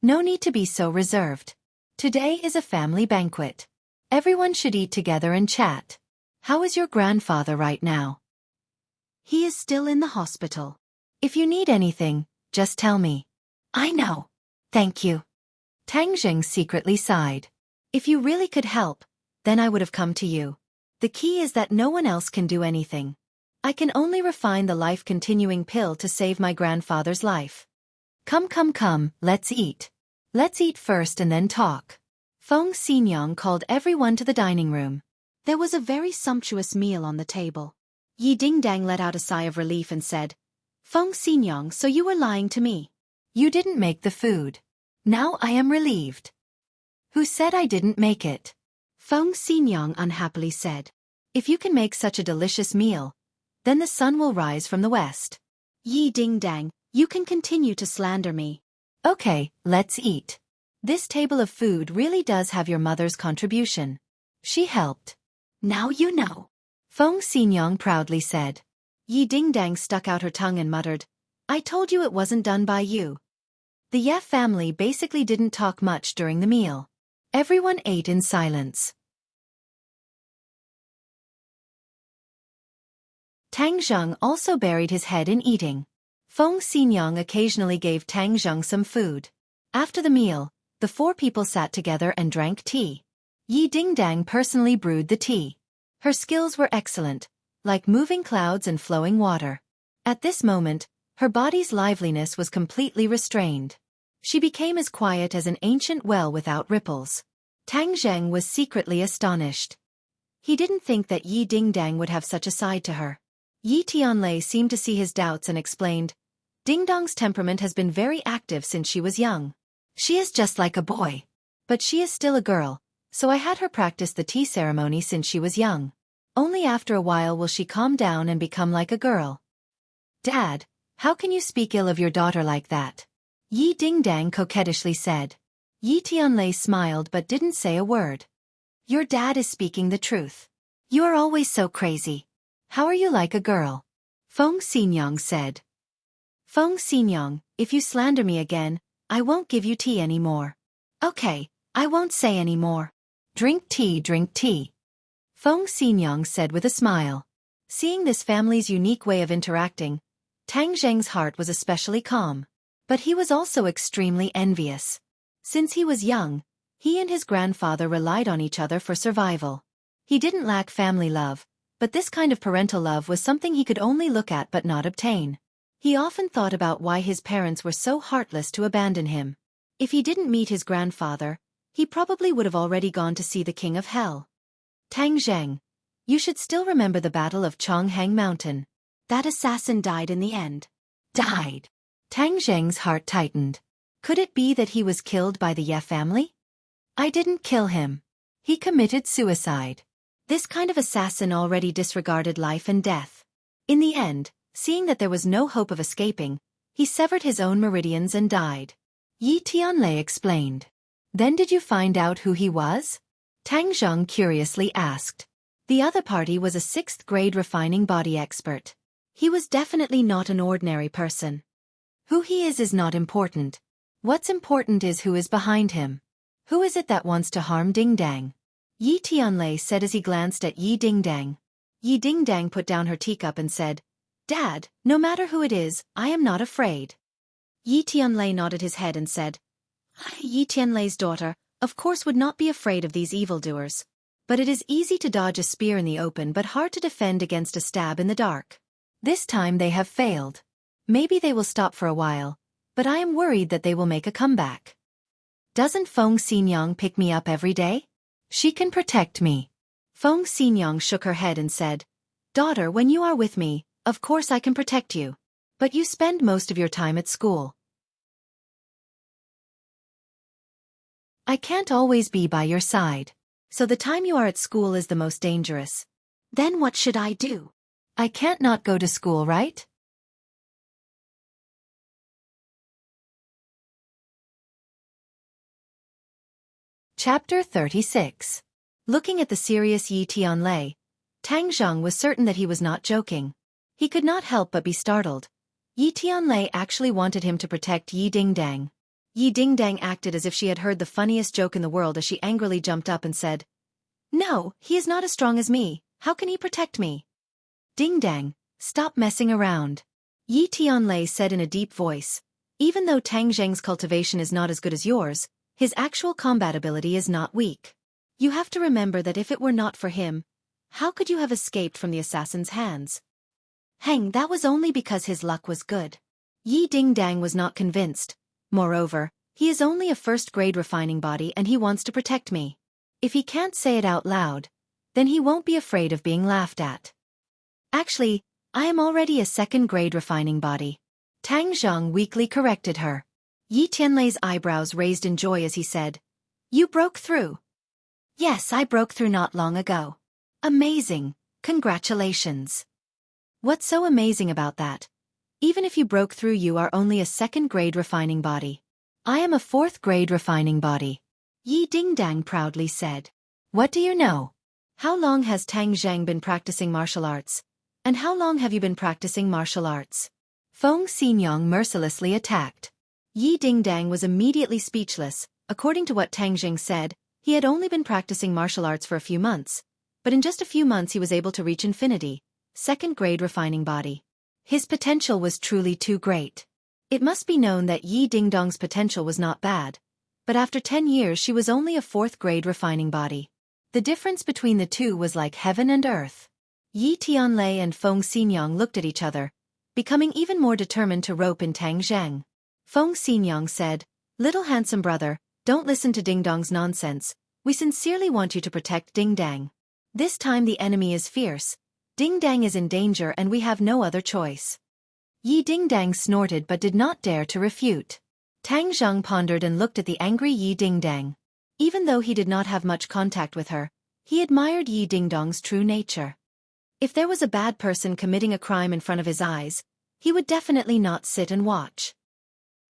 No need to be so reserved. Today is a family banquet. Everyone should eat together and chat. How is your grandfather right now? He is still in the hospital. If you need anything, just tell me. I know. Thank you. Tang Zheng secretly sighed. If you really could help, then I would have come to you. The key is that no one else can do anything. I can only refine the life-continuing pill to save my grandfather's life. Come, let's eat. Let's eat first and then talk. Feng Xinyang called everyone to the dining room. There was a very sumptuous meal on the table. Yi Dingdang let out a sigh of relief and said, Feng Xinyang, so you were lying to me. You didn't make the food. Now I am relieved. Who said I didn't make it? Feng Xinyang unhappily said. If you can make such a delicious meal, then the sun will rise from the west. Yi Dingdang, you can continue to slander me. Okay, let's eat. This table of food really does have your mother's contribution. She helped. Now you know. Feng Xinyang proudly said. Yi Dingdang stuck out her tongue and muttered, I told you it wasn't done by you. The Ye family basically didn't talk much during the meal. Everyone ate in silence. Tang Zheng also buried his head in eating. Feng Xinyang occasionally gave Tang Zheng some food. After the meal, the four people sat together and drank tea. Yi Dingdang personally brewed the tea. Her skills were excellent, like moving clouds and flowing water. At this moment, her body's liveliness was completely restrained. She became as quiet as an ancient well without ripples. Tang Zheng was secretly astonished. He didn't think that Yi Dingdang would have such a side to her. Yi Tianlei seemed to see his doubts and explained, Dingdong's temperament has been very active since she was young. She is just like a boy. But she is still a girl, so I had her practice the tea ceremony since she was young. Only after a while will she calm down and become like a girl. Dad, how can you speak ill of your daughter like that? Yi Dingdang coquettishly said. Yi Tianlei smiled but didn't say a word. Your dad is speaking the truth. You are always so crazy. How are you like a girl? Feng Xinyang said. Feng Xinyang, if you slander me again, I won't give you tea anymore. Okay, I won't say any more. Drink tea, drink tea. Feng Xinyang said with a smile. Seeing this family's unique way of interacting, Tang Zheng's heart was especially calm. But he was also extremely envious. Since he was young, he and his grandfather relied on each other for survival. He didn't lack family love, but this kind of parental love was something he could only look at but not obtain. He often thought about why his parents were so heartless to abandon him. If he didn't meet his grandfather, he probably would have already gone to see the king of hell. Tang Zheng, You should still remember the Battle of Chonghang Mountain. That assassin died in the end. Died. Tang Zheng's heart tightened. Could it be that he was killed by the Ye family? I didn't kill him. He committed suicide. This kind of assassin already disregarded life and death. In the end, seeing that there was no hope of escaping, he severed his own meridians and died. Yi Tianlei explained. Then did you find out who he was? Tang Zheng curiously asked. The other party was a 6th grade refining body expert. He was definitely not an ordinary person. Who he is not important. What's important is who is behind him. Who is it that wants to harm Dingdang? Yi Tianlei said as he glanced at Yi Dingdang. Yi Dingdang put down her teacup and said, Dad, no matter who it is, I am not afraid. Yi Tianlei nodded his head and said, Yi Tianlei's daughter, of course would not be afraid of these evildoers. But it is easy to dodge a spear in the open but hard to defend against a stab in the dark. This time they have failed. Maybe they will stop for a while, but I am worried that they will make a comeback. Doesn't Feng Xinyang pick me up every day? She can protect me. Feng Xinyang shook her head and said, Daughter, when you are with me, of course I can protect you. But you spend most of your time at school. I can't always be by your side. So the time you are at school is the most dangerous. Then what should I do? I can't not go to school, right? Chapter 36. Looking at the serious Yi Tianlei, Tang Zheng was certain that he was not joking. He could not help but be startled. Yi Tianlei actually wanted him to protect Yi Dingdang. Yi Dingdang acted as if she had heard the funniest joke in the world as she angrily jumped up and said, No, he is not as strong as me. How can he protect me? Dingdang, stop messing around. Yi Tianlei said in a deep voice. Even though Tang Zheng's cultivation is not as good as yours, his actual combat ability is not weak. You have to remember that if it were not for him, how could you have escaped from the assassin's hands? Hang, that was only because his luck was good. Yi Dingdang was not convinced. Moreover, he is only a 1st grade refining body and he wants to protect me. If he can't say it out loud, then he won't be afraid of being laughed at. Actually, I am already a 2nd grade refining body. Tang Zheng weakly corrected her. Yi Tianlei's eyebrows raised in joy as he said, You broke through. Yes, I broke through not long ago. Amazing, congratulations. What's so amazing about that? Even if you broke through, you are only a 2nd grade refining body. I am a 4th grade refining body. Yi Dingdang proudly said. What do you know? How long has Tang Zheng been practicing martial arts? And how long have you been practicing martial arts? Feng Xinyang mercilessly attacked. Yi Dingdang was immediately speechless. According to what Tang Zheng said, he had only been practicing martial arts for a few months. But in just a few months he was able to reach infinity, 2nd grade refining body. His potential was truly too great. It must be known that Yi Dingdong's potential was not bad. But after 10 years she was only a 4th grade refining body. The difference between the two was like heaven and earth. Yi Tianlei and Feng Xinyang looked at each other, becoming even more determined to rope in Tang Zheng. Feng Xinyang said, Little handsome brother, don't listen to Dingdong's nonsense. We sincerely want you to protect Dingdang. This time the enemy is fierce. Dingdang is in danger and we have no other choice. Yi Dingdang snorted but did not dare to refute. Tang Zheng pondered and looked at the angry Yi Dingdang. Even though he did not have much contact with her, he admired Yi Dingdong's true nature. If there was a bad person committing a crime in front of his eyes, he would definitely not sit and watch.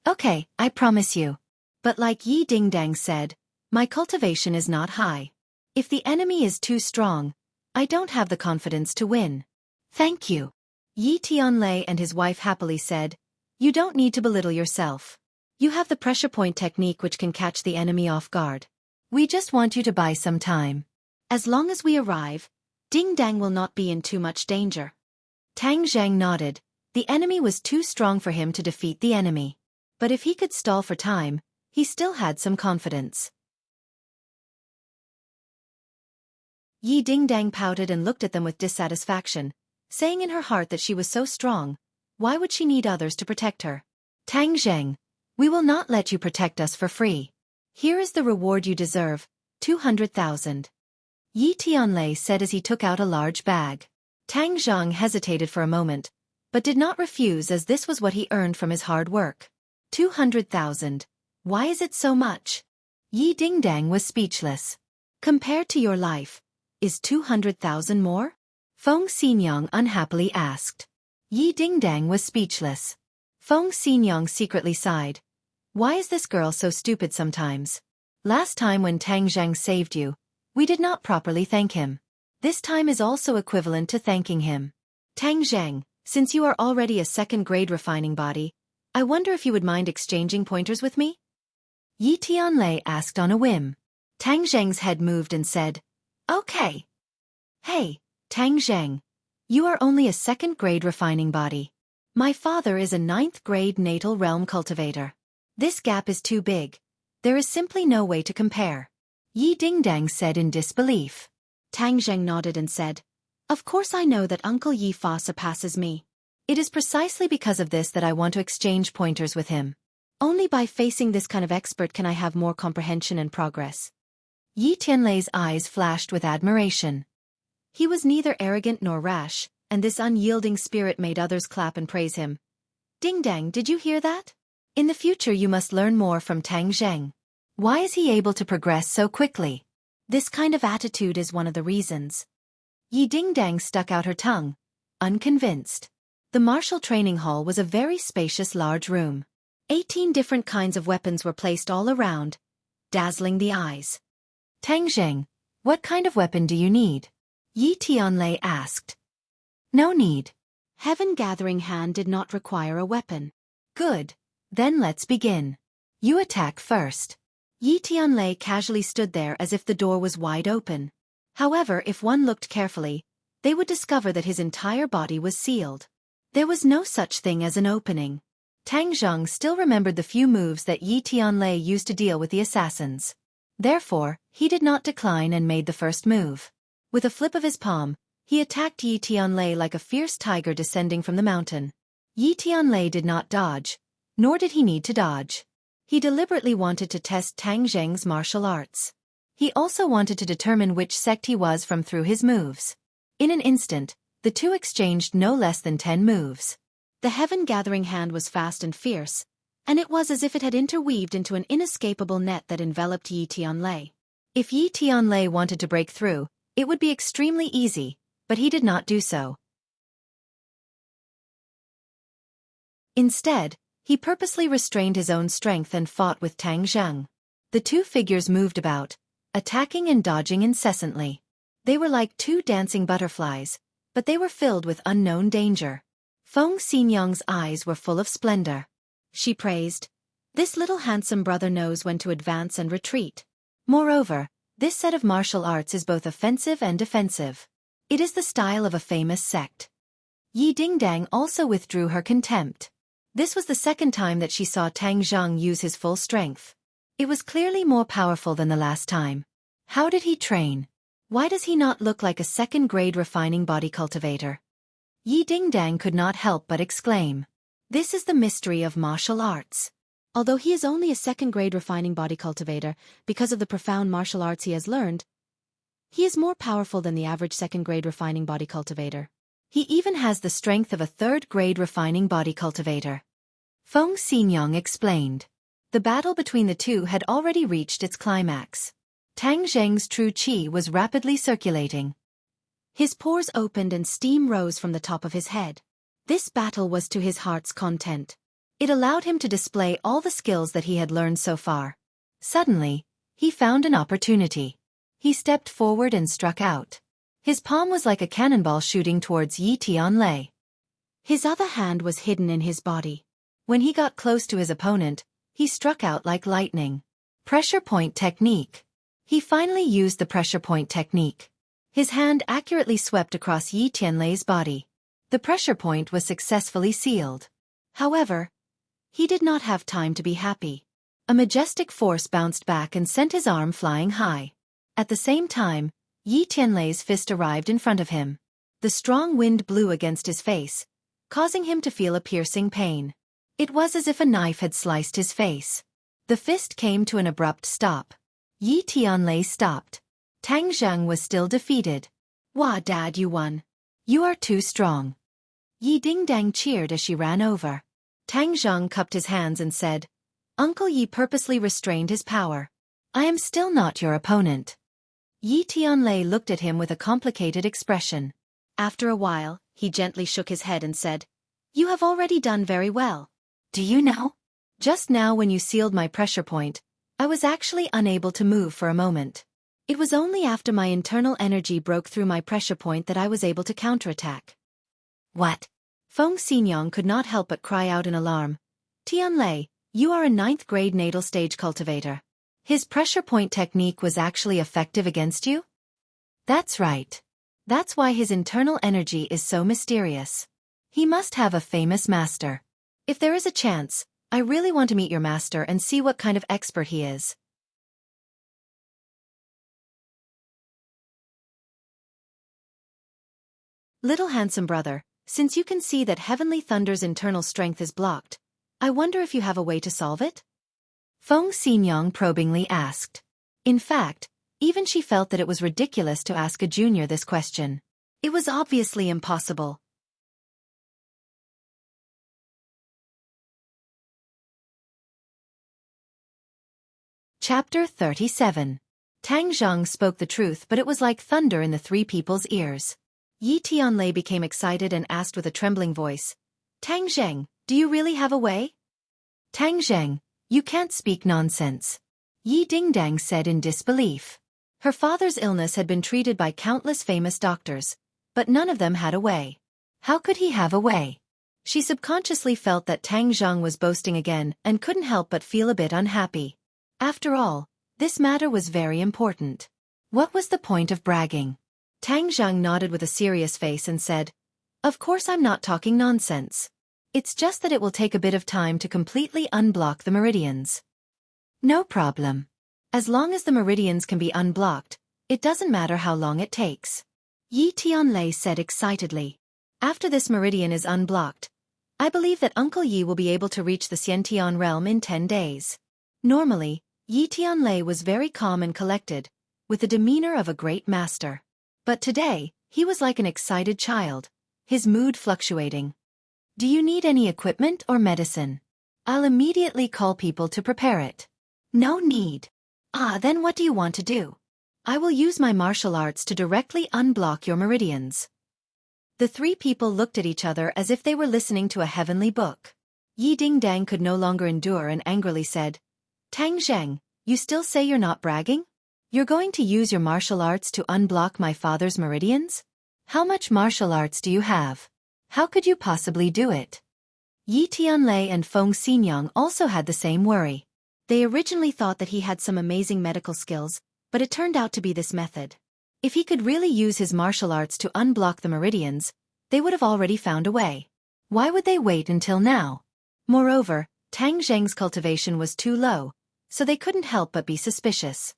Okay, I promise you. But like Yi Dingdang said, my cultivation is not high. If the enemy is too strong, I don't have the confidence to win. Thank you. Yi Tianlei and his wife happily said, You don't need to belittle yourself. You have the pressure point technique which can catch the enemy off guard. We just want you to buy some time. As long as we arrive, Dingdang will not be in too much danger. Tang Zheng nodded. The enemy was too strong for him to defeat the enemy. But if he could stall for time, he still had some confidence. Yi Dingdang pouted and looked at them with dissatisfaction, saying in her heart that she was so strong, why would she need others to protect her? Tang Zheng, we will not let you protect us for free. Here is the reward you deserve, 200,000. Yi Tianlei said as he took out a large bag. Tang Zhang hesitated for a moment, but did not refuse as this was what he earned from his hard work. 200,000. Why is it so much? Yi Dingdang was speechless. Compared to your life, is 200,000 more? Feng Xinyang unhappily asked. Yi Dingdang was speechless. Feng Xinyang secretly sighed. Why is this girl so stupid sometimes? Last time when Tang Zhang saved you, we did not properly thank him. This time is also equivalent to thanking him. Tang Zhang, since you are already a second-grade refining body, I wonder if you would mind exchanging pointers with me? Yi Tianlei asked on a whim. Tang Zhang's head moved and said, Okay. Hey, Tang Zhang. You are only a second-grade refining body. My father is a ninth-grade natal realm cultivator. This gap is too big. There is simply no way to compare. Yi Dingdang said in disbelief. Tang Zhang nodded and said, Of course I know that Uncle Yi Fa surpasses me. It is precisely because of this that I want to exchange pointers with him. Only by facing this kind of expert can I have more comprehension and progress. Yi Tianlei's eyes flashed with admiration. He was neither arrogant nor rash, and this unyielding spirit made others clap and praise him. Dingdang, did you hear that? In the future you must learn more from Tang Zhang. Why is he able to progress so quickly? This kind of attitude is one of the reasons. Yi Dingdang stuck out her tongue, unconvinced. The martial training hall was a very spacious large room. 18 different kinds of weapons were placed all around, dazzling the eyes. Tang Zhang, what kind of weapon do you need? Yi Tianlei asked. No need. Heaven Gathering Hand did not require a weapon. Good. Then let's begin. You attack first. Yi Tianlei casually stood there as if the door was wide open. However, if one looked carefully, they would discover that his entire body was sealed. There was no such thing as an opening. Tang Zhang still remembered the few moves that Yi Tianlei used to deal with the assassins. Therefore, he did not decline and made the first move. With a flip of his palm, he attacked Yi Tianlei like a fierce tiger descending from the mountain. Yi Tianlei did not dodge, nor did he need to dodge. He deliberately wanted to test Tang Zhang's martial arts. He also wanted to determine which sect he was from through his moves. In an instant, the two exchanged no less than 10 moves. The Heaven Gathering Hand was fast and fierce, and it was as if it had interweaved into an inescapable net that enveloped Yi Tianlei. If Yi Tianlei wanted to break through, it would be extremely easy, but he did not do so. Instead, he purposely restrained his own strength and fought with Tang Zhang. The two figures moved about, attacking and dodging incessantly. They were like two dancing butterflies, but they were filled with unknown danger. Feng Xinyang's eyes were full of splendor. She praised, This little handsome brother knows when to advance and retreat. Moreover, this set of martial arts is both offensive and defensive. It is the style of a famous sect. Yi Dingdang also withdrew her contempt. This was the second time that she saw Tang Zhang use his full strength. It was clearly more powerful than the last time. How did he train? Why does he not look like a second-grade refining body cultivator? Yi Dingdang could not help but exclaim. This is the mystery of martial arts. Although he is only a second-grade refining body cultivator, because of the profound martial arts he has learned, he is more powerful than the average second-grade refining body cultivator. He even has the strength of a third-grade refining body cultivator. Feng Xinyang explained. The battle between the two had already reached its climax. Tang Zhang's true qi was rapidly circulating. His pores opened and steam rose from the top of his head. This battle was to his heart's content. It allowed him to display all the skills that he had learned so far. Suddenly, he found an opportunity. He stepped forward and struck out. His palm was like a cannonball shooting towards Yi Tianlei. His other hand was hidden in his body. When he got close to his opponent, he struck out like lightning. Pressure point technique. He finally used the pressure point technique. His hand accurately swept across Yi Tianlei's body. The pressure point was successfully sealed. However, he did not have time to be happy. A majestic force bounced back and sent his arm flying high. At the same time, Yi Tianlei's fist arrived in front of him. The strong wind blew against his face, causing him to feel a piercing pain. It was as if a knife had sliced his face. The fist came to an abrupt stop. Yi Tianlei stopped. Tang Zheng was still defeated. "Wah, Dad, you won. You are too strong." Yi Dingdang cheered as she ran over. Tang Zheng cupped his hands and said, "Uncle Yi purposely restrained his power. I am still not your opponent." Yi Tianlei looked at him with a complicated expression. After a while, he gently shook his head and said, "You have already done very well. Do you know? Just now when you sealed my pressure point, I was actually unable to move for a moment. It was only after my internal energy broke through my pressure point that I was able to counterattack." "What?" Feng Xinyang could not help but cry out in alarm. "Tianlei, you are a 9th grade natal stage cultivator. His pressure point technique was actually effective against you?" "That's right. That's why his internal energy is so mysterious. He must have a famous master. If there is a chance, I really want to meet your master and see what kind of expert he is." "Little handsome brother, since you can see that Heavenly Thunder's internal strength is blocked, I wonder if you have a way to solve it?" Feng Xinyang probingly asked. In fact, even she felt that it was ridiculous to ask a junior this question. It was obviously impossible. Chapter 37. Tang Zheng spoke the truth, but it was like thunder in the three people's ears. Yi Tianlei became excited and asked with a trembling voice, "Tang Zheng, do you really have a way?" "Tang Zheng, you can't speak nonsense," Yi Dingdang said in disbelief. Her father's illness had been treated by countless famous doctors, but none of them had a way. How could he have a way? She subconsciously felt that Tang Zheng was boasting again and couldn't help but feel a bit unhappy. After all, this matter was very important. What was the point of bragging? Tang Zheng nodded with a serious face and said, "Of course I'm not talking nonsense. It's just that it will take a bit of time to completely unblock the meridians." "No problem. As long as the meridians can be unblocked, it doesn't matter how long it takes," Yi Tianlei said excitedly. "After this meridian is unblocked, I believe that Uncle Yi will be able to reach the Xiantian realm in 10 days. Normally, Yi Tianlei was very calm and collected, with the demeanor of a great master. But today, he was like an excited child, his mood fluctuating. "Do you need any equipment or medicine? I'll immediately call people to prepare it." "No need." "Ah, then what do you want to do?" "I will use my martial arts to directly unblock your meridians." The three people looked at each other as if they were listening to a heavenly book. Yi Dingdang could no longer endure and angrily said, "Tang Zheng, you still say you're not bragging? You're going to use your martial arts to unblock my father's meridians? How much martial arts do you have? How could you possibly do it?" Yi Tianlei and Feng Xinyang also had the same worry. They originally thought that he had some amazing medical skills, but it turned out to be this method. If he could really use his martial arts to unblock the meridians, they would have already found a way. Why would they wait until now? Moreover, Tang Zheng's cultivation was too low, so they couldn't help but be suspicious.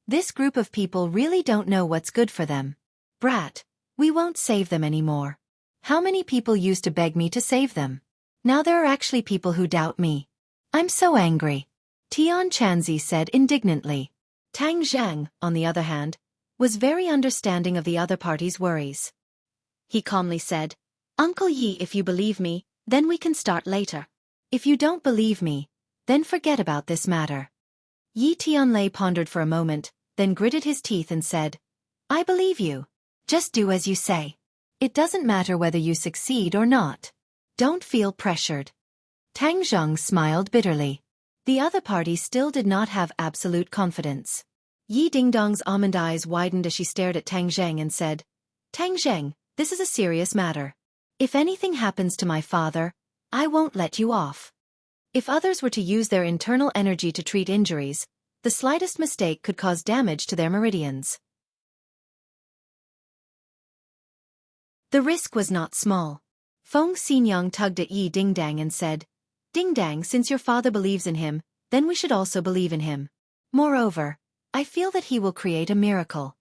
This group of people really don't know what's good for them. "Brat, we won't save them anymore. How many people used to beg me to save them? Now there are actually people who doubt me. I'm so angry," Tian Chanzi said indignantly. Tang Zheng, on the other hand, was very understanding of the other party's worries. He calmly said, "Uncle Yi, if you believe me, then we can start later. If you don't believe me, then forget about this matter." Yi Tianlei pondered for a moment, then gritted his teeth and said, "I believe you. Just do as you say. It doesn't matter whether you succeed or not. Don't feel pressured." Tang Zheng smiled bitterly. The other party still did not have absolute confidence. Yi Dingdong's almond eyes widened as she stared at Tang Zheng and said, "Tang Zheng, this is a serious matter. If anything happens to my father, I won't let you off. If others were to use their internal energy to treat injuries, the slightest mistake could cause damage to their meridians." The risk was not small. Feng Xinyang tugged at Yi Dingdang and said, "Dingdang, since your father believes in him, then we should also believe in him. Moreover, I feel that he will create a miracle."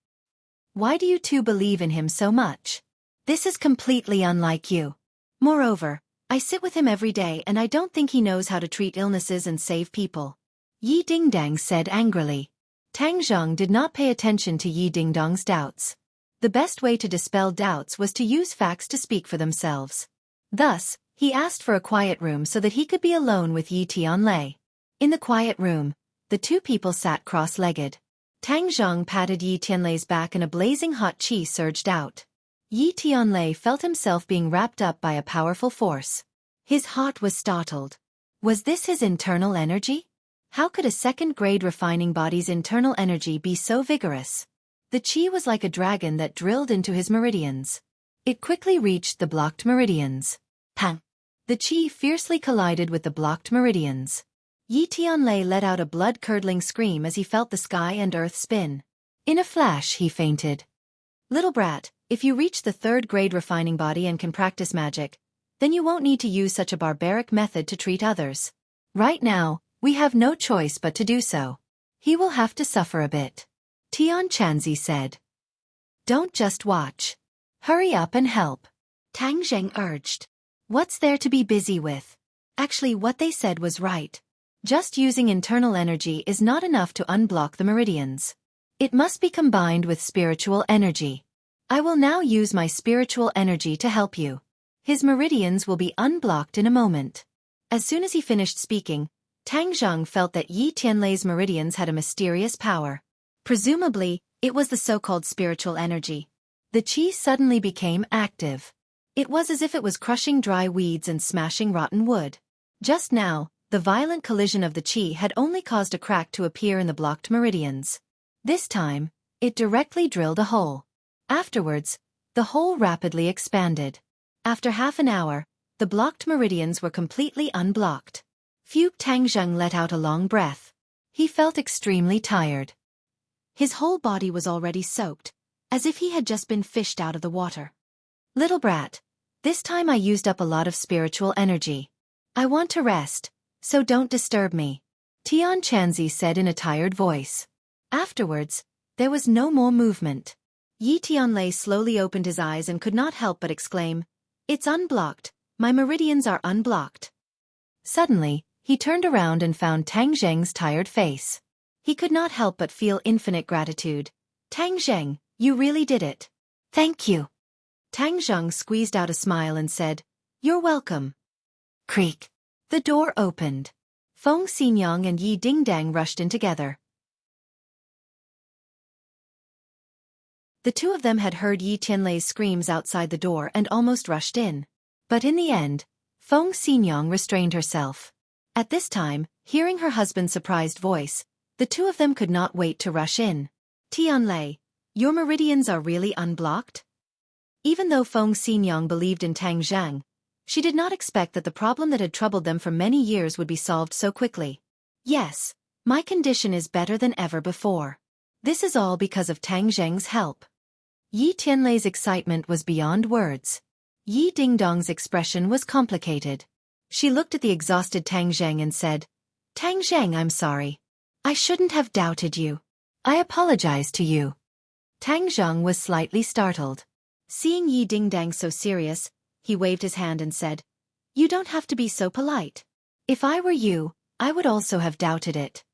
"Why do you two believe in him so much? This is completely unlike you. Moreover, I sit with him every day and I don't think he knows how to treat illnesses and save people," Yi Dingdang said angrily. Tang Zheng did not pay attention to Yi Dingdong's doubts. The best way to dispel doubts was to use facts to speak for themselves. Thus, he asked for a quiet room so that he could be alone with Yi Tianlei. In the quiet room, the two people sat cross-legged. Tang Zheng patted Yi Tianlei's back and a blazing hot qi surged out. Yi Tianlei felt himself being wrapped up by a powerful force. His heart was startled. Was this his internal energy? How could a second-grade refining body's internal energy be so vigorous? The qi was like a dragon that drilled into his meridians. It quickly reached the blocked meridians. Pang! The qi fiercely collided with the blocked meridians. Yi Tianlei let out a blood-curdling scream as he felt the sky and earth spin. In a flash he fainted. Little brat, if you reach the third-grade refining body and can practice magic, then you won't need to use such a barbaric method to treat others. Right now, we have no choice but to do so. He will have to suffer a bit. Tian Chanzi said. Don't just watch. Hurry up and help. Tang Zheng urged. What's there to be busy with? Actually, what they said was right. Just using internal energy is not enough to unblock the meridians. It must be combined with spiritual energy. I will now use my spiritual energy to help you. His meridians will be unblocked in a moment. As soon as he finished speaking, Tang Zheng felt that Yi Tianlei's meridians had a mysterious power. Presumably, it was the so-called spiritual energy. The qi suddenly became active. It was as if it was crushing dry weeds and smashing rotten wood. Just now, the violent collision of the qi had only caused a crack to appear in the blocked meridians. This time, it directly drilled a hole. Afterwards, the hole rapidly expanded. After half an hour, the blocked meridians were completely unblocked. Phew! Tang Zheng let out a long breath. He felt extremely tired. His whole body was already soaked, as if he had just been fished out of the water. Little brat, this time I used up a lot of spiritual energy. I want to rest, so don't disturb me, Tian Chanzi said in a tired voice. Afterwards, there was no more movement. Yi Tianlei slowly opened his eyes and could not help but exclaim, It's unblocked, my meridians are unblocked. Suddenly, he turned around and found Tang Zheng's tired face. He could not help but feel infinite gratitude. Tang Zheng, you really did it. Thank you. Tang Zheng squeezed out a smile and said, You're welcome. Creak. The door opened. Feng Xinyang and Yi Dingdang rushed in together. The two of them had heard Yi Tianlei's screams outside the door and almost rushed in. But in the end, Feng Xinyang restrained herself. At this time, hearing her husband's surprised voice, the two of them could not wait to rush in. Tianlei, your meridians are really unblocked? Even though Feng Xinyang believed in Tang Zheng, she did not expect that the problem that had troubled them for many years would be solved so quickly. Yes, my condition is better than ever before. This is all because of Tang Zheng's help. Yi Tianlei's excitement was beyond words. Yi Dingdong's expression was complicated. She looked at the exhausted Tang Zheng and said, Tang Zheng, I'm sorry. I shouldn't have doubted you. I apologize to you. Tang Zheng was slightly startled. Seeing Yi Dingdang so serious, he waved his hand and said, You don't have to be so polite. If I were you, I would also have doubted it.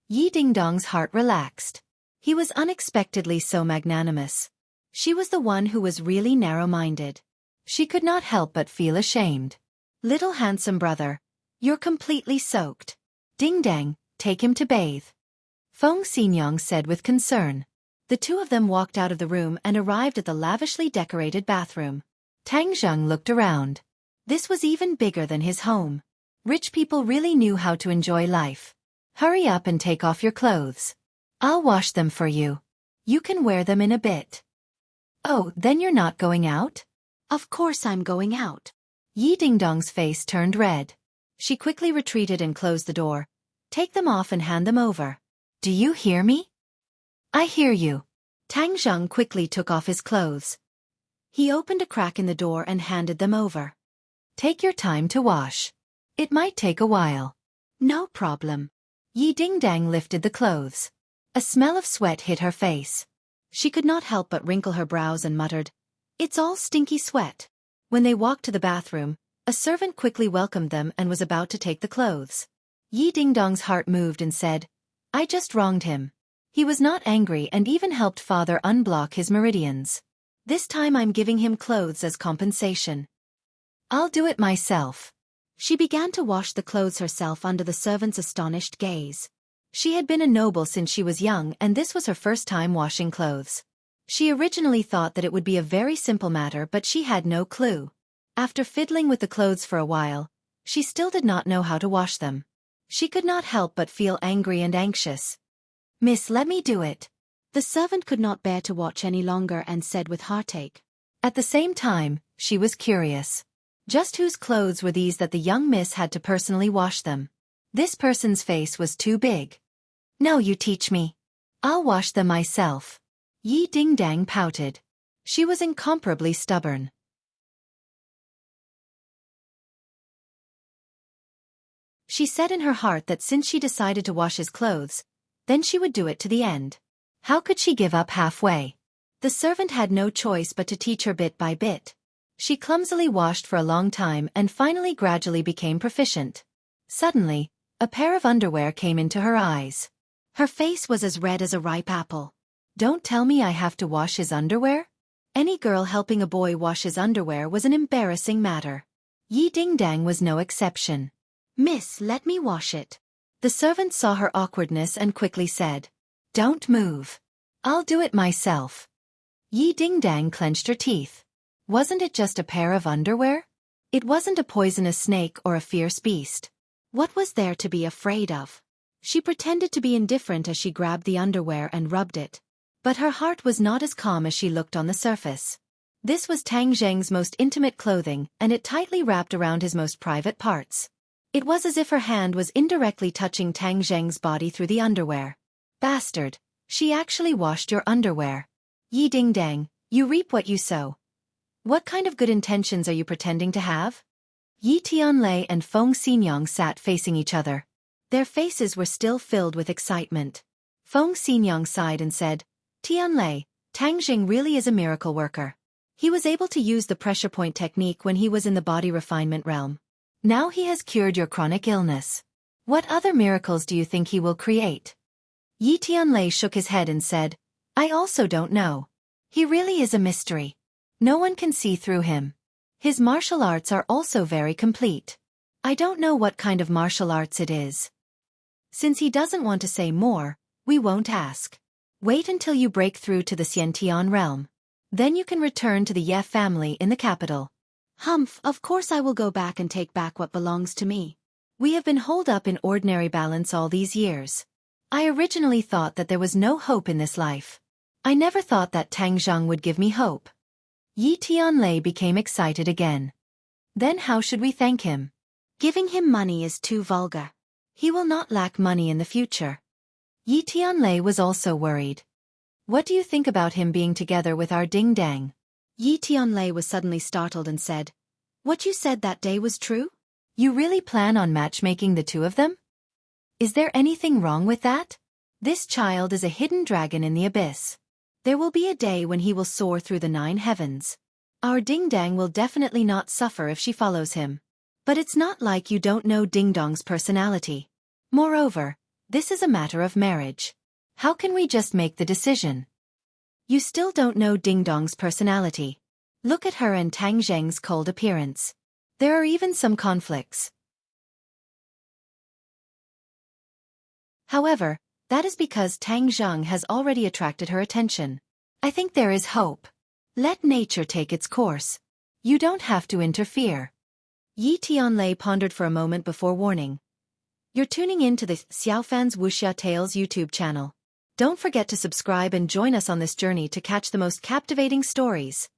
Yi Dingdong's heart relaxed. He was unexpectedly so magnanimous. She was the one who was really narrow-minded. She could not help but feel ashamed. Little handsome brother, you're completely soaked. Dingdang, take him to bathe. Feng Xinyang said with concern. The two of them walked out of the room and arrived at the lavishly decorated bathroom. Tang Zheng looked around. This was even bigger than his home. Rich people really knew how to enjoy life. Hurry up and take off your clothes. I'll wash them for you. You can wear them in a bit. Oh, then you're not going out? Of course I'm going out. Yi Dingdong's face turned red. She quickly retreated and closed the door. Take them off and hand them over. Do you hear me? I hear you. Tang Zheng quickly took off his clothes. He opened a crack in the door and handed them over. Take your time to wash. It might take a while. No problem. Yi Dingdang lifted the clothes. A smell of sweat hit her face. She could not help but wrinkle her brows and muttered, It's all stinky sweat. When they walked to the bathroom, a servant quickly welcomed them and was about to take the clothes. Yi Dingdong's heart moved and said, I just wronged him. He was not angry and even helped father unblock his meridians. This time I'm giving him clothes as compensation. I'll do it myself. She began to wash the clothes herself under the servant's astonished gaze. She had been a noble since she was young, and this was her first time washing clothes. She originally thought that it would be a very simple matter, but she had no clue. After fiddling with the clothes for a while, she still did not know how to wash them. She could not help but feel angry and anxious. "Miss, let me do it." The servant could not bear to watch any longer and said with heartache. At the same time, she was curious. Just whose clothes were these that the young miss had to personally wash them? This person's face was too big. "No, you teach me. I'll wash them myself." Yi Ding-dang pouted. She was incomparably stubborn. She said in her heart that since she decided to wash his clothes, then she would do it to the end. How could she give up halfway? The servant had no choice but to teach her bit by bit. She clumsily washed for a long time and finally gradually became proficient. Suddenly, a pair of underwear came into her eyes. Her face was as red as a ripe apple. "Don't tell me I have to wash his underwear?" Any girl helping a boy wash his underwear was an embarrassing matter. Yi Ding-dang was no exception. "Miss, let me wash it." The servant saw her awkwardness and quickly said, "Don't move. I'll do it myself." Yi Ding-dang clenched her teeth. Wasn't it just a pair of underwear? It wasn't a poisonous snake or a fierce beast. What was there to be afraid of? She pretended to be indifferent as she grabbed the underwear and rubbed it. But her heart was not as calm as she looked on the surface. This was Tang Zheng's most intimate clothing, and it tightly wrapped around his most private parts. It was as if her hand was indirectly touching Tang Zheng's body through the underwear. "Bastard, she actually washed your underwear. Yi Ding-dang, you reap what you sow. What kind of good intentions are you pretending to have?" Yi Tianlei and Feng Xinyang sat facing each other. Their faces were still filled with excitement. Feng Xinyang sighed and said, "Tianlei, Tang Jing really is a miracle worker. He was able to use the pressure point technique when he was in the body refinement realm. Now he has cured your chronic illness. What other miracles do you think he will create?" Yi Tianlei shook his head and said, "I also don't know. He really is a mystery. No one can see through him. His martial arts are also very complete. I don't know what kind of martial arts it is. Since he doesn't want to say more, we won't ask. Wait until you break through to the Xiantian realm. Then you can return to the Ye family in the capital." "Humph, of course I will go back and take back what belongs to me. We have been holed up in ordinary balance all these years. I originally thought that there was no hope in this life. I never thought that Tang Zhang would give me hope." Yi Tianlei became excited again. "Then how should we thank him? Giving him money is too vulgar. He will not lack money in the future." Yi Tianlei was also worried. "What do you think about him being together with our Ding-dang?" Yi Tianlei was suddenly startled and said, "What you said that day was true? You really plan on matchmaking the two of them? Is there anything wrong with that? This child is a hidden dragon in the abyss. There will be a day when he will soar through the 9 heavens. Our Ding-dang will definitely not suffer if she follows him. But it's not like you don't know Ding-dong's personality. Moreover, this is a matter of marriage. How can we just make the decision? You still don't know Ding-dong's personality. Look at her and Tang Zheng's cold appearance. There are even some conflicts. However, that is because Tang Zheng has already attracted her attention. I think there is hope. Let nature take its course. You don't have to interfere." Yi Tianlei pondered for a moment before warning. "You're tuning in to the Xiaofan's Wuxia Tales YouTube channel. Don't forget to subscribe and join us on this journey to catch the most captivating stories.